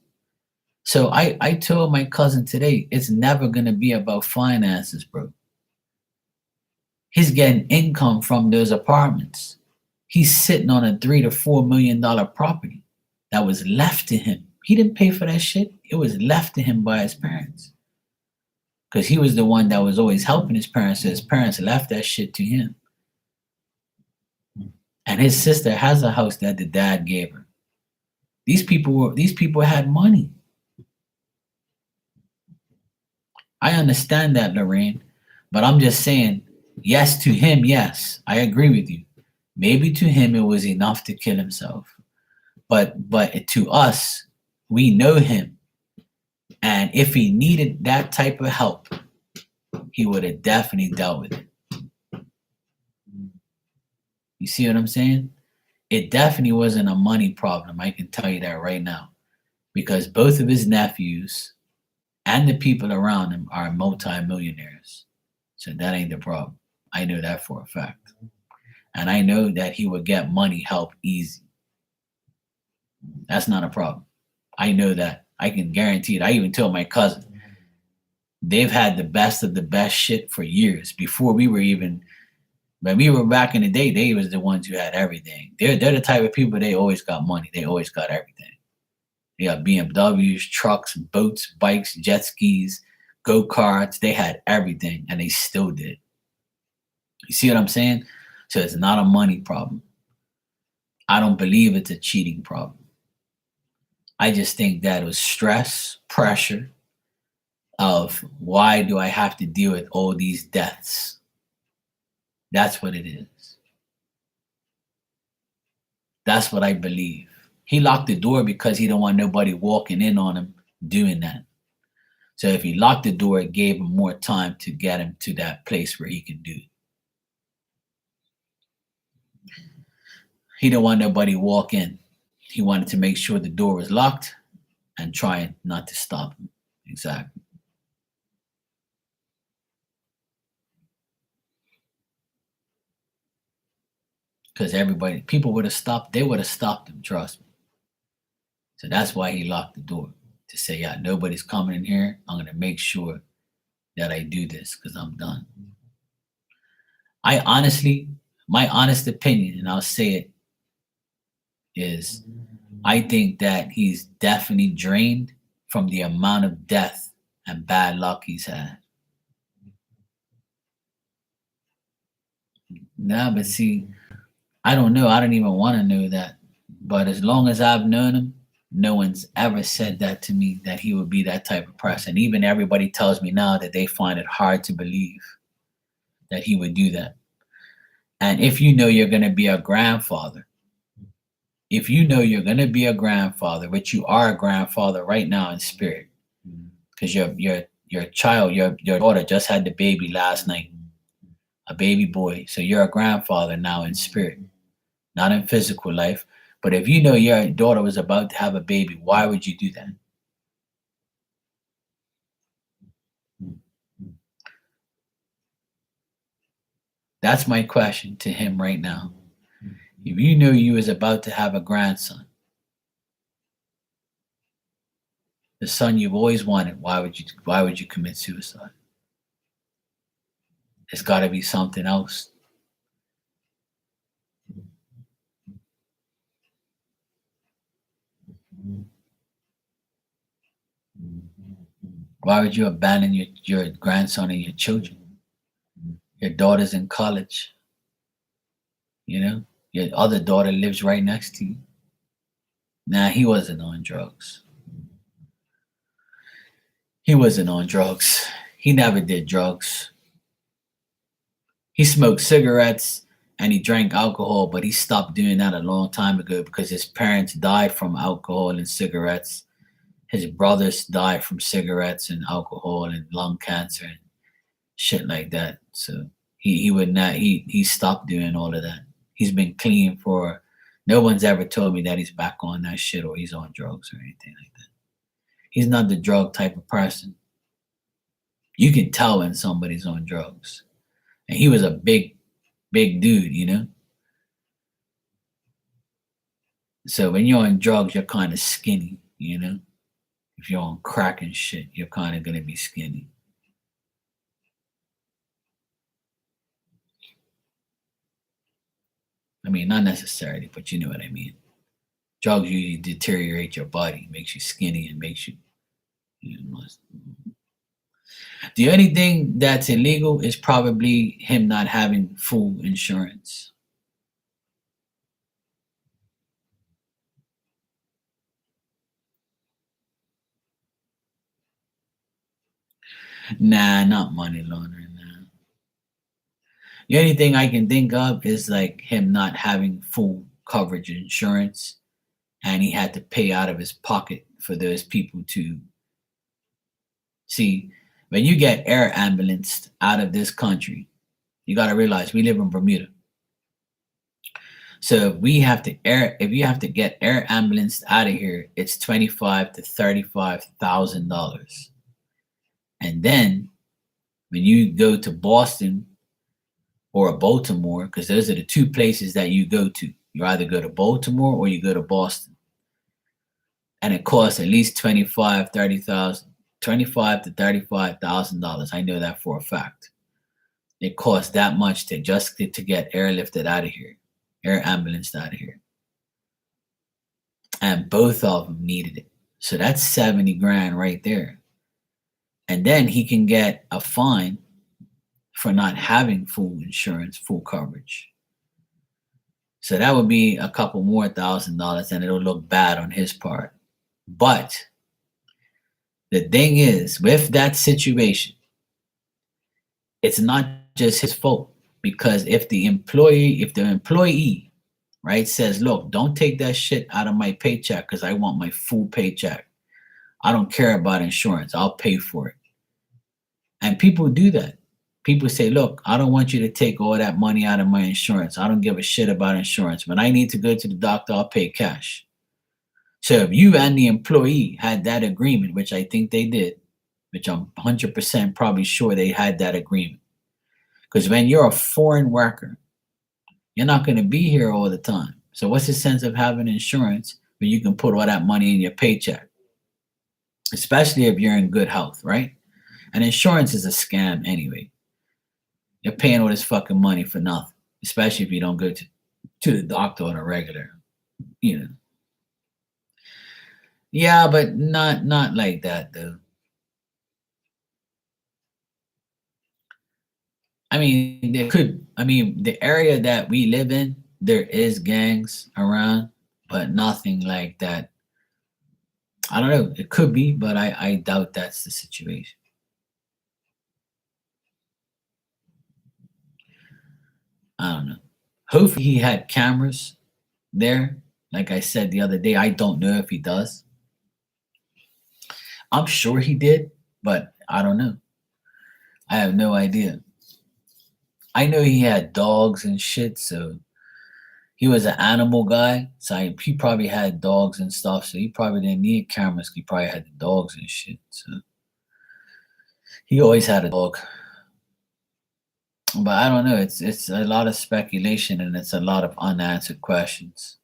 So I told my cousin today, it's never going to be about finances, bro. He's getting income from those apartments. He's sitting on a $3 to $4 million property that was left to him. He didn't pay for that shit. It was left to him by his parents, because he was the one that was always helping his parents. So his parents left that shit to him. And his sister has a house that the dad gave her. These people had money. I understand that, Lorraine, but I'm just saying, yes, to him, yes, I agree with you. Maybe to him it was enough to kill himself, but to us, we know him, and if he needed that type of help, he would have definitely dealt with it. You see what I'm saying? It definitely wasn't a money problem. I can tell you that right now, because both of his nephews and the people around him are multimillionaires. So that ain't the problem. I know that for a fact. And I know that he would get money help easy. That's not a problem. I know that. I can guarantee it. I even told my cousin, they've had the best of the best shit for years before we were even. When we were back in the day, they was the ones who had everything. They're the type of people, they always got money. They always got everything. They got BMWs, trucks, boats, bikes, jet skis, go karts. They had everything, and they still did. You see what I'm saying? So it's not a money problem. I don't believe it's a cheating problem. I just think that it was stress, pressure of why do I have to deal with all these deaths? That's what it is. That's what I believe. He locked the door because he don't want nobody walking in on him doing that. So if he locked the door, it gave him more time to get him to that place where he can do it. He don't want nobody walk in. He wanted to make sure the door was locked and try not to stop him. Exactly. Because people would have stopped. They would have stopped him. Trust me. So that's why he locked the door, to say, yeah, nobody's coming in here. I'm going to make sure that I do this because I'm done. I honestly, my honest opinion, and I'll say it, is I think that he's definitely drained from the amount of death and bad luck he's had. No, but see, I don't know. I don't even want to know that. But as long as I've known him, no one's ever said that to me, that he would be that type of person. Even everybody tells me now that they find it hard to believe that he would do that. And if you know you're going to be a grandfather, if you know you're going to be a grandfather, which you are a grandfather right now in spirit, because your child, your daughter just had the baby last night, a baby boy. So you're a grandfather now in spirit, not in physical life. But if you know your daughter was about to have a baby, why would you do that? That's my question to him right now. If you knew you was about to have a grandson, the son you've always wanted, why would you commit suicide? It's got to be something else. Why would you abandon your grandson and your children? Your daughter's in college. You know, your other daughter lives right next to you. Nah, he wasn't on drugs. He wasn't on drugs. He never did drugs. He smoked cigarettes and he drank alcohol, but he stopped doing that a long time ago because his parents died from alcohol and cigarettes. His brothers died from cigarettes and alcohol and lung cancer and shit like that. So he would not he stopped doing all of that. He's been clean for, no one's ever told me that he's back on that shit or he's on drugs or anything like that. He's not the drug type of person. You can tell when somebody's on drugs. And he was a big dude, you know? So when you're on drugs, you're kind of skinny, you know? If you're on crack and shit, you're kind of going to be skinny. I mean, not necessarily, but you know what I mean. Drugs usually deteriorate your body, makes you skinny, and makes you, must. The only thing that's illegal is probably him not having full insurance. Nah, not money laundering. Nah. The only thing I can think of is like him not having full coverage insurance, and he had to pay out of his pocket for those people to see. When you get air ambulanced out of this country, you got to realize we live in Bermuda. So if you have to get air ambulanced out of here, it's $25,000 to $35,000. And then when you go to Boston or Baltimore, because those are the two places that you go to. You either go to Baltimore or you go to Boston. And it costs at least $25,000 to $35,000. I know that for a fact. It costs that much to get airlifted out of here, air ambulanced out of here. And both of them needed it. So that's 70 grand right there. And then he can get a fine for not having full insurance, full coverage. So that would be a couple more $1,000 and it'll look bad on his part. But the thing is, with that situation, it's not just his fault, because if the employee, right, says, look, don't take that shit out of my paycheck because I want my full paycheck. I don't care about insurance. I'll pay for it. And people do that. People say, look, I don't want you to take all that money out of my insurance. I don't give a shit about insurance. When I need to go to the doctor, I'll pay cash. So if you and the employee had that agreement, which I think they did, which I'm 100% probably sure they had that agreement. Because when you're a foreign worker, you're not going to be here all the time. So what's the sense of having insurance when you can put all that money in your paycheck? Especially if you're in good health, right? And insurance is a scam anyway. You're paying all this fucking money for nothing, especially if you don't go to the doctor on a regular, you know. Yeah, but not like that though. I mean, the area that we live in, there is gangs around, but nothing like that. I don't know. It could be, but I doubt that's the situation. I don't know. Hopefully he had cameras there. Like I said the other day, I don't know if he does. I'm sure he did, but I don't know. I have no idea. I know he had dogs and shit, so he was an animal guy. So he probably had dogs and stuff, so he probably didn't need cameras. He probably had the dogs and shit. So he always had a dog. But I don't know. It's a lot of speculation and it's a lot of unanswered questions.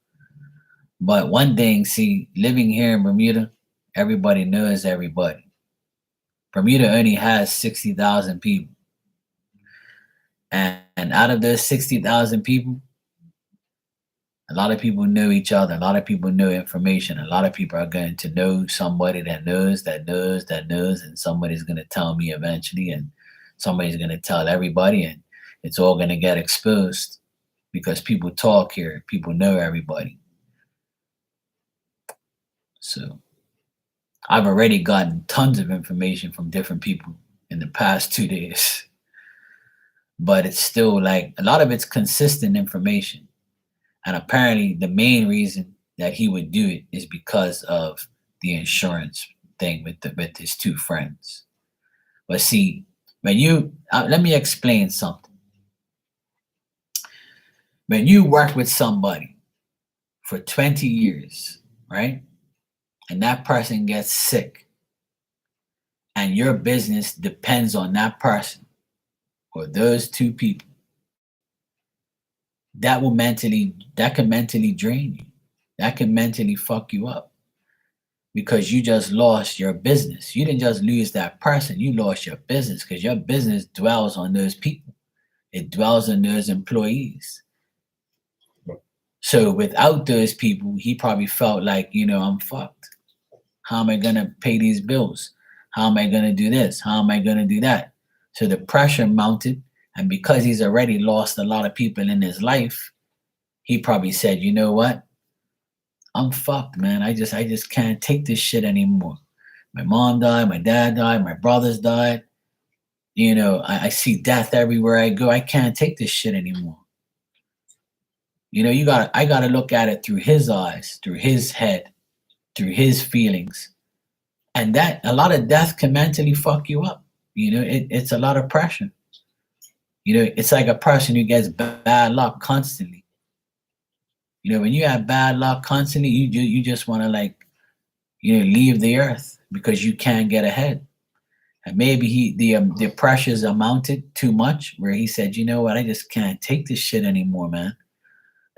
But one thing, see, living here in Bermuda, everybody knows everybody. Bermuda only has 60,000 people. And out of those 60,000 people, a lot of people know each other. A lot of people know information. A lot of people are going to know somebody that knows, and somebody's going to tell me eventually, and somebody's going to tell everybody, and it's all going to get exposed because people talk here. People know everybody. So I've already gotten tons of information from different people in the past 2 days. But it's still like a lot of it's consistent information. And apparently the main reason that he would do it is because of the insurance thing with his two friends. But see, when let me explain something. When you work with somebody for 20 years, right? And that person gets sick and your business depends on that person or those two people, that can mentally drain you. That can mentally fuck you up because you just lost your business. You didn't just lose that person, you lost your business because your business dwells on those people. It dwells on those employees. So without those people, he probably felt like, I'm fucked. How am I going to pay these bills? How am I going to do this? How am I going to do that? So the pressure mounted. And because he's already lost a lot of people in his life, he probably said, you know what? I'm fucked, man. I just can't take this shit anymore. My mom died, my dad died, my brothers died. You know, I see death everywhere I go. I can't take this shit anymore. You know, I gotta look at it through his eyes, through his head, through his feelings. And that a lot of death can mentally fuck you up. You know, it's a lot of pressure. You know, it's like a person who gets bad luck constantly. You know, when you have bad luck constantly, you just want to like, you know, leave the earth because you can't get ahead. And maybe the pressures amounted too much, where he said, you know what, I just can't take this shit anymore, man.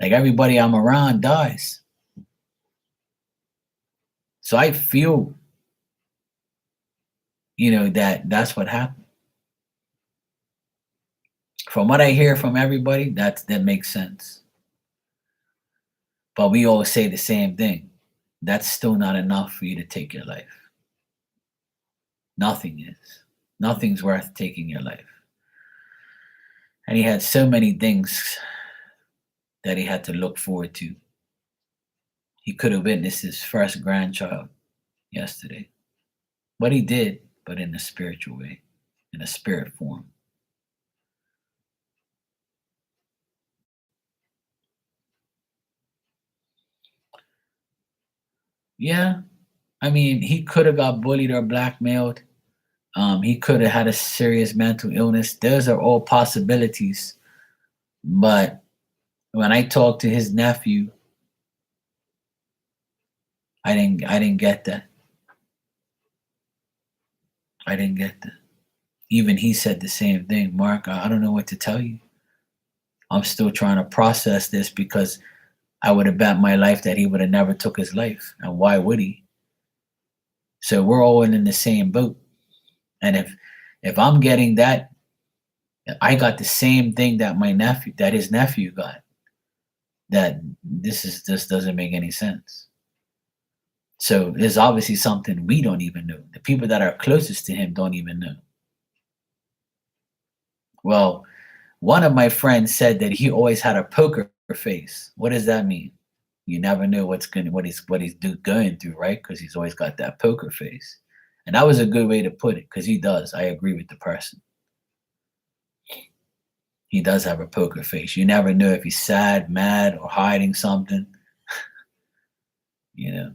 Like everybody I'm around dies, so I feel, you know, that that's what happened. From what I hear from everybody, that makes sense. But we all say the same thing. That's still not enough for you to take your life. Nothing is. Nothing's worth taking your life. And he had so many things that he had to look forward to. He could have witnessed his first grandchild yesterday. But he did, but in a spiritual way, in a spirit form. Yeah, I mean, he could have got bullied or blackmailed. He could have had a serious mental illness. Those are all possibilities. But when I talked to his nephew, I didn't get that. I didn't get that. Even he said the same thing. Mark, I don't know what to tell you. I'm still trying to process this because I would have bet my life that he would have never took his life. And why would he? So we're all in the same boat. And if I'm getting that, I got the same thing that his nephew got. That this doesn't make any sense. So there's obviously something we don't even know. The people that are closest to him don't even know. Well, one of my friends said that he always had a poker face. What does that mean? You never know what he's going through, right? Because he's always got that poker face. And that was a good way to put it, because he does. I agree with the person. He does have a poker face. You never know if he's sad, mad, or hiding something. You know.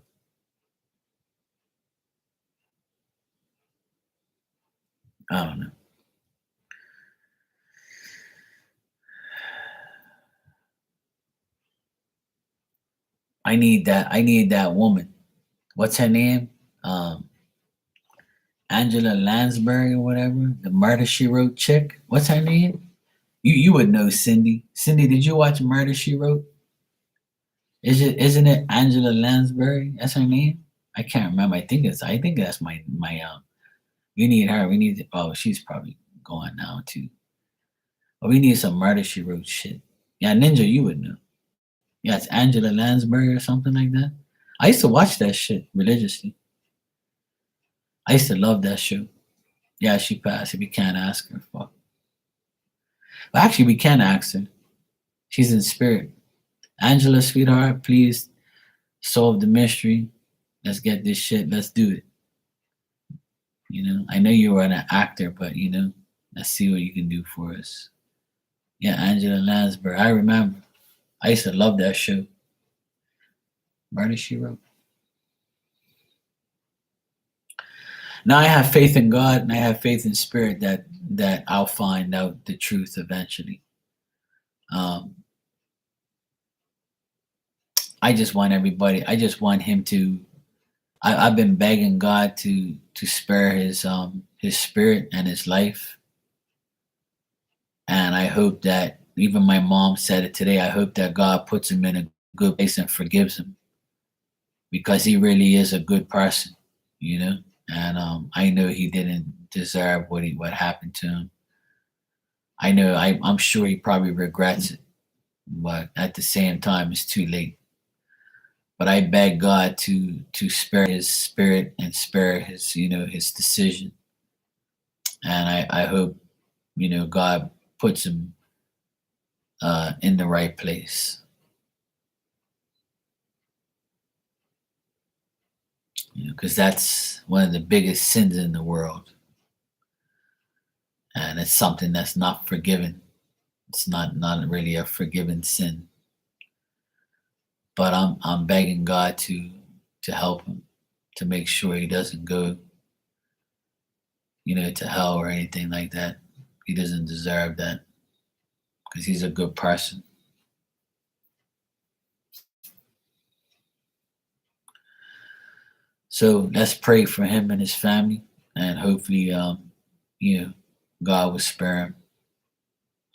I don't know. I need that woman. What's her name? Um, Angela Lansbury or whatever. The Murder She Wrote chick. What's her name? You would know Cindy. Cindy, did you watch Murder She Wrote? Isn't it Angela Lansbury? That's her name? I can't remember. I think that's my. We need her. Oh, she's probably gone now too. But we need some Murder She Wrote shit. Yeah, Ninja, you would know. Yeah, it's Angela Lansbury or something like that. I used to watch that shit religiously. I used to love that show. Yeah, she passed. If we can't ask her, fuck. But actually, we can ask her. She's in spirit. Angela, sweetheart, please solve the mystery. Let's get this shit. Let's do it. You know, I know you were an actor, but you know, let's see what you can do for us. Yeah, Angela Lansbury. I remember. I used to love that show. Murder She Wrote. Now I have faith in God and I have faith in spirit that I'll find out the truth eventually. Um, I just want everybody. I just want him to. I've been begging God to spare his spirit and his life, and I hope that even my mom said it today. I hope that God puts him in a good place and forgives him because he really is a good person, you know. And I know he didn't deserve what happened to him. I know I'm sure he probably regrets it, but at the same time, it's too late. But I beg God to spare his spirit and spare his his decision, and I hope God puts him in the right place, because that's one of the biggest sins in the world. and it's something that's not forgiven. It's not really a forgiven sin. But I'm begging God to help him, to make sure he doesn't go, to hell or anything like that. He doesn't deserve that because he's a good person. So let's pray for him and his family, and hopefully, God will spare him.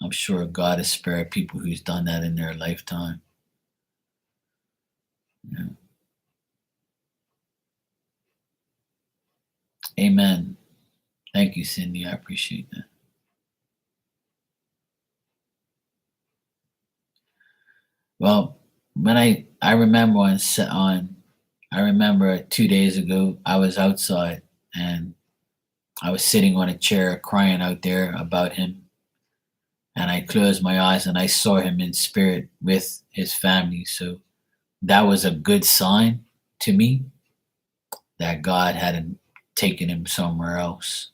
I'm sure God has spared people who's done that in their lifetime. Yeah. Amen. Thank you, Cindy. I appreciate that. Well, when I remember I remember 2 days ago I was outside and I was sitting on a chair crying out there about him, and I closed my eyes and I saw him in spirit with his family. So that was a good sign to me that God hadn't taken him somewhere else.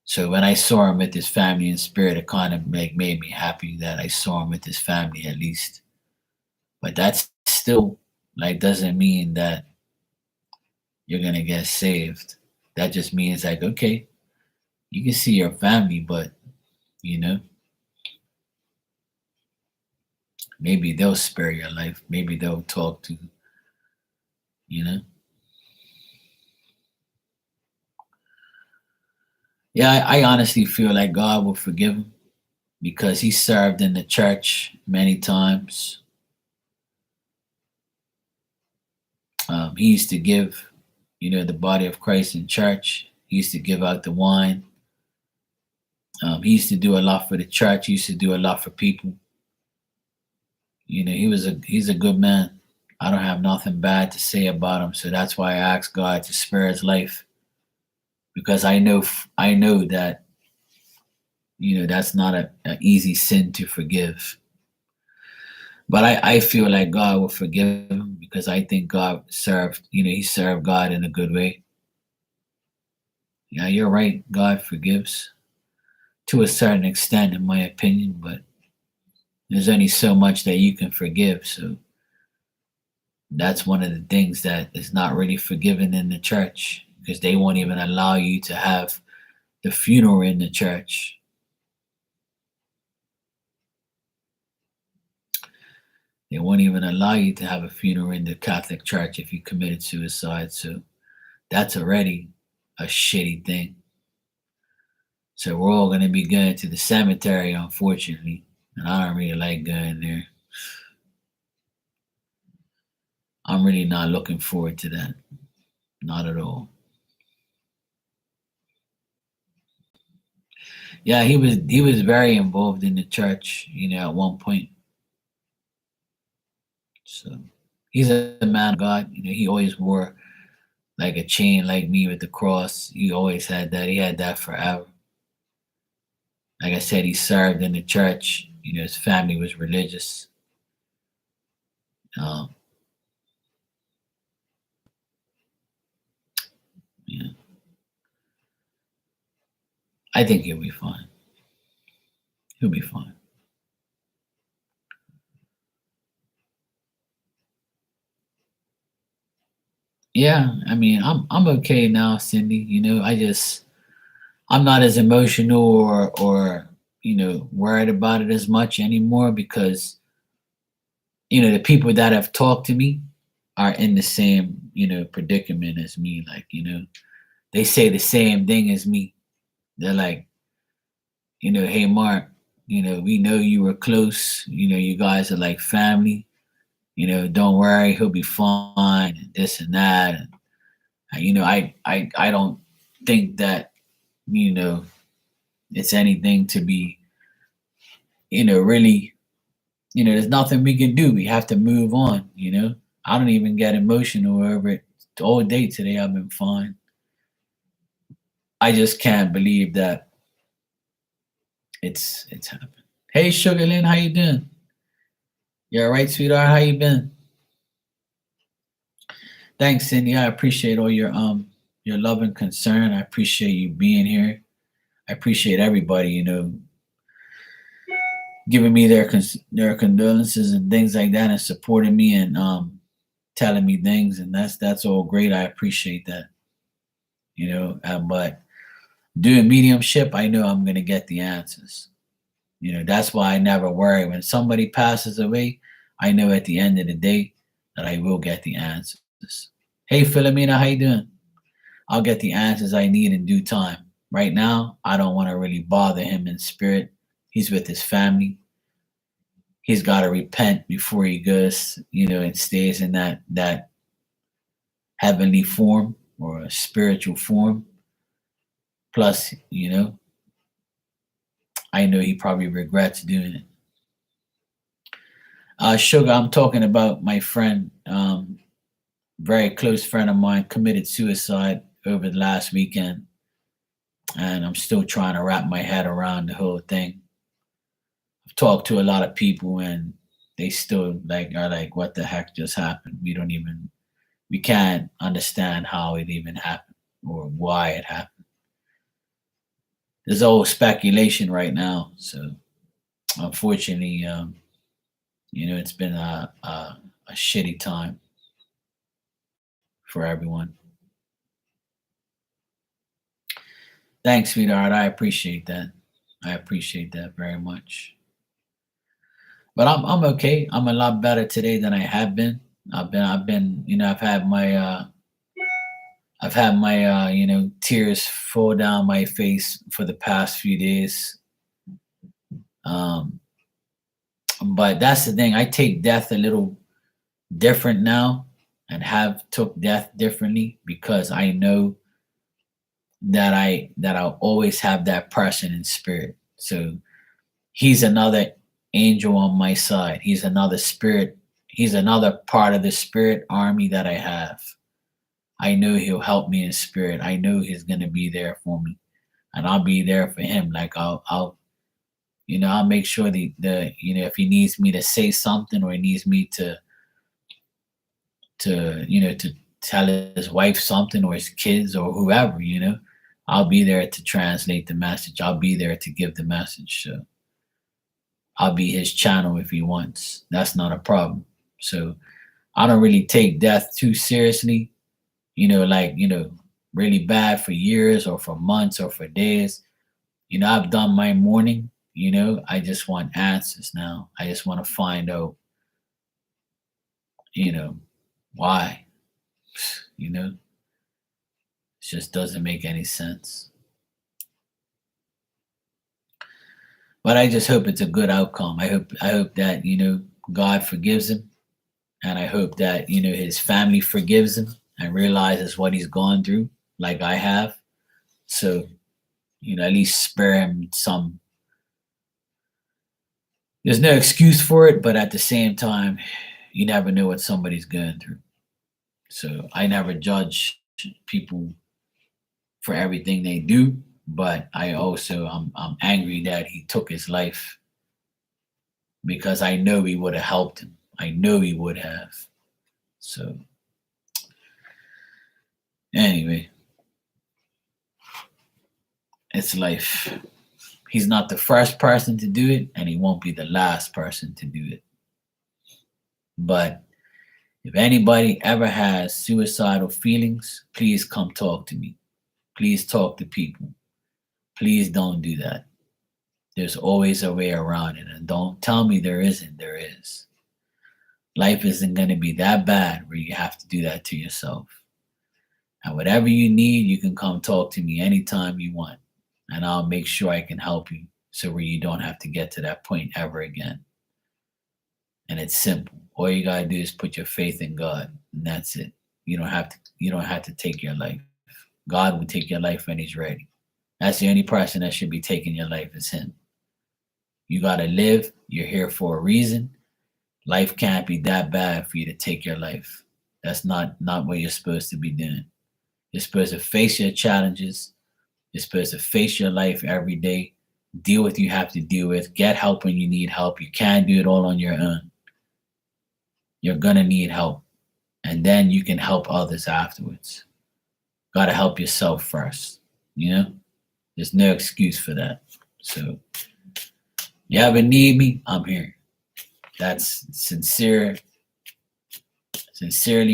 So when I saw him with his family in spirit, it kind of made me happy that I saw him with his family at least. But that's still like doesn't mean that you're gonna get saved. That just means like, okay, you can see your family, but you know, maybe they'll spare your life. Maybe they'll talk to you know. Yeah, I honestly feel like God will forgive him because he served in the church many times. He used to give, the body of Christ in church. He used to give out the wine. He used to do a lot for the church. He used to do a lot for people. He's a good man. I don't have nothing bad to say about him. So that's why I asked God to spare his life because I know that that's not an easy sin to forgive. But I feel like God will forgive him because I think he served God in a good way. Yeah, you're right. God forgives to a certain extent, in my opinion, but there's only so much that you can forgive. So that's one of the things that is not really forgiven in the church because they won't even allow you to have the funeral in the church. They won't even allow you to have a funeral in the Catholic Church if you committed suicide. So that's already a shitty thing. So we're all going to be going to the cemetery, unfortunately. And I don't really like going there. I'm really not looking forward to that. Not at all. Yeah, he was very involved in the church, at one point. So he's a man of God. He always wore like a chain like me with the cross. He always had that. He had that forever. Like I said, he served in the church. His family was religious. Um, yeah, I think he'll be fine. He'll be fine. Yeah, I mean, I'm okay now, Cindy. I'm not as emotional or worried about it as much anymore because the people that have talked to me are in the same predicament as me. Like they say the same thing as me. They're like, hey Mark, we know you were close. You guys are like family. Don't worry, he'll be fine. And this and that. And I don't think that you know it's anything to be really there's nothing we can do. We have to move on. I don't even get emotional over it. All day today I've been fine. I just can't believe that it's happened. Hey Sugar Lynn, how you doing? You all right, sweetheart? How you been? Thanks, Cindy. I appreciate all your love and concern. I appreciate you being here. I appreciate everybody, giving me their condolences and things like that, and supporting me, and telling me things, and that's all great. I appreciate that, but doing mediumship, I know I'm gonna get the answers. That's why I never worry when somebody passes away. I know at the end of the day that I will get the answers. Hey, Philomena, how you doing? I'll get the answers I need in due time. Right now, I don't want to really bother him in spirit. He's with his family. He's got to repent before he goes, and stays in that heavenly form or a spiritual form. Plus, I know he probably regrets doing it. Sugar, I'm talking about my friend, very close friend of mine, committed suicide over the last weekend, and I'm still trying to wrap my head around the whole thing. I've talked to a lot of people, and they still are like, "What the heck just happened?" We can't understand how it even happened or why it happened. There's all speculation right now, so unfortunately, it's been a shitty time for everyone. Thanks, sweetheart. I appreciate that. I appreciate that very much. But I'm okay. I'm a lot better today than I have been. I've been I've had my tears fall down my face for the past few days. Um, but that's the thing. I take death a little different now, and have took death differently, because I know that I'll always have that person in spirit. So he's another angel on my side. He's another spirit. He's another part of the spirit army that I have. I know he'll help me in spirit. I know he's gonna be there for me, and I'll be there for him. Like I'll make sure the if he needs me to say something, or he needs me to tell his wife something, or his kids, or whoever, I'll be there to translate the message. I'll be there to give the message. So I'll be his channel if he wants. That's not a problem. So I don't really take death too seriously, really bad for years or for months or for days. I've done my mourning. I just want answers now. I just want to find out, you know, why. It just doesn't make any sense. But I just hope it's a good outcome. I hope that, God forgives him, and I hope that, his family forgives him and realizes what he's gone through, like I have. So, at least spare him some. There's no excuse for it, but at the same time, you never know what somebody's going through. So I never judge people for everything they do, but I'm angry that he took his life, because I know he would have helped him. I know he would have. So anyway, it's life. He's not the first person to do it, and he won't be the last person to do it. But if anybody ever has suicidal feelings, please come talk to me. Please talk to people. Please don't do that. There's always a way around it. And don't tell me there isn't. There is. Life isn't going to be that bad where you have to do that to yourself. And whatever you need, you can come talk to me anytime you want. And I'll make sure I can help you, so where you don't have to get to that point ever again. And it's simple. All you gotta do is put your faith in God, and that's it. You don't have to take your life. God will take your life when he's ready. That's the only person that should be taking your life, is him. You gotta live. You're here for a reason. Life can't be that bad for you to take your life. That's not what you're supposed to be doing. You're supposed to face your challenges. You're supposed to face your life every day. Deal with what you have to deal with. Get help when you need help. You can't do it all on your own. You're gonna need help, and then you can help others afterwards. Gotta help yourself first. There's no excuse for that. So you ever need me, I'm here. That's sincerely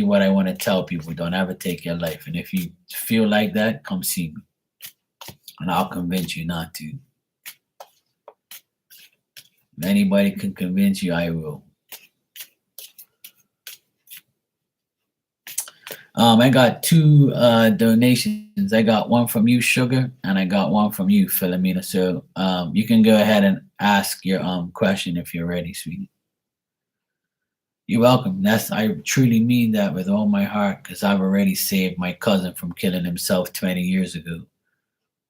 what I want to tell people. Don't ever take your life. And if you feel like that, come see me. And I'll convince you not to. If anybody can convince you, I will. I got two donations. I got one from you, Sugar, and I got one from you, Philomena. So you can go ahead and ask your question if you're ready, sweetie. You're welcome. I truly mean that with all my heart, because I've already saved my cousin from killing himself 20 years ago.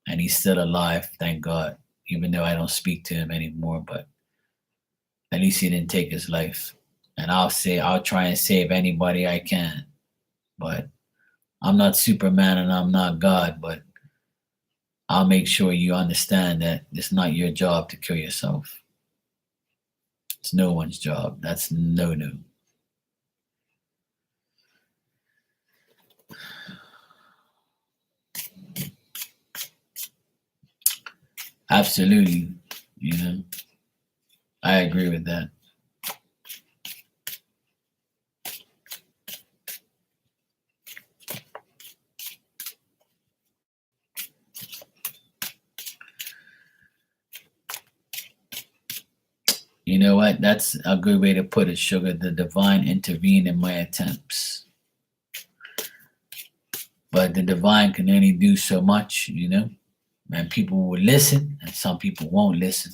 And he's still alive, thank God. Even though I don't speak to him anymore, but at least he didn't take his life. And I'll try and save anybody I can. But I'm not Superman and I'm not God, but I'll make sure you understand that it's not your job to kill yourself. It's no one's job. That's no. Absolutely. I agree with that. You know what? That's a good way to put it, Sugar. The divine intervened in my attempts. But the divine can only do so much, and people will listen and some people won't listen.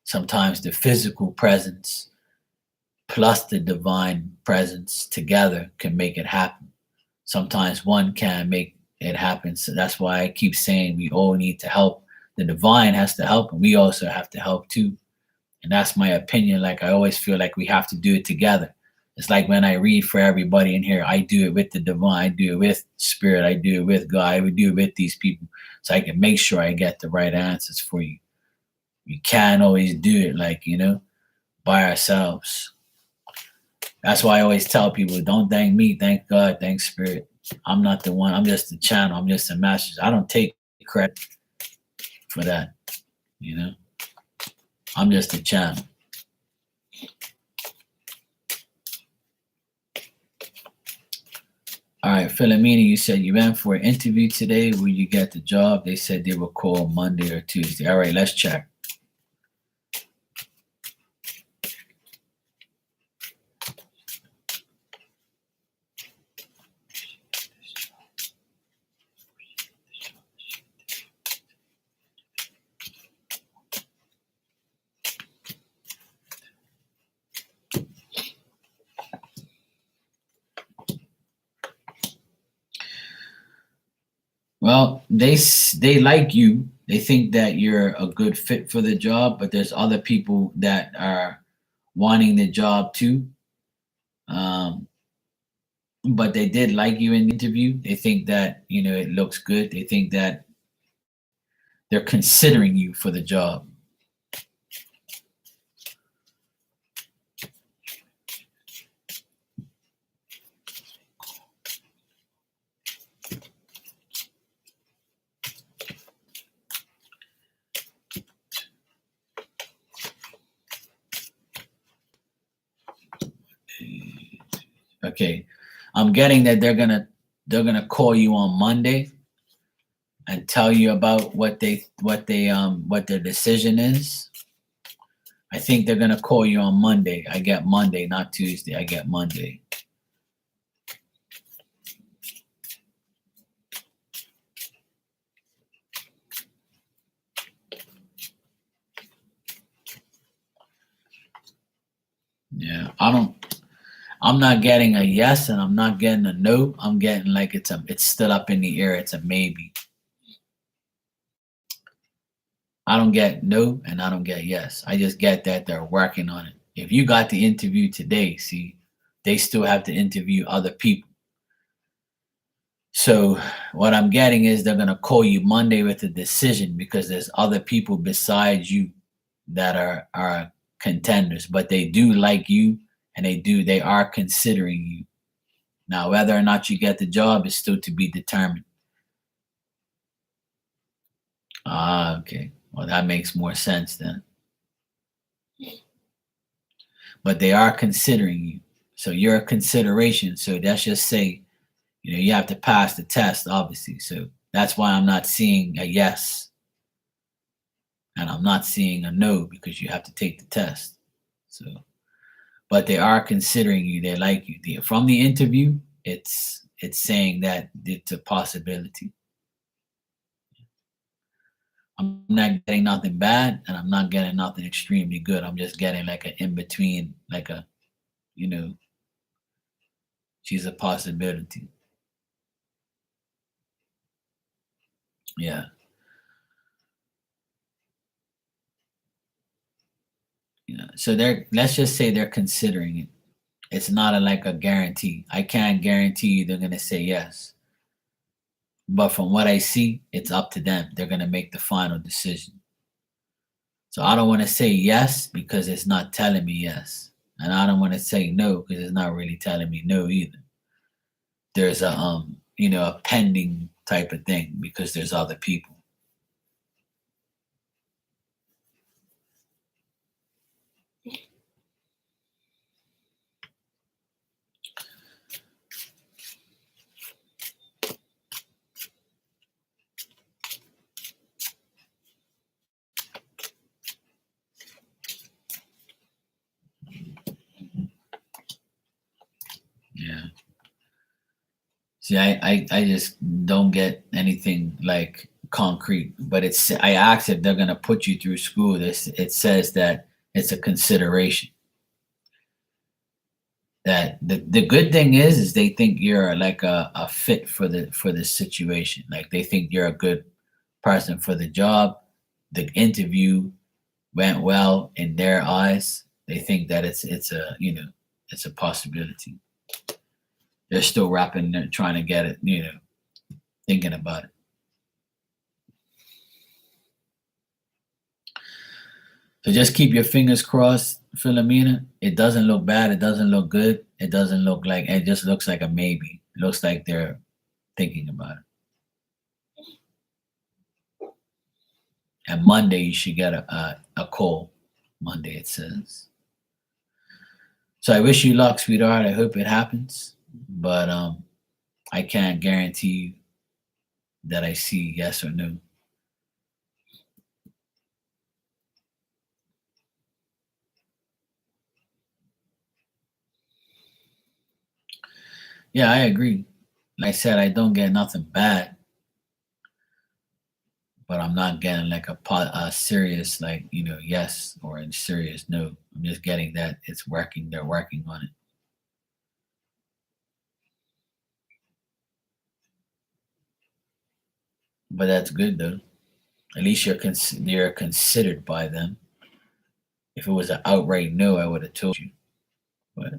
Sometimes the physical presence plus the divine presence together can make it happen. Sometimes one can make it happen. So that's why I keep saying we all need to help. The divine has to help, and we also have to help too. And that's my opinion. Like I always feel like we have to do it together. It's like when I read for everybody in here, I do it with the divine, I do it with spirit, I do it with God, I would do it with these people so I can make sure I get the right answers for you. We can't always do it by ourselves. That's why I always tell people, don't thank me, thank God, thank spirit. I'm not the one, I'm just the channel, I'm just a message. I don't take credit for that, I'm just a channel. All right, Philomena, you said you went for an interview today. Will you get the job? They said they will call Monday or Tuesday. All right, let's check. Well, they like you. They think that you're a good fit for the job, but there's other people that are wanting the job too. But they did like you in the interview. They think that it looks good. They think that they're considering you for the job. Okay, I'm getting that they're gonna call you on Monday and tell you about what their decision is. I think they're gonna call you on Monday. I get Monday, not Tuesday. I get Monday. Yeah, I'm not getting a yes and I'm not getting a no. I'm getting like it's still up in the air. It's a maybe. I don't get no and I don't get yes. I just get that they're working on it. If you got the interview today, see, they still have to interview other people. So what I'm getting is they're gonna call you Monday with a decision because there's other people besides you that are contenders, but they do like you and they are considering you. Now, whether or not you get the job is still to be determined. Ah, okay. Well, that makes more sense then. But they are considering you. So you're a consideration. So let's just say, you have to pass the test, obviously. So that's why I'm not seeing a yes and I'm not seeing a no because you have to take the test. So, but they are considering you. They like you. From the interview, it's saying that it's a possibility. I'm not getting nothing bad and I'm not getting nothing extremely good. I'm just getting like an in between, like you know, she's a possibility. Yeah. Yeah. So let's just say they're considering it. It's not like a guarantee. I can't guarantee you they're gonna say yes. But from what I see, it's up to them. They're gonna make the final decision. So I don't want to say yes because it's not telling me yes. And I don't want to say no because it's not really telling me no either. There's a pending type of thing because there's other people. Yeah. See, I just don't get anything like concrete, but I asked if they're gonna put you through school. It says that it's a consideration. That the good thing is they think you're like a fit for the situation. Like they think you're a good person for the job. The interview went well in their eyes. They think that it's a possibility. They're still rapping, they're trying to get it, thinking about it. So just keep your fingers crossed, Philomena. It doesn't look bad. It doesn't look good. It doesn't look like it just looks like a maybe. It looks like they're thinking about it. And Monday you should get a call. Monday it says. So I wish you luck, sweetheart. I hope it happens. But I can't guarantee you that I see yes or no. Yeah, I agree. Like I said, I don't get nothing bad, but I'm not getting like a serious like yes or a serious no. I'm just getting that it's working. They're working on it. But that's good though. At least you're considered by them. If it was an outright no, I would have told you. But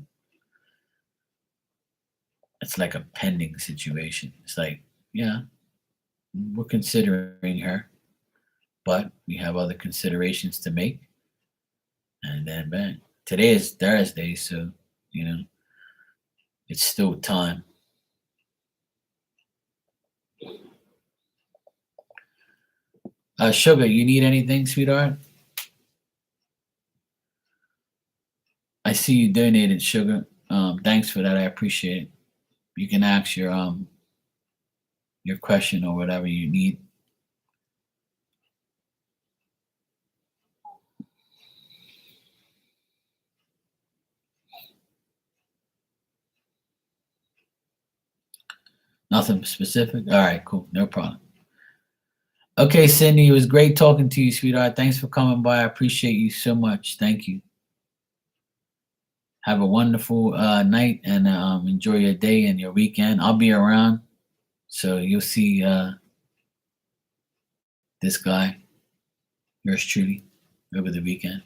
it's like a pending situation. It's like, yeah, we're considering her, but we have other considerations to make. And then bang. Today is Thursday, so you know it's still time. Sugar, you need anything, sweetheart? I see you donated, Sugar. Thanks for that. I appreciate it. You can ask your question or whatever you need. Nothing specific. All right, cool. No problem. Okay, Cindy, it was great talking to you, sweetheart. Thanks for coming by. I appreciate you so much. Thank you. Have a wonderful night and enjoy your day and your weekend. I'll be around, so you'll see this guy, yours truly, over the weekend.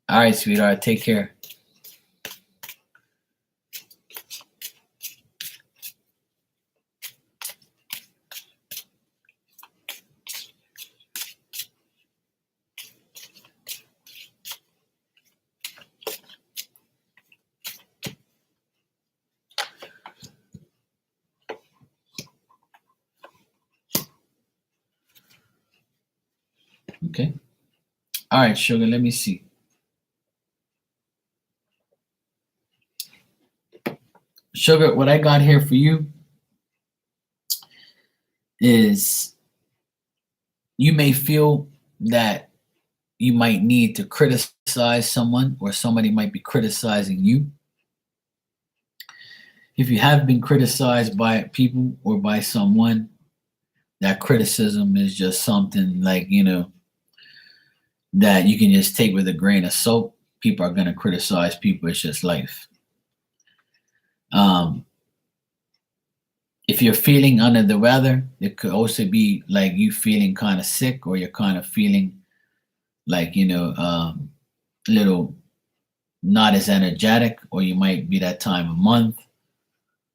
All right, sweetheart. Take care. Okay. All right, sugar. Let me see. Sugar, what I got here for you is you may feel that you might need to criticize someone or somebody might be criticizing you. If you have been criticized by people or by someone, that criticism is just something like, that you can just take with a grain of salt. People are going to criticize people. It's just life. Um, if you're feeling under the weather, it could also be like you feeling kind of sick or you're kind of feeling like, a little not as energetic, or you might be that time of month,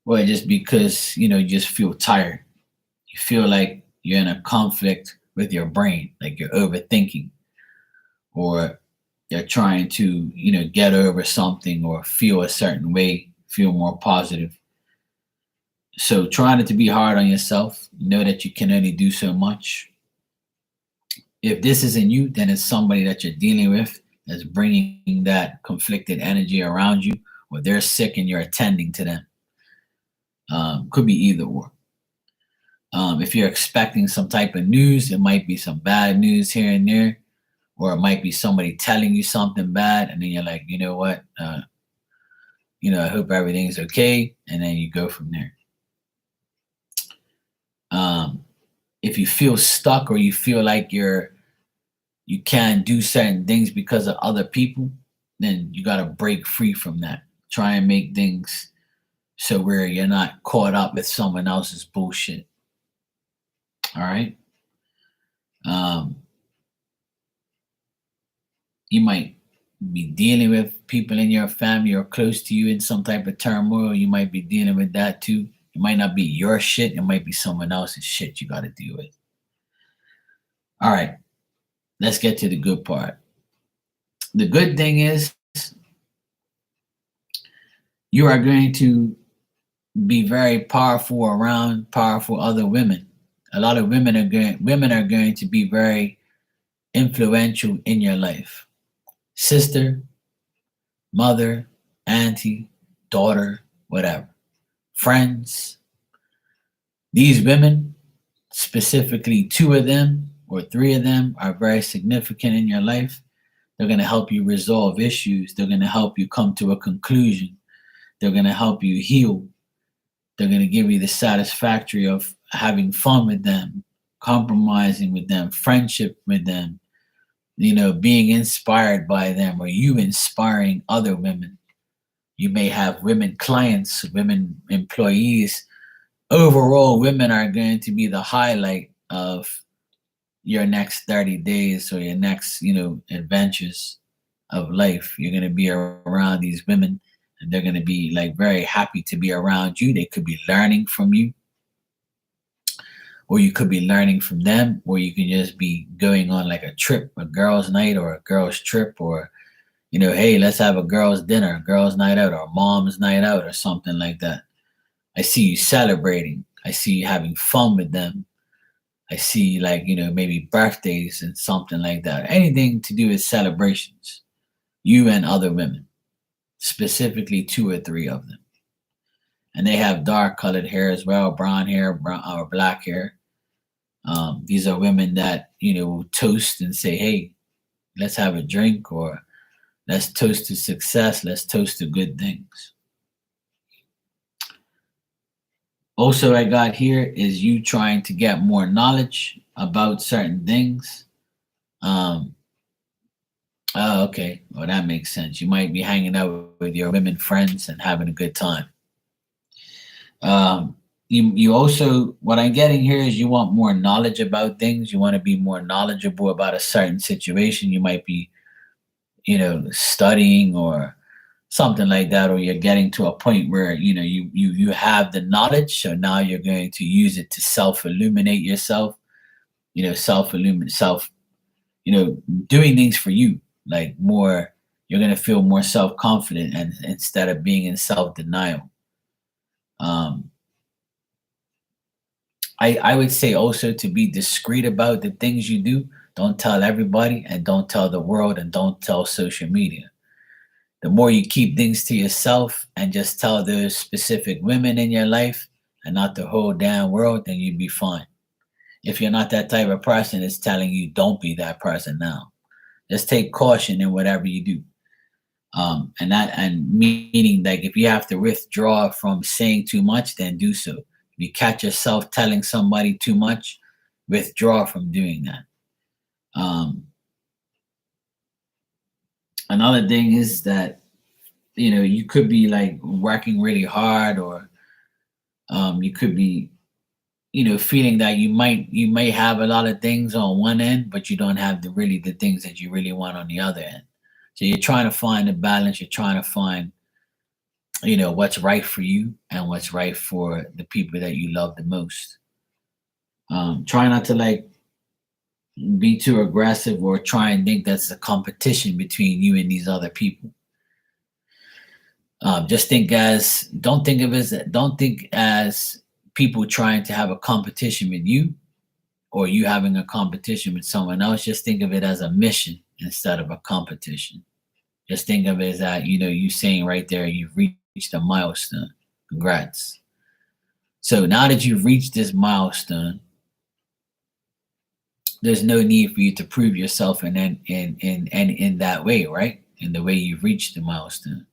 or just because, you just feel tired. You feel like you're in a conflict with your brain, like you're overthinking, or you're trying to, get over something or feel a certain way, feel more positive. So try not to be hard on yourself. Know that you can only do so much. If this isn't you, then it's somebody that you're dealing with that's bringing that conflicted energy around you, or they're sick and you're attending to them. Could be either or. If you're expecting some type of news, it might be some bad news here and there, or it might be somebody telling you something bad, and then you're like, you know what, I hope everything's okay, and then you go from there. If you feel stuck or you feel like you can't do certain things because of other people, then you got to break free from that. Try and make things so where you're not caught up with someone else's bullshit. All right. Um, you might be dealing with people in your family or close to you in some type of turmoil. You might be dealing with that too. It might not be your shit. It might be someone else's shit you got to deal with. All right. Let's get to the good part. The good thing is you are going to be very powerful around powerful other women. A lot of women are going to be very influential in your life. Sister, mother, auntie, daughter, whatever. Friends. These women, specifically two of them or three of them, are very significant in your life. They're going to help you resolve issues. They're going to help you come to a conclusion. They're going to help you heal. They're going to give you the satisfactory of having fun with them, compromising with them, friendship with them, being inspired by them, or you inspiring other women. You may have women clients, women employees. Overall, women are going to be the highlight of your next 30 days or your next, adventures of life. You're going to be around these women, and they're going to be like very happy to be around you. They could be learning from you, or you could be learning from them, or you can just be going on like a trip, a girls' night or a girls' trip, or, hey, let's have a girls' dinner, a girls' night out, or a mom's night out, or something like that. I see you celebrating. I see you having fun with them. I see like, maybe birthdays and something like that. Anything to do with celebrations, you and other women, specifically two or three of them. And they have dark colored hair as well, brown hair, or black hair. These are women that, will toast and say, hey, let's have a drink, or let's toast to success. Let's toast to good things. Also, I got here is you trying to get more knowledge about certain things. Oh, okay. Well, that makes sense. You might be hanging out with your women friends and having a good time. You also, what I'm getting here is you want more knowledge about things. You want to be more knowledgeable about a certain situation. You might be, studying or something like that, or you're getting to a point where you have the knowledge, so now you're going to use it to self illuminate yourself, self illuminate self, doing things for you, like more. You're going to feel more self confident, and instead of being in self denial. um I would say also to be discreet about the things you do. Don't tell everybody, and don't tell the world, and don't tell social media. The more you keep things to yourself and just tell those specific women in your life and not the whole damn world, then you'd be fine. If you're not that type of person, it's telling you don't be that person now. Just take caution in whatever you do. And meaning like if you have to withdraw from saying too much, then do so. If you catch yourself telling somebody too much, withdraw from doing that. Another thing is that you could be like working really hard, or you could be feeling that you may have a lot of things on one end, but you don't have the things that you really want on the other end. So you're trying to find a balance. You're trying to find what's right for you and what's right for the people that you love the most. Try not to like be too aggressive or try and think that's a competition between you and these other people. Just think as don't think as people trying to have a competition with you, or you having a competition with someone else. Just think of it as a mission instead of a competition. Just think of it as that you saying right there, you've reached a milestone. Congrats. So now that you've reached this milestone, there's no need for you to prove yourself in that way, right? In the way you've reached the milestone.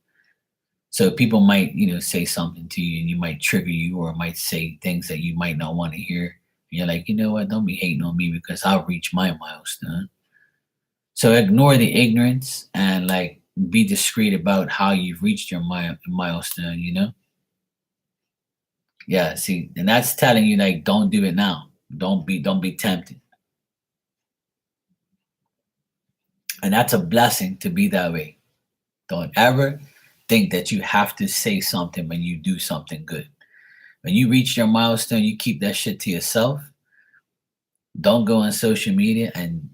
So people might, say something to you, and you might trigger you, or might say things that you might not want to hear. And you're like, you know what? Don't be hating on me because I'll reach my milestone. So ignore the ignorance and like be discreet about how you've reached your milestone. Yeah. See, and that's telling you like, don't do it now. Don't be tempted. And that's a blessing to be that way. Don't ever think that you have to say something when you do something good. When you reach your milestone, you keep that shit to yourself. Don't go on social media, and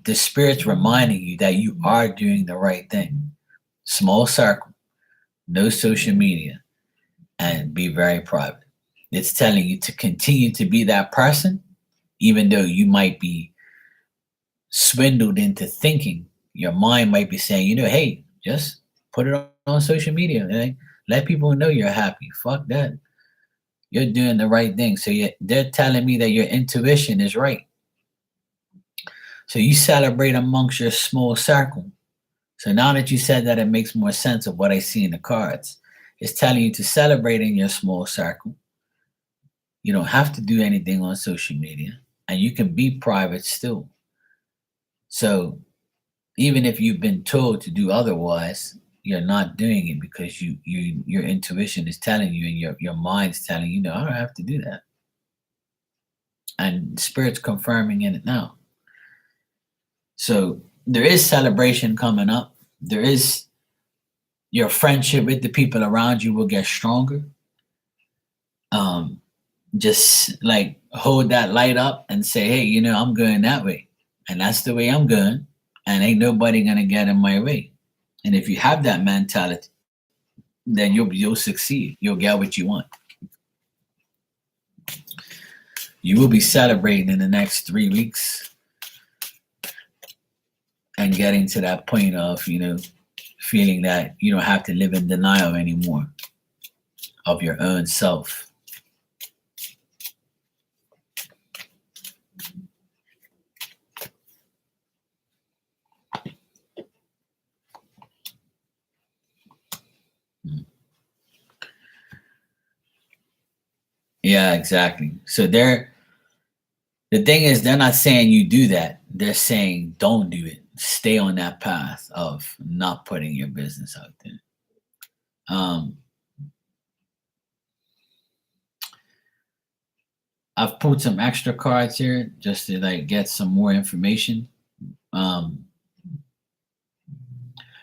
the spirit's reminding you that you are doing the right thing. Small circle, no social media, and be very private. It's telling you to continue to be that person, even though you might be swindled into thinking. Your mind might be saying, hey, just put it on social media. Let people know you're happy. Fuck that. You're doing the right thing. So they're telling me that your intuition is right. So you celebrate amongst your small circle. So now that you said that, it makes more sense of what I see in the cards. It's telling you to celebrate in your small circle. You don't have to do anything on social media, and you can be private still. So even if you've been told to do otherwise, you're not doing it because your intuition is telling you, and your mind's telling you, no, I don't have to do that. And spirit's confirming in it now. So there is celebration coming up. There is your friendship with the people around you will get stronger. Just like hold that light up and say, hey, I'm going that way. And that's the way I'm going. And ain't nobody gonna get in my way. And if you have that mentality, then you'll succeed. You'll get what you want. You will be celebrating in the next 3 weeks and getting to that point of, feeling that you don't have to live in denial anymore of your own self. Yeah, exactly. So the thing is, they're not saying you do that. They're saying don't do it. Stay on that path of not putting your business out there. I've put some extra cards here just to like get some more information. Um,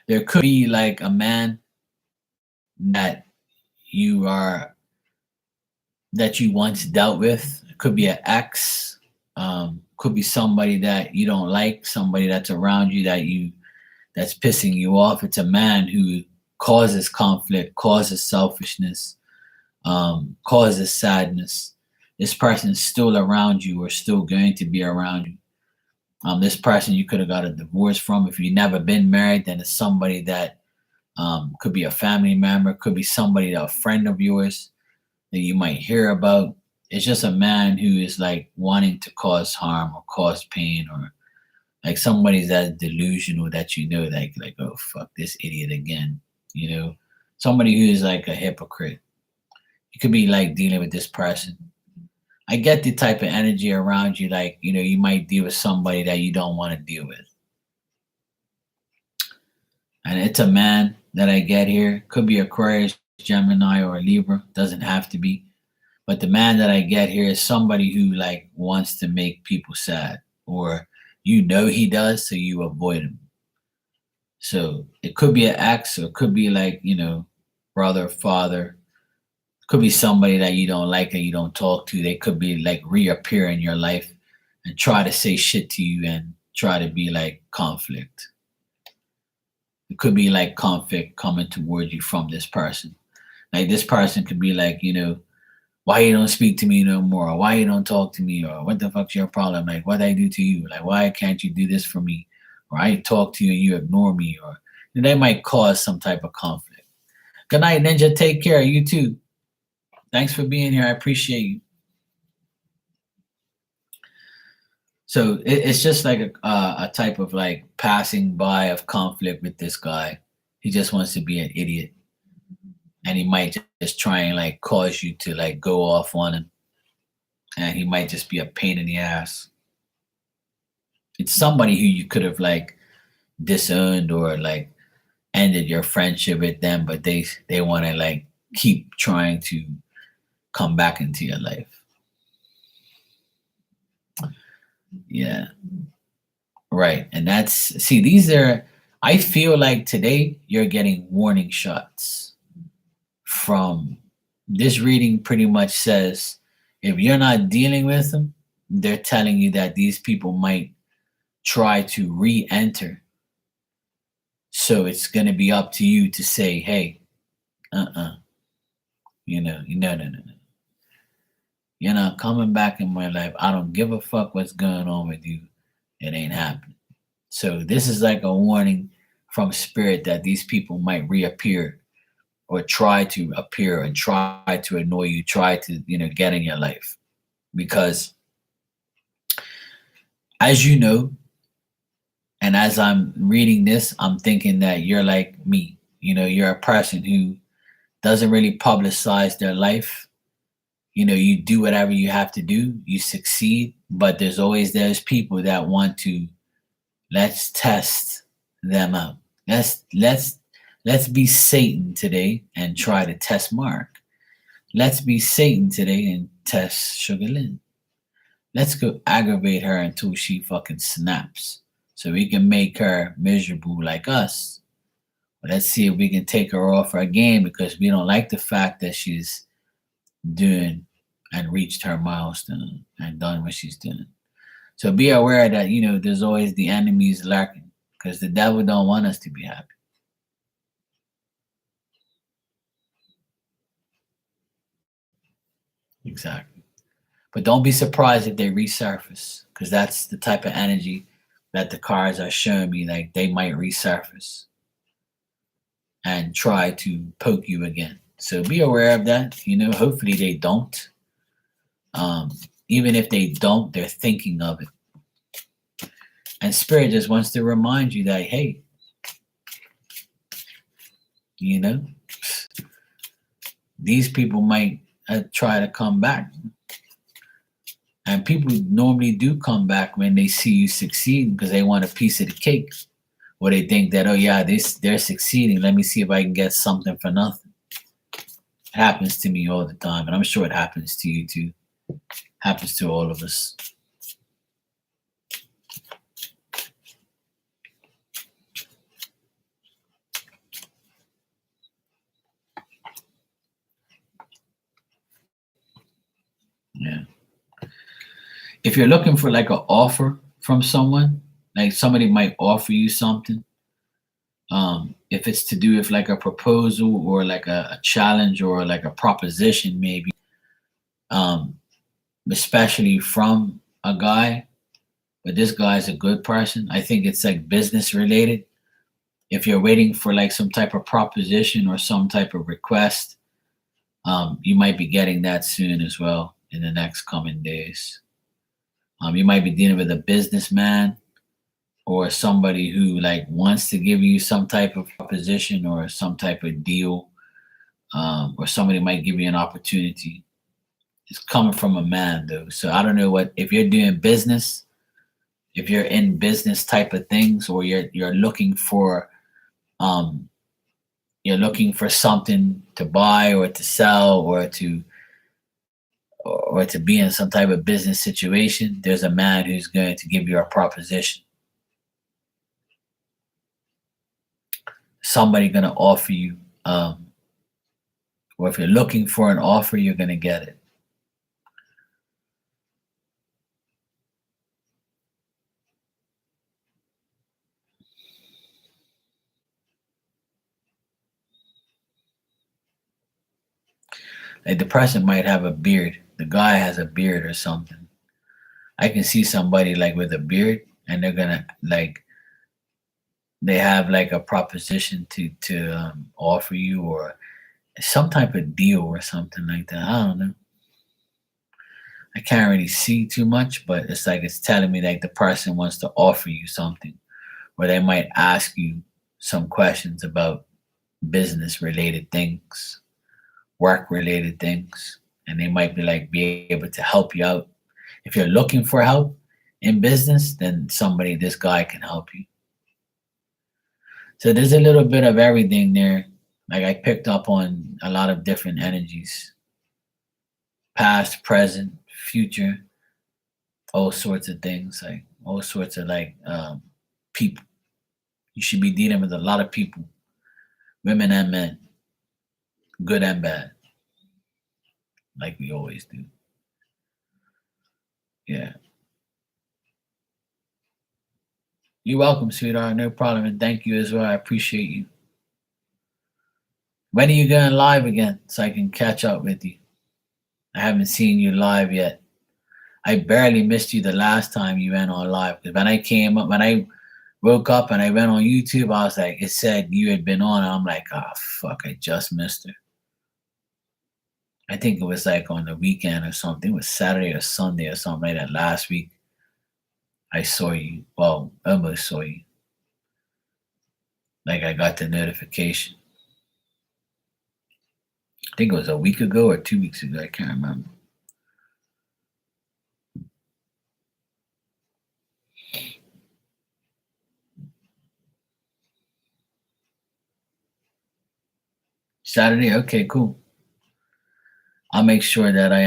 there could be like a man that you are that you once dealt with. It could be an ex. Could be somebody that you don't like, somebody that's around you that's pissing you off. It's a man who causes conflict, causes selfishness, causes sadness. This person is still around you or still going to be around you. This person you could have got a divorce from. If you've never been married, then it's somebody that could be a family member, could be somebody, a friend of yours that you might hear about. It's just a man who is like wanting to cause harm or cause pain, or like somebody's that delusional that like, oh fuck this idiot again. Somebody who is like a hypocrite. You could be like dealing with this person. I get the type of energy around you, like, you might deal with somebody that you don't want to deal with. And it's a man that I get here. Could be Aquarius, Gemini, or a Libra. Doesn't have to be. But the man that I get here is somebody who like wants to make people sad, or he does, so you avoid him. So it could be an ex, or it could be like, brother, father. Could be somebody that you don't like and you don't talk to. They could be like reappear in your life and try to say shit to you and try to be like conflict. It could be like conflict coming towards you from this person. Like this person could be like, why you don't speak to me no more? Or why you don't talk to me? Or what the fuck's your problem? Like what I do to you? Like why can't you do this for me? Or I talk to you and you ignore me? Or they might cause some type of conflict. Good night, Ninja. Take care. You too. Thanks for being here. I appreciate you. So it's just like a type of like passing by of conflict with this guy. He just wants to be an idiot. And he might just try and like cause you to like go off on him. And he might just be a pain in the ass. It's somebody who you could have like disowned or like ended your friendship with them, but they want to like keep trying to come back into your life. Yeah. Right. And I feel like today you're getting warning shots from this reading. Pretty much says if you're not dealing with them, they're telling you that these people might try to re-enter. So it's going to be up to you to say, hey, no. You're not coming back in my life. I don't give a fuck what's going on with you. It ain't happening. So this is like a warning from spirit that these people might reappear or try to appear and try to annoy you, try to, get in your life. Because as you know, and as I'm reading this, I'm thinking that you're like me. You're a person who doesn't really publicize their life. You do whatever you have to do, you succeed, but there's always those people that want to, let's test them out. Let's be Satan today and try to test Mark. Let's be Satan today and test Sugar Lynn. Let's go aggravate her until she fucking snaps, so we can make her miserable like us. But let's see if we can take her off our game because we don't like the fact that she's doing and reached her milestone and done what she's doing. So be aware that there's always the enemies lurking, because the devil don't want us to be happy. Exactly. But don't be surprised if they resurface, because that's the type of energy that the cards are showing me. Like they might resurface and try to poke you again. So be aware of that. Hopefully they don't. Even if they don't, they're thinking of it. And Spirit just wants to remind you that, hey, these people might try to come back. And people normally do come back when they see you succeed because they want a piece of the cake. Or they think that, oh yeah, they're succeeding. Let me see if I can get something for nothing. It happens to me all the time. And I'm sure it happens to you too. Happens to all of us. Yeah. If you're looking for like an offer from someone, like somebody might offer you something. If it's to do with like a proposal or like a challenge or like a proposition, maybe, especially from a guy, but this guy's a good person. I think it's like business related. If you're waiting for like some type of proposition or some type of request, you might be getting that soon as well in the next coming days. You might be dealing with a businessman or somebody who like wants to give you some type of proposition or some type of deal, or somebody might give you an opportunity. It's coming from a man though, so I don't know what if you're doing business, if you're in business type of things, or you're looking for um, you're looking for something to buy or to sell or to be in some type of business situation. There's a man who's going to give you a proposition. Somebody going to offer you, or if you're looking for an offer, you're going to get it. Like the person might have a beard. The guy has a beard or something. I can see somebody like with a beard, and they're gonna like they have like a proposition to offer you, or some type of deal or something like that. I don't know. I can't really see too much, but it's like it's telling me like the person wants to offer you something, or they might ask you some questions about business related things, work related things, and they might be like be able to help you out. If you're looking for help in business, then somebody, this guy can help you. So there's a little bit of everything there. Like I picked up on a lot of different energies, past, present, future, all sorts of things, like all sorts of like people. You should be dealing with a lot of people, women and men, good and bad, like we always do. Yeah. You're welcome, sweetheart. No problem. And thank you as well. I appreciate you. When are you going live again so I can catch up with you? I haven't seen you live yet. I barely missed you the last time you went on live. Because when I came up, when I woke up and I went on YouTube, I was like, it said you had been on. And I'm like, oh, fuck, I just missed her. I think it was like on the weekend or something. It was Saturday or Sunday or something like that last week. I saw you. Well, almost saw you. Like I got the notification. I think it was a week ago or 2 weeks ago. I can't remember. Saturday? Okay, cool. I'll make sure that I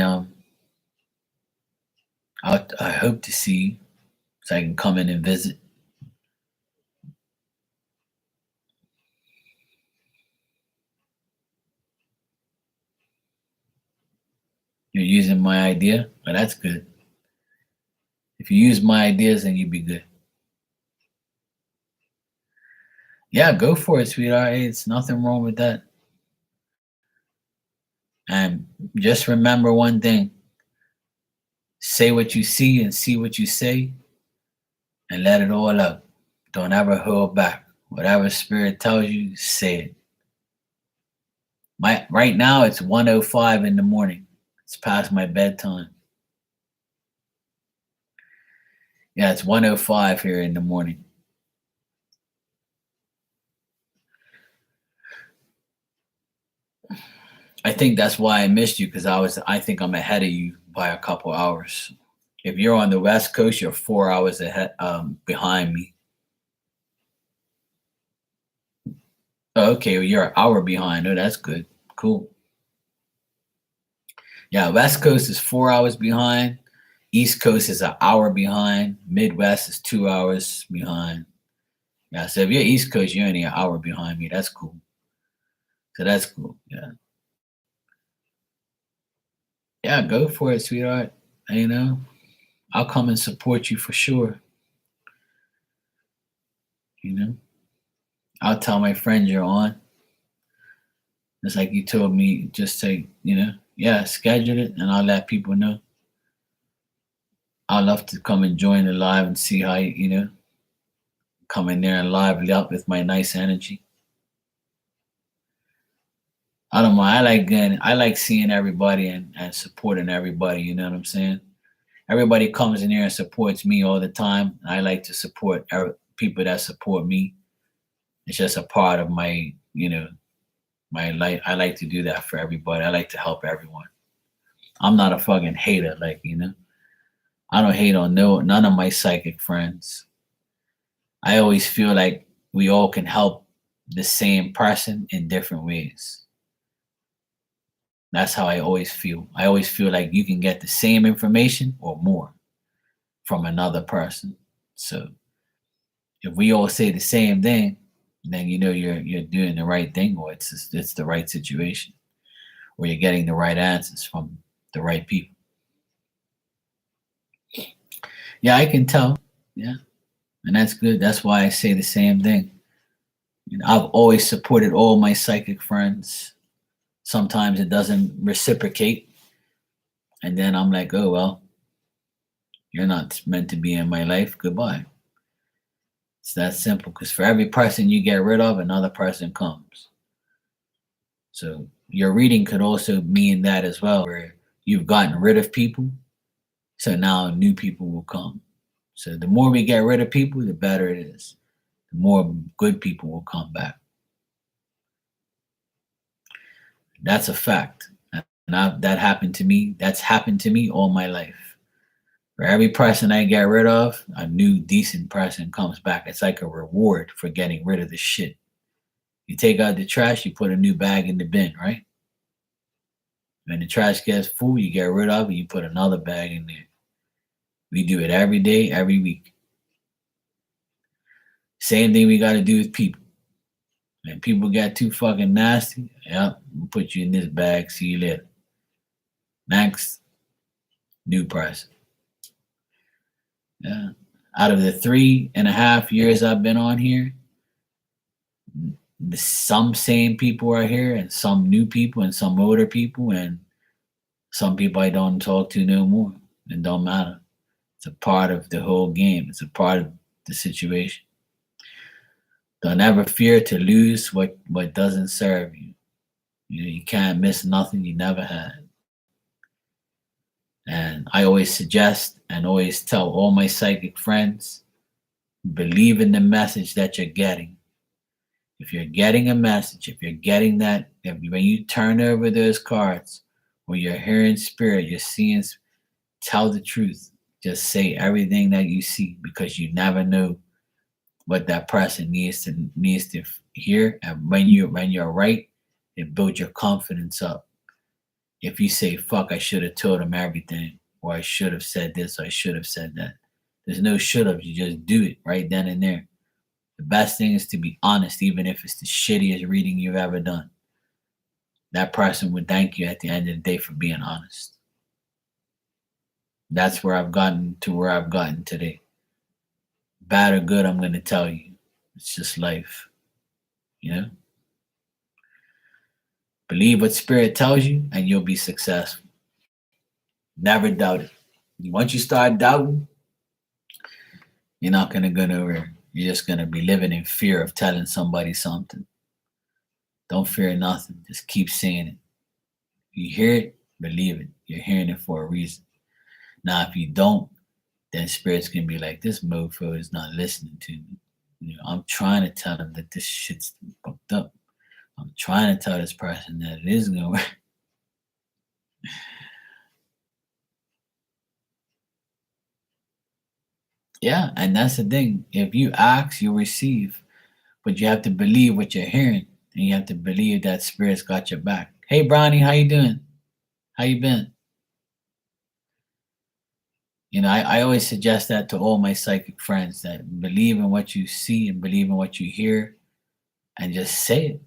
hope to see you so I can come in and visit. You're using my idea? Well, that's good. If you use my ideas, then you'd be good. Yeah, go for it, sweetheart. Hey, it's nothing wrong with that. And just remember one thing: say what you see and see what you say, and let it all out. Don't ever hold back. Whatever spirit tells you, say it. Right now it's 1:05 in the morning. It's past my bedtime. Yeah, it's 1:05 here in the morning. I think that's why I missed you, because I think I'm ahead of you by a couple hours. If you're on the West Coast, you're 4 hours ahead behind me. Oh, okay, well, you're an hour behind. Oh, that's good. Cool. Yeah, West Coast is 4 hours behind. East Coast is an hour behind. Midwest is 2 hours behind. Yeah, so if you're East Coast, you're only an hour behind me. That's cool. So that's cool. Yeah. Yeah, go for it, sweetheart. You know, I'll come and support you for sure. You know, I'll tell my friends you're on. Just like you told me, just say, yeah, schedule it and I'll let people know. I love to come and join the live and see how come in there and lively up with my nice energy. I don't mind. I like seeing everybody and supporting everybody. You know what I'm saying? Everybody comes in here and supports me all the time. I like to support people that support me. It's just a part of my life. I like to do that for everybody. I like to help everyone. I'm not a fucking hater, I don't hate on none of my psychic friends. I always feel like we all can help the same person in different ways. That's how I always feel. I always feel like you can get the same information or more from another person. So if we all say the same thing, then you're doing the right thing, or it's the right situation, or you're getting the right answers from the right people. Yeah, I can tell. Yeah, and that's good. That's why I say the same thing. I've always supported all my psychic friends. Sometimes it doesn't reciprocate, and then I'm like, oh well, you're not meant to be in my life. Goodbye. It's that simple. Because for every person you get rid of, another person comes. So your reading could also mean that as well, where you've gotten rid of people, so now new people will come. So the more we get rid of people, the better it is. The more good people will come back. That's a fact. And that happened to me. That's happened to me all my life. For every person I get rid of, a new decent person comes back. It's like a reward for getting rid of the shit. You take out the trash, you put a new bag in the bin, right? When the trash gets full, you get rid of it, you put another bag in there. We do it every day, every week. Same thing we got to do with people. When people get too fucking nasty, yep, we'll put you in this bag, see you later. Next, new person. Yeah. Out of the 3.5 years I've been on here, some same people are here, and some new people, and some older people, and some people I don't talk to no more. It don't matter. It's a part of the whole game. It's a part of the situation. Don't ever fear to lose what doesn't serve you. You can't miss nothing you never had. And I always suggest and always tell all my psychic friends, believe in the message that you're getting. If you're getting a message, if you're getting that, when you turn over those cards, or you're hearing spirit, you're seeing, tell the truth. Just say everything that you see, because you never know what that person needs to hear. And when you're right, it builds your confidence up. If you say, fuck, I should have told him everything, or I should have said this, or I should have said that. There's no should have. You just do it right then and there. The best thing is to be honest, even if it's the shittiest reading you've ever done. That person would thank you at the end of the day for being honest. That's where I've gotten to where I've gotten today. Bad or good, I'm going to tell you. It's just life. Believe what spirit tells you and you'll be successful. Never doubt it. Once you start doubting, you're not going to go nowhere. You're just going to be living in fear of telling somebody something. Don't fear nothing. Just keep saying it. You hear it, believe it. You're hearing it for a reason. Now, if you don't, then spirits can be like, this mofo is not listening to me. I'm trying to tell them that this shit's fucked up. I'm trying to tell this person that it is going to work. Yeah, and that's the thing. If you ask, you'll receive. But you have to believe what you're hearing. And you have to believe that spirit's got your back. Hey, Brownie, how you doing? How you been? I always suggest that to all my psychic friends, that believe in what you see and believe in what you hear, and just say it.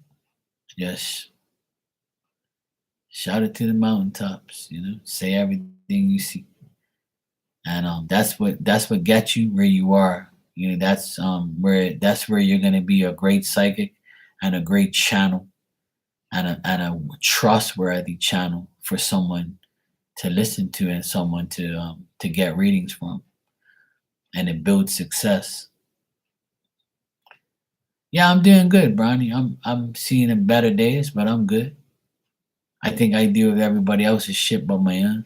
Just shout it to the mountaintops, say everything you see. And that's what gets you where you are. That's where you're gonna be a great psychic and a great channel and a trustworthy channel for someone to listen to and someone to get readings from, and it builds success. Yeah, I'm doing good, Bronny. I'm seeing a better days, but I'm good. I think I deal with everybody else's shit but my own.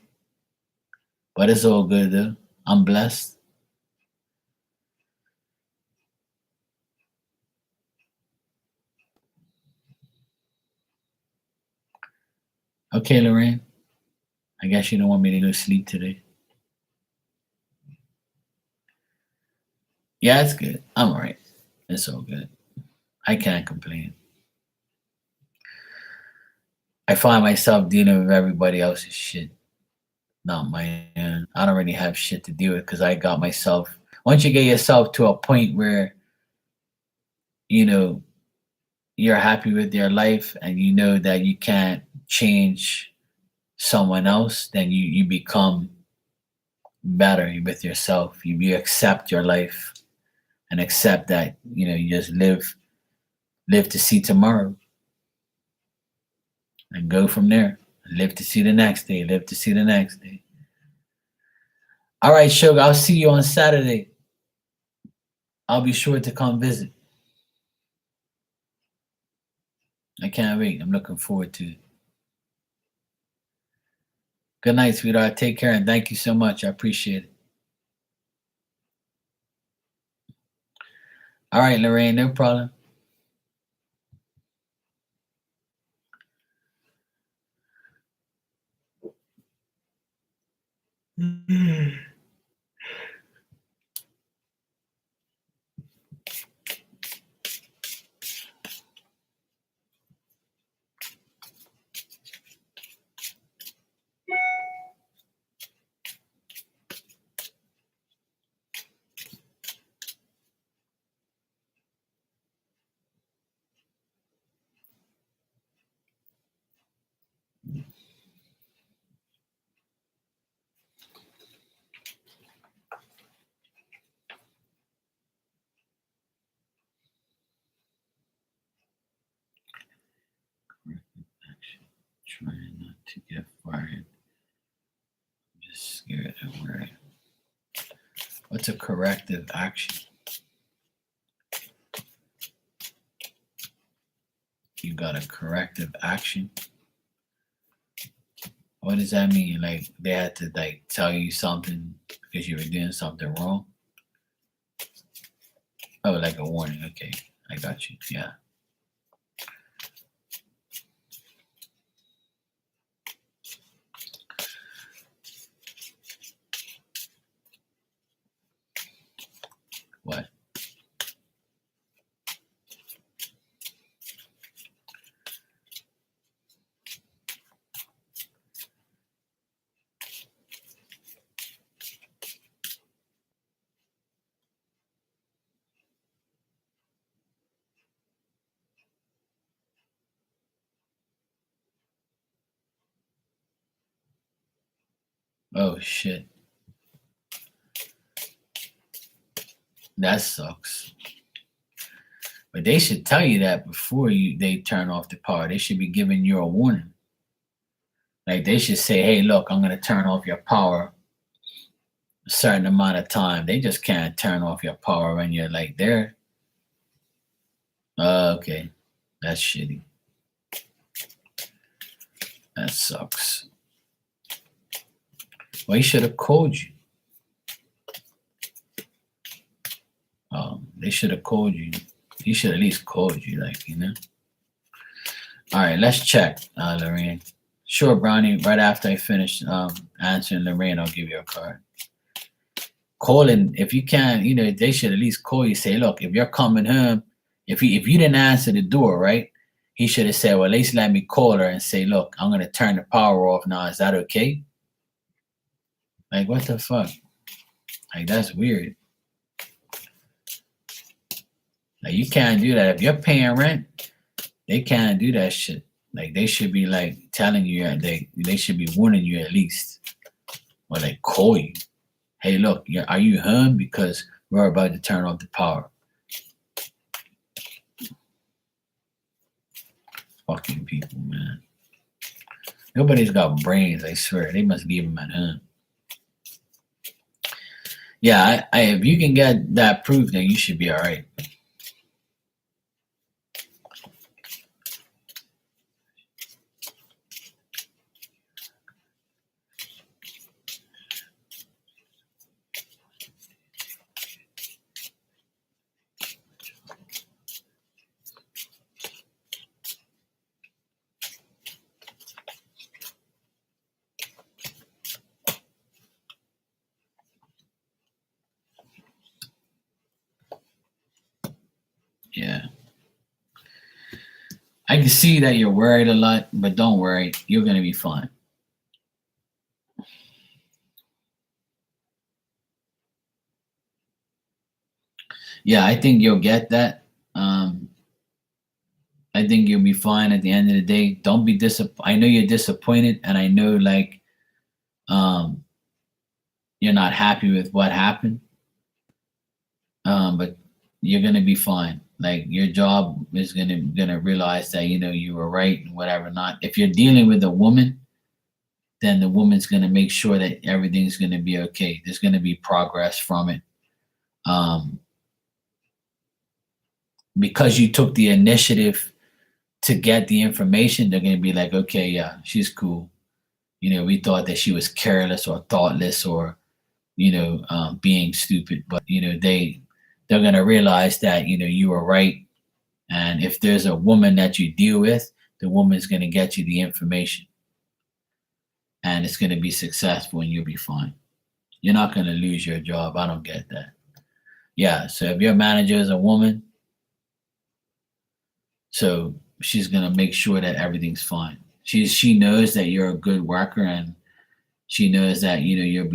But it's all good though. I'm blessed. Okay, Lorraine. I guess you don't want me to go sleep today. Yeah, it's good. I'm alright. It's all good. I can't complain. I find myself dealing with everybody else's shit, not my own. I don't really have shit to deal with because I got myself. Once you get yourself to a point where you know you're happy with your life and you know that you can't change someone else, then you become better with yourself. You accept your life and accept that you just live to see tomorrow and go from there. Live to see the next day. Live to see the next day. All right, Sugar. I'll see you on Saturday. I'll be sure to come visit. I can't wait. I'm looking forward to it. Good night, sweetheart. Take care and thank you so much. I appreciate it. All right, Lorraine, no problem. Trying not to get fired. I'm just scared of where. What's a corrective action? You got a corrective action? What does that mean? Like they had to tell you something because you were doing something wrong? Oh, like a warning. Okay, I got you. Yeah. What? Oh shit. That sucks. But they should tell you that before they turn off the power. They should be giving you a warning. Like they should say, "Hey, look, I'm gonna turn off your power a certain amount of time." They just can't turn off your power when you're like there. Okay, that's shitty. That sucks. Well, he should have called you. They should have called you. He should at least called you, All right, let's check, Lorraine. Sure, Brownie. Right after I finish answering Lorraine, I'll give you a card. Calling, if you can, they should at least call you. Say, look, if you're coming home, if you didn't answer the door, right? He should have said, well, at least let me call her and say, look, I'm gonna turn the power off now. Is that okay? Like, what the fuck? Like, that's weird. Like, you can't do that. If you're paying rent, they can't do that shit. Like, they should be like telling you, they should be warning you at least, or like call you. Hey, look, are you home? Because we're about to turn off the power. Fucking people, man. Nobody's got brains, I swear. They must leave them at home. Yeah, if you can get that proof, then you should be all right. Yeah. I can see that you're worried a lot, but don't worry. You're going to be fine. Yeah, I think you'll get that. I think you'll be fine at the end of the day. Don't be disappointed. I know you're disappointed, and I know like um, you're not happy with what happened, but you're gonna be fine. Like your job is gonna realize that you were right and whatever. Not if you're dealing with a woman, then the woman's gonna make sure that everything's gonna be okay. There's gonna be progress from it. Um, because you took the initiative to get the information, they're gonna be like, okay, yeah, she's cool. We thought that she was careless or thoughtless or being stupid, but they're gonna realize that you were right. And if there's a woman that you deal with, the woman's gonna get you the information, and it's gonna be successful, and you'll be fine. You're not gonna lose your job. I don't get that. Yeah. So if your manager is a woman, so she's gonna make sure that everything's fine. She knows that you're a good worker, and she knows that you're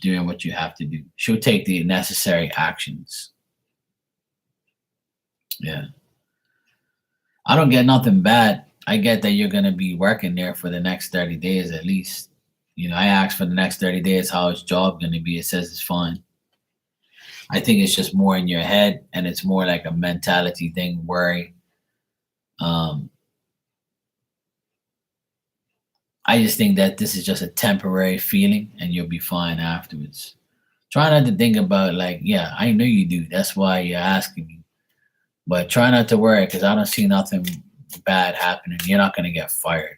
doing what you have to do. She'll take the necessary actions. Yeah. I don't get nothing bad. I get that you're gonna be working there for the next 30 days at least. I asked for the next 30 days how his job gonna be. It says it's fine. I think it's just more in your head, and it's more like a mentality thing, worry. Um, I just think that this is just a temporary feeling, and you'll be fine afterwards. Try not to think about like, yeah, I know you do. That's why you're asking me. But try not to worry because I don't see nothing bad happening. You're not gonna get fired.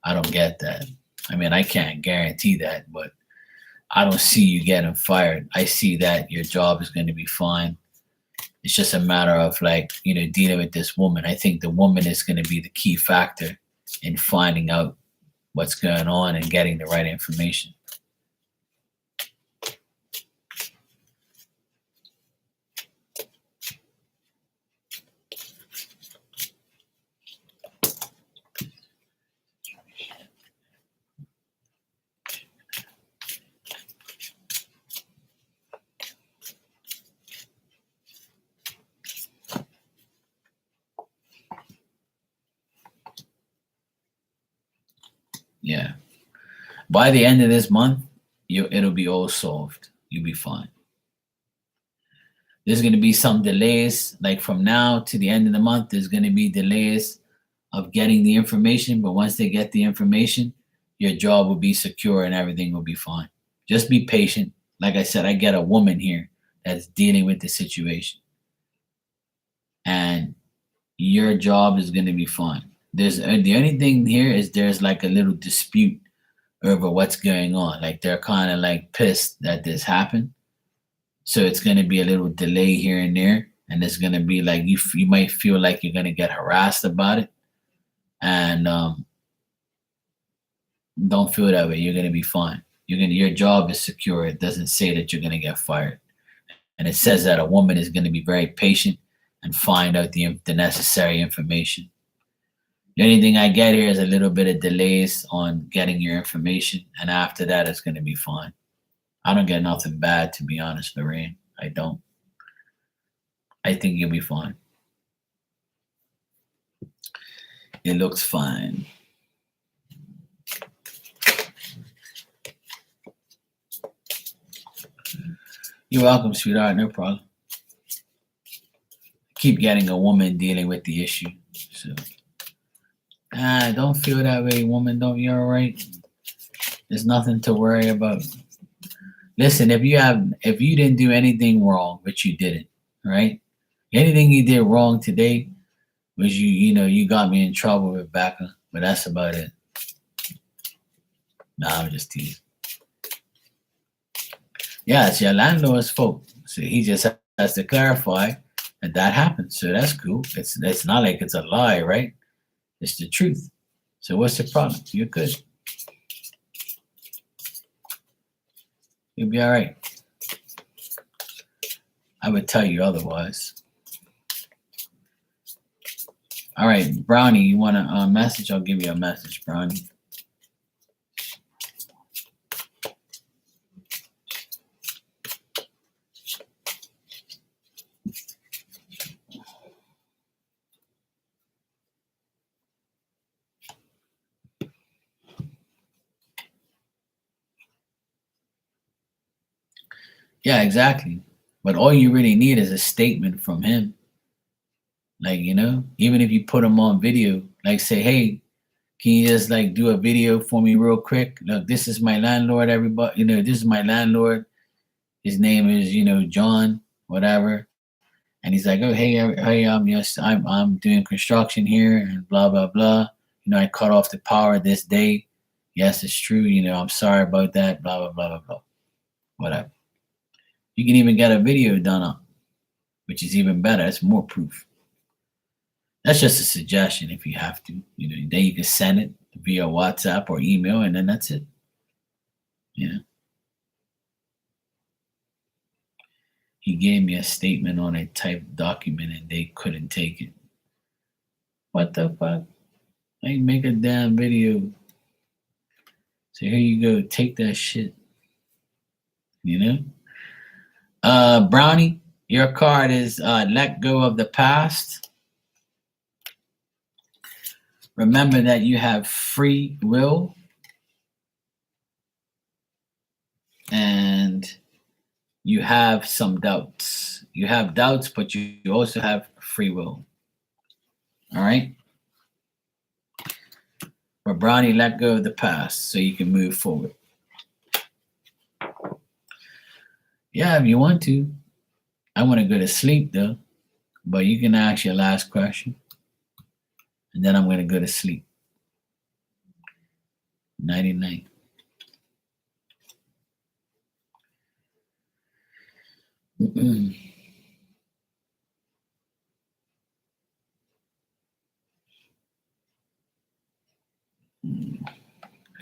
I don't get that. I mean, I can't guarantee that, but I don't see you getting fired. I see that your job is going to be fine. It's just a matter of like, dealing with this woman. I think the woman is going to be the key factor in finding out what's going on and getting the right information. Yeah. By the end of this month, it'll be all solved. You'll be fine. There's going to be some delays, like from now to the end of the month. There's going to be delays of getting the information, but once they get the information, your job will be secure and everything will be fine. Just be patient. Like I said, I get a woman here that's dealing with the situation, and your job is going to be fine. There's the only thing here is there's like a little dispute over what's going on. Like they're kind of like pissed that this happened, so it's going to be a little delay here and there, and it's going to be like you might feel like you're going to get harassed about it, and don't feel that way. You're going to be fine. Your job is secure. It doesn't say that you're going to get fired, and it says that a woman is going to be very patient and find out the necessary information. The only thing I get here is a little bit of delays on getting your information, and after that, it's going to be fine. I don't get nothing bad, to be honest, Lorraine. I don't. I think you'll be fine. It looks fine. You're welcome, sweetheart. No problem. Keep getting a woman dealing with the issue. So, Don't feel that way, woman. Don't you're all right. There's nothing to worry about. Listen, if you didn't do anything wrong, which you didn't, right? Anything you did wrong today was you got me in trouble with Becca, but that's about it. Nah, I'm just teasing. Yeah, it's your landlord's fault. So he just has to clarify that happened. So that's cool. It's not like it's a lie, right? It's the truth. So what's the problem? You're good. You'll be all right. I would tell you otherwise. All right, Brownie, you want a message? I'll give you a message, Brownie. Yeah, exactly. But all you really need is a statement from him. Like, even if you put him on video, like say, hey, can you just like do a video for me real quick? Look, this is my landlord, everybody. This is my landlord. His name is, John, whatever. And he's like, oh, hey, yes, I'm doing construction here and blah, blah, blah. I cut off the power this day. Yes, it's true. I'm sorry about that. Blah, blah, blah, blah, blah. Whatever. You can even get a video done up, which is even better. That's more proof. That's just a suggestion if you have to. Then you can send it via WhatsApp or email, and then that's it. He gave me a statement on a typed document, and they couldn't take it. What the fuck? Like, make a damn video. So here you go. Take that shit. Brownie, your card is let go of the past. Remember that you have free will. And you have some doubts. You have doubts, but you also have free will. All right? But Brownie, let go of the past so you can move forward. Yeah, if you want to. I want to go to sleep, though. But you can ask your last question. And then I'm going to go to sleep. Nighty-night. I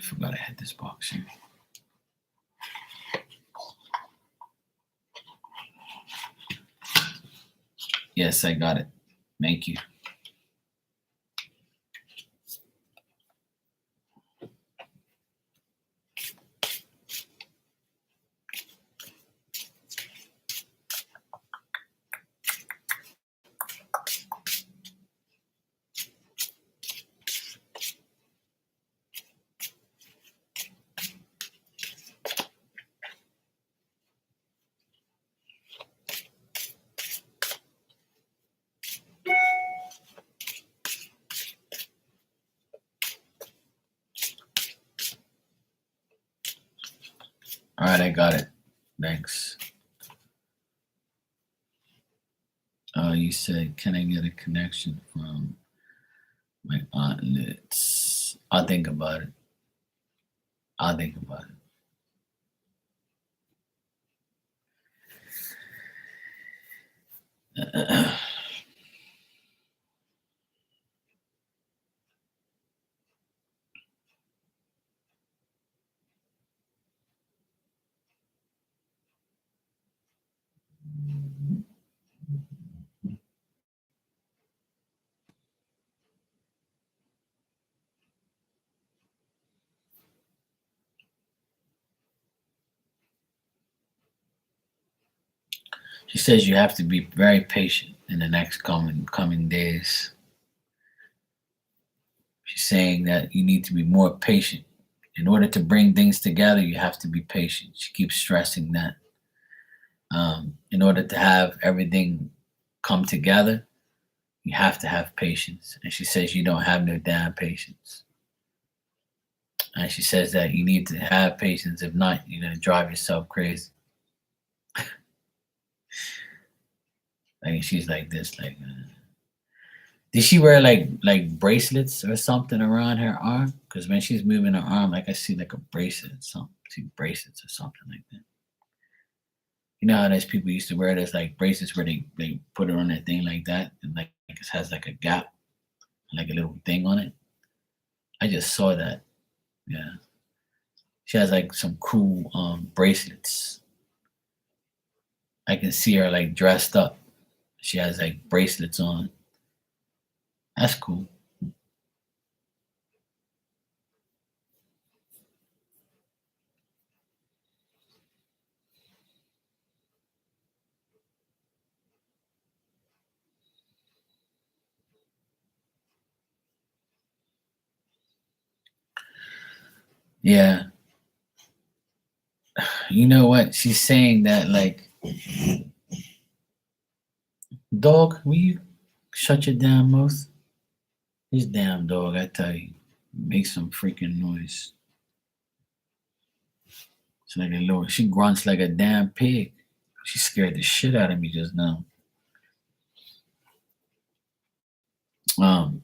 forgot I had this box here. Yes, I got it. Thank you. All right, I got it. Thanks. You said, can I get a connection from my aunt Liz? I'll think about it. She says you have to be very patient in the next coming days. She's saying that you need to be more patient. In order to bring things together, you have to be patient. She keeps stressing that. In order to have everything come together, You have to have patience. And she says you don't have no damn patience. And she says that you need to have patience. If not, you're gonna drive yourself crazy. Like she's like this, like did she wear like bracelets or something around her arm? Because when she's moving her arm, like I see like a bracelet, some see bracelets or something like that. You know how those people used to wear those like bracelets where they put it on that thing like that, and like it has like a gap, like a little thing on it. I just saw that. Yeah, she has like some cool bracelets. I can see her like dressed up. She has like bracelets on. That's cool. Yeah, you know what? She's saying that like, dog, will you shut your damn mouth? This damn dog, I tell you, makes some freaking noise. It's like a little. She grunts like a damn pig. She scared the shit out of me just now. Um,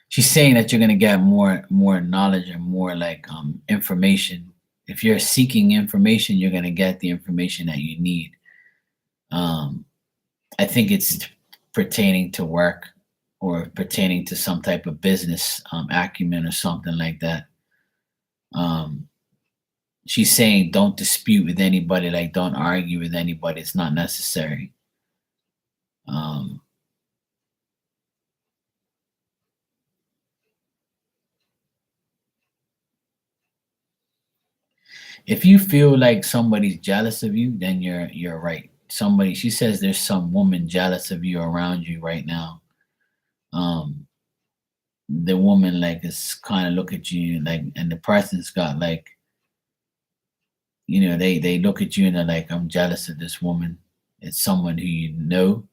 she's saying that you're gonna get more knowledge and more like information. If you're seeking information, you're gonna get the information that you need. Um, I think it's pertaining to work or pertaining to some type of business acumen or something like that. Um, she's saying don't dispute with anybody, like don't argue with anybody. It's not necessary. Um, if you feel like somebody's jealous of you, then you're right. Somebody, she says there's some woman jealous of you around you right now. Um, the woman like is kind of look at you like, and the person's got like, they look at you and they're like, I'm jealous of this woman. It's someone who you know,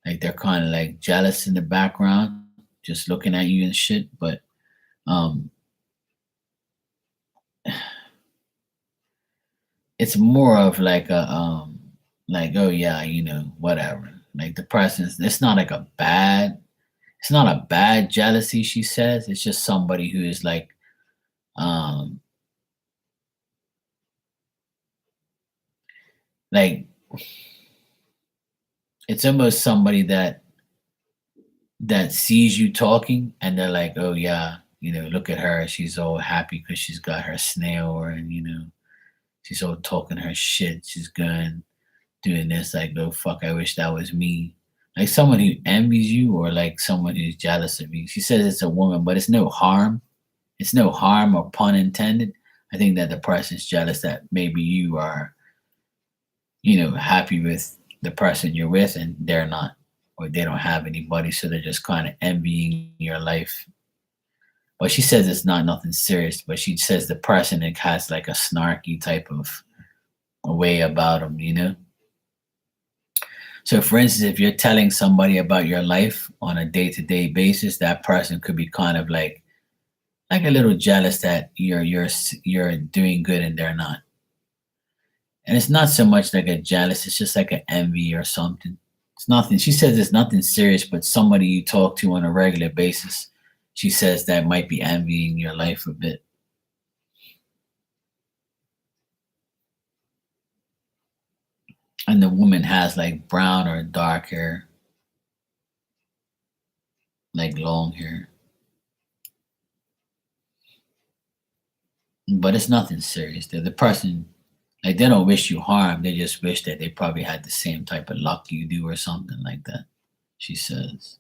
like they're kind of like jealous in the background, just looking at you and shit. But um, it's more of like a like, oh yeah, whatever. Like the person's, it's not like a bad, it's not a bad jealousy, she says. It's just somebody who is like, um, like it's almost somebody that sees you talking and they're like, oh yeah, look at her. She's all happy because she's got her snail, and she's all talking her shit. She's going doing this, like, oh fuck, I wish that was me. Like someone who envies you or like someone who's jealous of you. She says it's a woman, but it's no harm. It's no harm or pun intended. I think that the person's jealous that maybe you are, happy with the person you're with and they're not, or they don't have anybody, so they're just kind of envying your life. But she says it's not nothing serious, but she says the person that has like a snarky type of a way about them. So for instance, if you're telling somebody about your life on a day-to-day basis, that person could be kind of like a little jealous that you're doing good and they're not. And it's not so much like a jealous, it's just like an envy or something. It's nothing. She says it's nothing serious, but somebody you talk to on a regular basis, she says that might be envying your life a bit. And the woman has like brown or dark hair, like long hair. But it's nothing serious. The person, like, they don't wish you harm. They just wish that they probably had the same type of luck you do or something like that, she says.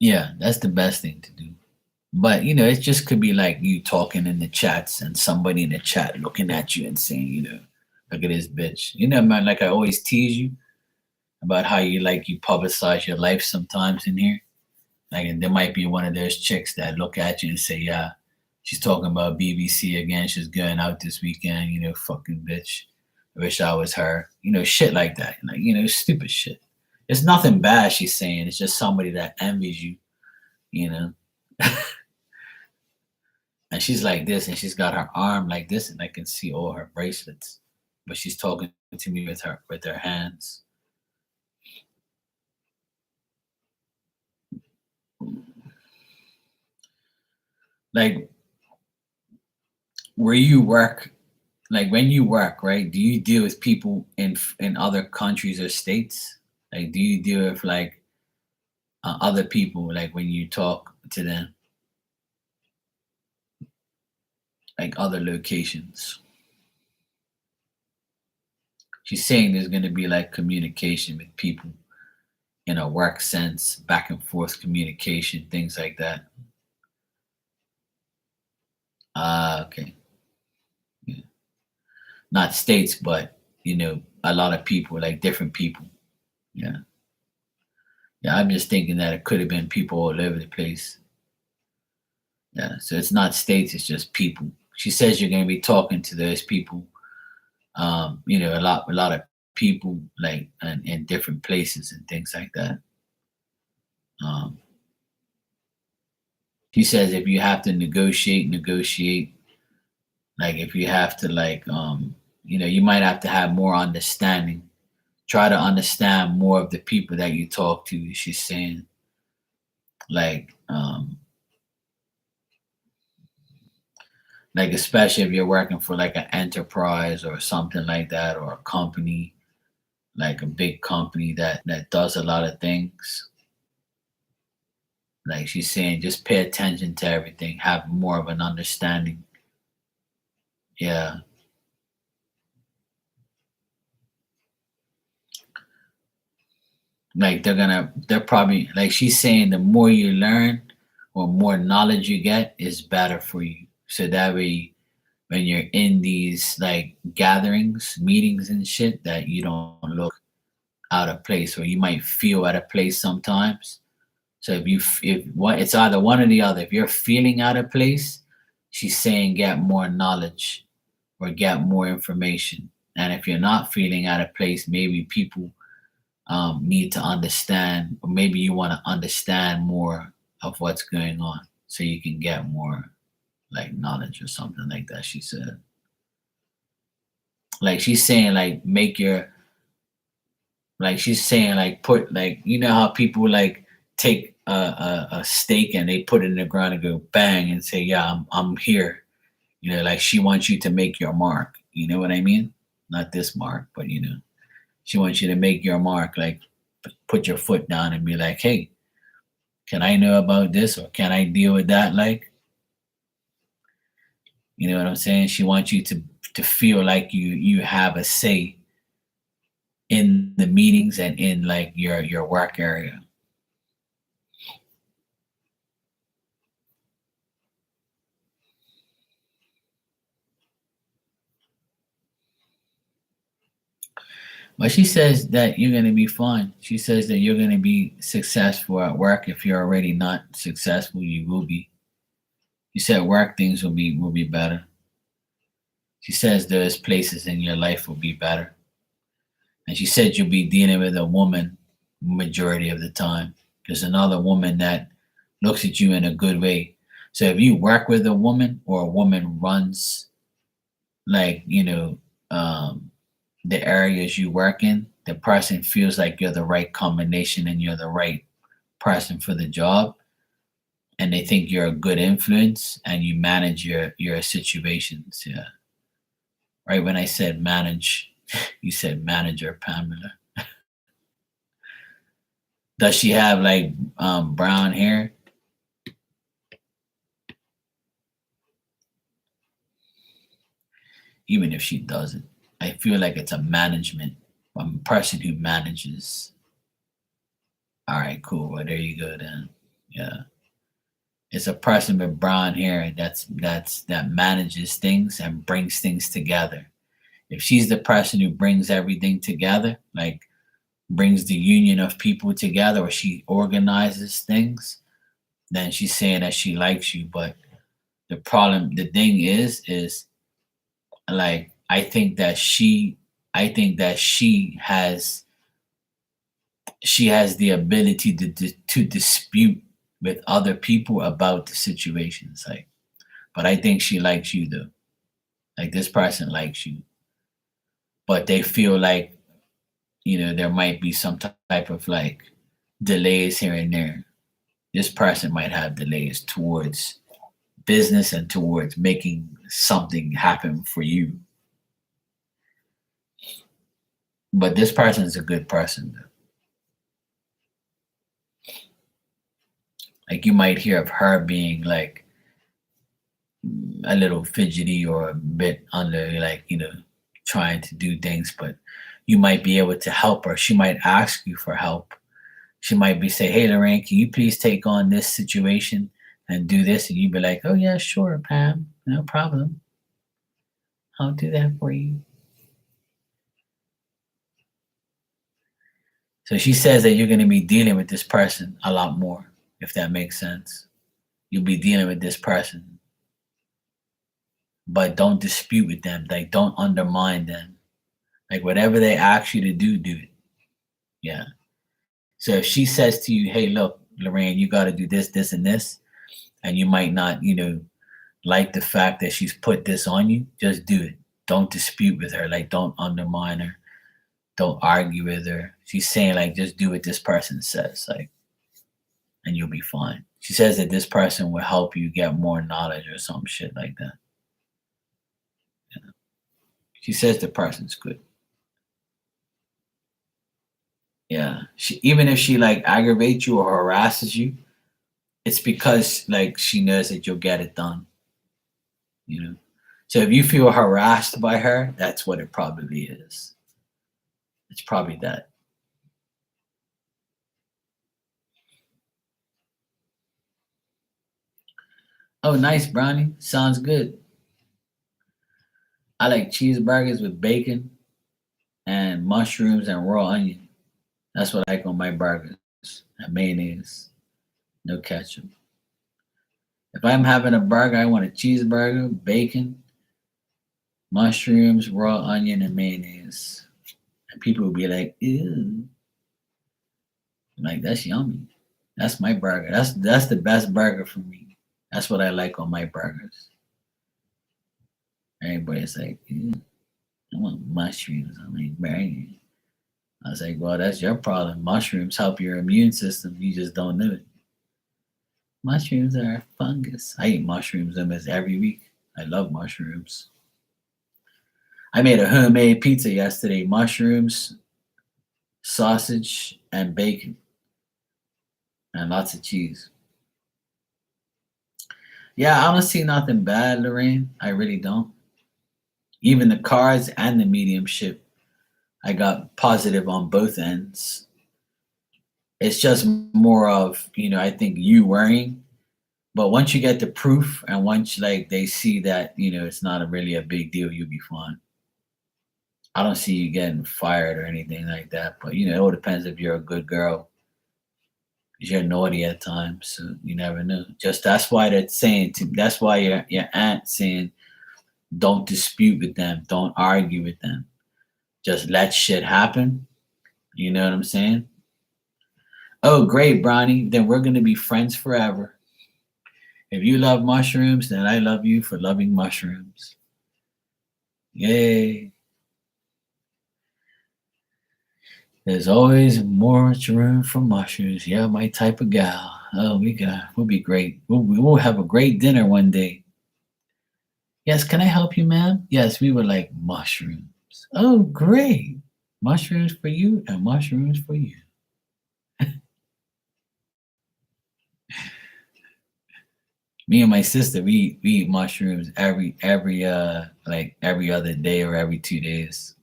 Yeah, that's the best thing to do. But it just could be like you talking in the chats and somebody in the chat looking at you and saying, look at this bitch. Man, like I always tease you about how you publicize your life sometimes in here. Like, and there might be one of those chicks that look at you and say, yeah, she's talking about BBC again. She's going out this weekend, fucking bitch. I wish I was her. Shit like that. Like, stupid shit. It's nothing bad she's saying. It's just somebody that envies you, you know. And she's like this, and she's got her arm like this, and I can see all her bracelets. But she's talking to me with her hands. Like where you work, like when you work, right? Do you deal with people in other countries or states? Like, do you deal with like other people, like when you talk to them, like other locations? She's saying there's going to be like communication with people in a work sense, back and forth communication, things like that. Ah, okay. Yeah. Not states, but a lot of people, like different people. Yeah. Yeah, I'm just thinking that it could have been people all over the place. Yeah. So it's not states, it's just people. She says you're gonna be talking to those people. A lot of people like in different places and things like that. Um, she says if you have to negotiate. Like if you have to you might have to have more understanding. Try to understand more of the people that you talk to. She's saying like like especially if you're working for like an enterprise or something like that, or a company, like a big company that does a lot of things. Like she's saying, just pay attention to everything, have more of an understanding. Yeah. Like they're probably like she's saying the more you learn or more knowledge you get is better for you. So that way when you're in these like gatherings, meetings and shit, that you don't look out of place, or you might feel out of place sometimes. So if what it's either one or the other. If you're feeling out of place, she's saying get more knowledge or get more information. And if you're not feeling out of place, maybe people need to understand, or maybe you want to understand more of what's going on so you can get more like knowledge or something like that. She said, like she's saying, like make your like she's saying, like put like how people like take a stake and they put it in the ground and go bang and say, yeah, I'm here. Like she wants you to make your mark. You know what I mean? Not this mark, but she wants you to make your mark. Like put your foot down and be like, hey, can I know about this, or can I deal with that? Like, you know what I'm saying? She wants you to feel like you have a say in the meetings and in like your work area. But she says that you're going to be fine. She says that you're going to be successful at work. If you're already not successful, you will be. She said work things will be better. She says those places in your life will be better. And she said you'll be dealing with a woman majority of the time. There's another woman that looks at you in a good way. So if you work with a woman, or a woman runs like, the areas you work in, the person feels like you're the right combination and you're the right person for the job. And they think you're a good influence and you manage your situations. Yeah. Right when I said manage, you said manager, Pamela. Does she have like brown hair? Even if she doesn't, I feel like it's a management, a person who manages. All right, cool. Well, there you go then. Yeah. It's a person with brown hair that manages things and brings things together. If she's the person who brings everything together, like brings the union of people together, or she organizes things, then she's saying that she likes you. But the thing is like I think that she has the ability to dispute with other people about the situations. Like, but I think she likes you though. Like this person likes you, but they feel like there might be some type of like delays here and there. This person might have delays towards business and towards making something happen for you. But this person is a good person though. Like you might hear of her being like a little fidgety or a bit under, like, trying to do things, but you might be able to help her. She might ask you for help. She might be say, "Hey Lorraine, can you please take on this situation and do this?" And you'd be like, "Oh yeah, sure, Pam. No problem. I'll do that for you." So she says that you're gonna be dealing with this person a lot more, if that makes sense. You'll be dealing with this person, but don't dispute with them. Like don't undermine them. Like whatever they ask you to do it. Yeah. So if she says to you, "Hey, look, Lorraine, you got to do this, this, and this," and you might not, like the fact that she's put this on you, just do it. Don't dispute with her. Like don't undermine her. Don't argue with her. She's saying like just do what this person says, like, and you'll be fine. She says that this person will help you get more knowledge or some shit like that. Yeah. She says the person's good. Yeah. Even if she like aggravates you or harasses you, it's because like she knows that you'll get it done. You know. So if you feel harassed by her, that's what it probably is. It's probably that. Oh, nice, Brownie. Sounds good. I like cheeseburgers with bacon and mushrooms and raw onion. That's what I like on my burgers. And mayonnaise, no ketchup. If I'm having a burger, I want a cheeseburger, bacon, mushrooms, raw onion, and mayonnaise. And people will be like, "Ew." I'm like, that's yummy. That's my burger. That's the best burger for me. That's what I like on my burgers. Everybody's like, "Ew, I want mushrooms on my burger." I was like, well, that's your problem. Mushrooms help your immune system. You just don't know it. Mushrooms are a fungus. I eat mushrooms almost every week. I love mushrooms. I made a homemade pizza yesterday. Mushrooms, sausage, and bacon, and lots of cheese. Yeah, I don't see nothing bad, Lorraine. I really don't. Even the carbs and the mediumship, I got positive on both ends. It's just more of, I think you worrying. But once you get the proof and once like they see that, it's not really a big deal, you'll be fine. I don't see you getting fired or anything like that. But it all depends if you're a good girl. 'Cause you're naughty at times, so you never know. Just that's why they're saying that's why your aunt saying don't dispute with them, don't argue with them. Just let shit happen. You know what I'm saying? Oh, great, Bronny. Then we're gonna be friends forever. If you love mushrooms, then I love you for loving mushrooms. Yay. There's always more room for mushrooms. Yeah, my type of gal. Oh, we'll be great. We'll have a great dinner one day. Yes, can I help you, ma'am? Yes, we would like mushrooms. Oh, great. Mushrooms for you and mushrooms for you. Me and my sister, we eat mushrooms every like every other day or every 2 days.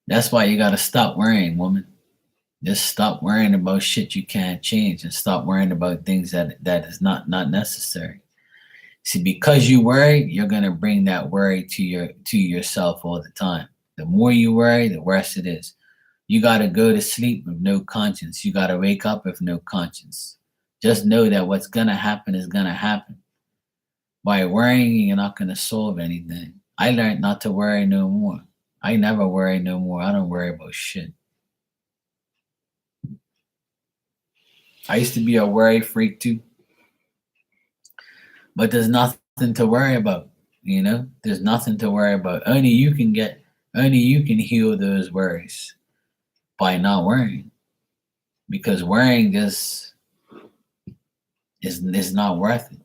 That's why you gotta stop worrying, woman. Just stop worrying about shit you can't change and stop worrying about things that is not necessary. See, because you worry, you're gonna bring that worry to yourself all the time. The more you worry, the worse it is. You gotta go to sleep with no conscience. You gotta wake up with no conscience. Just know that what's gonna happen is gonna happen. By worrying, you're not gonna solve anything. I learned not to worry no more. I never worry no more. I don't worry about shit. I used to be a worry freak too, but there's nothing to worry about. There's nothing to worry about. Only you can heal those worries by not worrying, because worrying just is not worth it.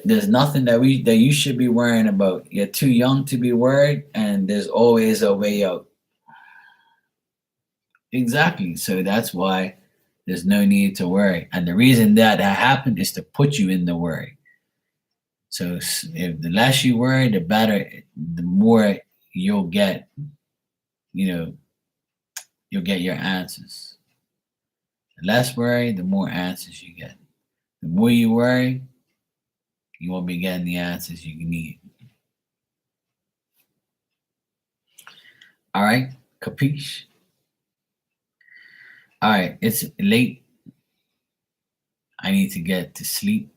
There's nothing that you should be worrying about. You're too young to be worried, and there's always a way out. Exactly. So that's why there's no need to worry. And the reason that happened is to put you in the worry. So if the less you worry, the better, the more you'll get, you'll get your answers. The less worry, the more answers you get. The more you worry, you won't be getting the answers you need. All right, capiche? All right, it's late. I need to get to sleep.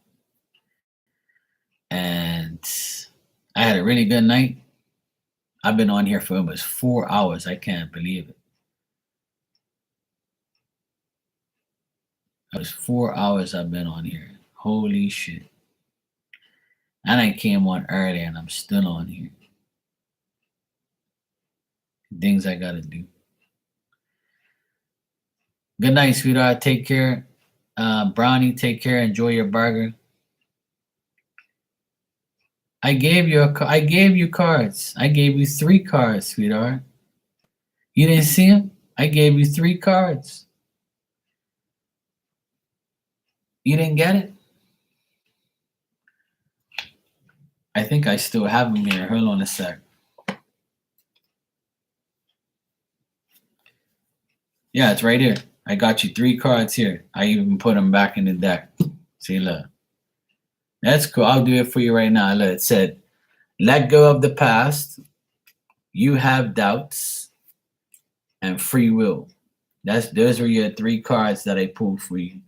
And I had a really good night. I've been on here for almost 4 hours. I can't believe it. It was 4 hours I've been on here. Holy shit. And I came on early and I'm still on here. Things I gotta do. Good night, sweetheart. Take care. Brownie, take care. Enjoy your burger. I gave you cards. I gave you 3 cards, sweetheart. You didn't see them? I gave you 3 cards. You didn't get it? I think I still have them here. Hold on a sec. Yeah, it's right here. I got you 3 cards here. I even put them back in the deck. See, look. That's cool. I'll do it for you right now. Look, it said, let go of the past. You have doubts and free will. Those were your 3 cards that I pulled for you.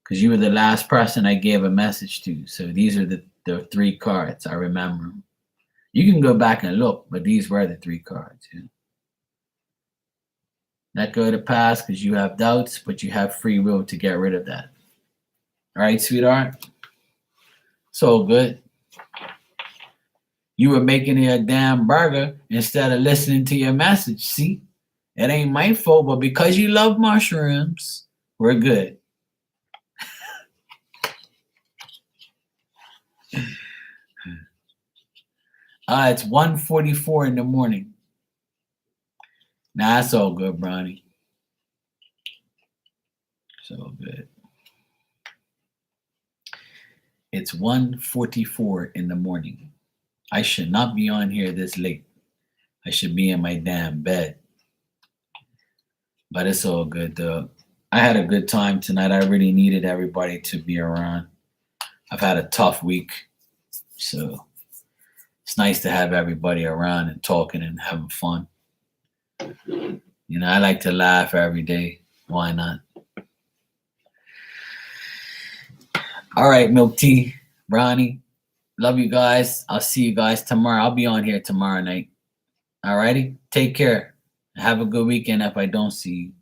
Because you were the last person I gave a message to. So these are the 3 cards. I remember them. You can go back and look, but these were the 3 cards. Yeah. Let go of the past because you have doubts, but you have free will to get rid of that. All right, sweetheart? So good. You were making a damn burger instead of listening to your message. See? It ain't my fault, but because you love mushrooms, we're good. It's 1:44 in the morning. Nah, that's all good, Bronny. So good. It's 1:44 in the morning. I should not be on here this late. I should be in my damn bed. But it's all good, though. I had a good time tonight. I really needed everybody to be around. I've had a tough week. So it's nice to have everybody around and talking and having fun. I like to laugh every day. Why not? All right, Milk Tea, Brownie. Love you guys. I'll see you guys tomorrow. I'll be on here tomorrow night. All righty? Take care. Have a good weekend if I don't see you.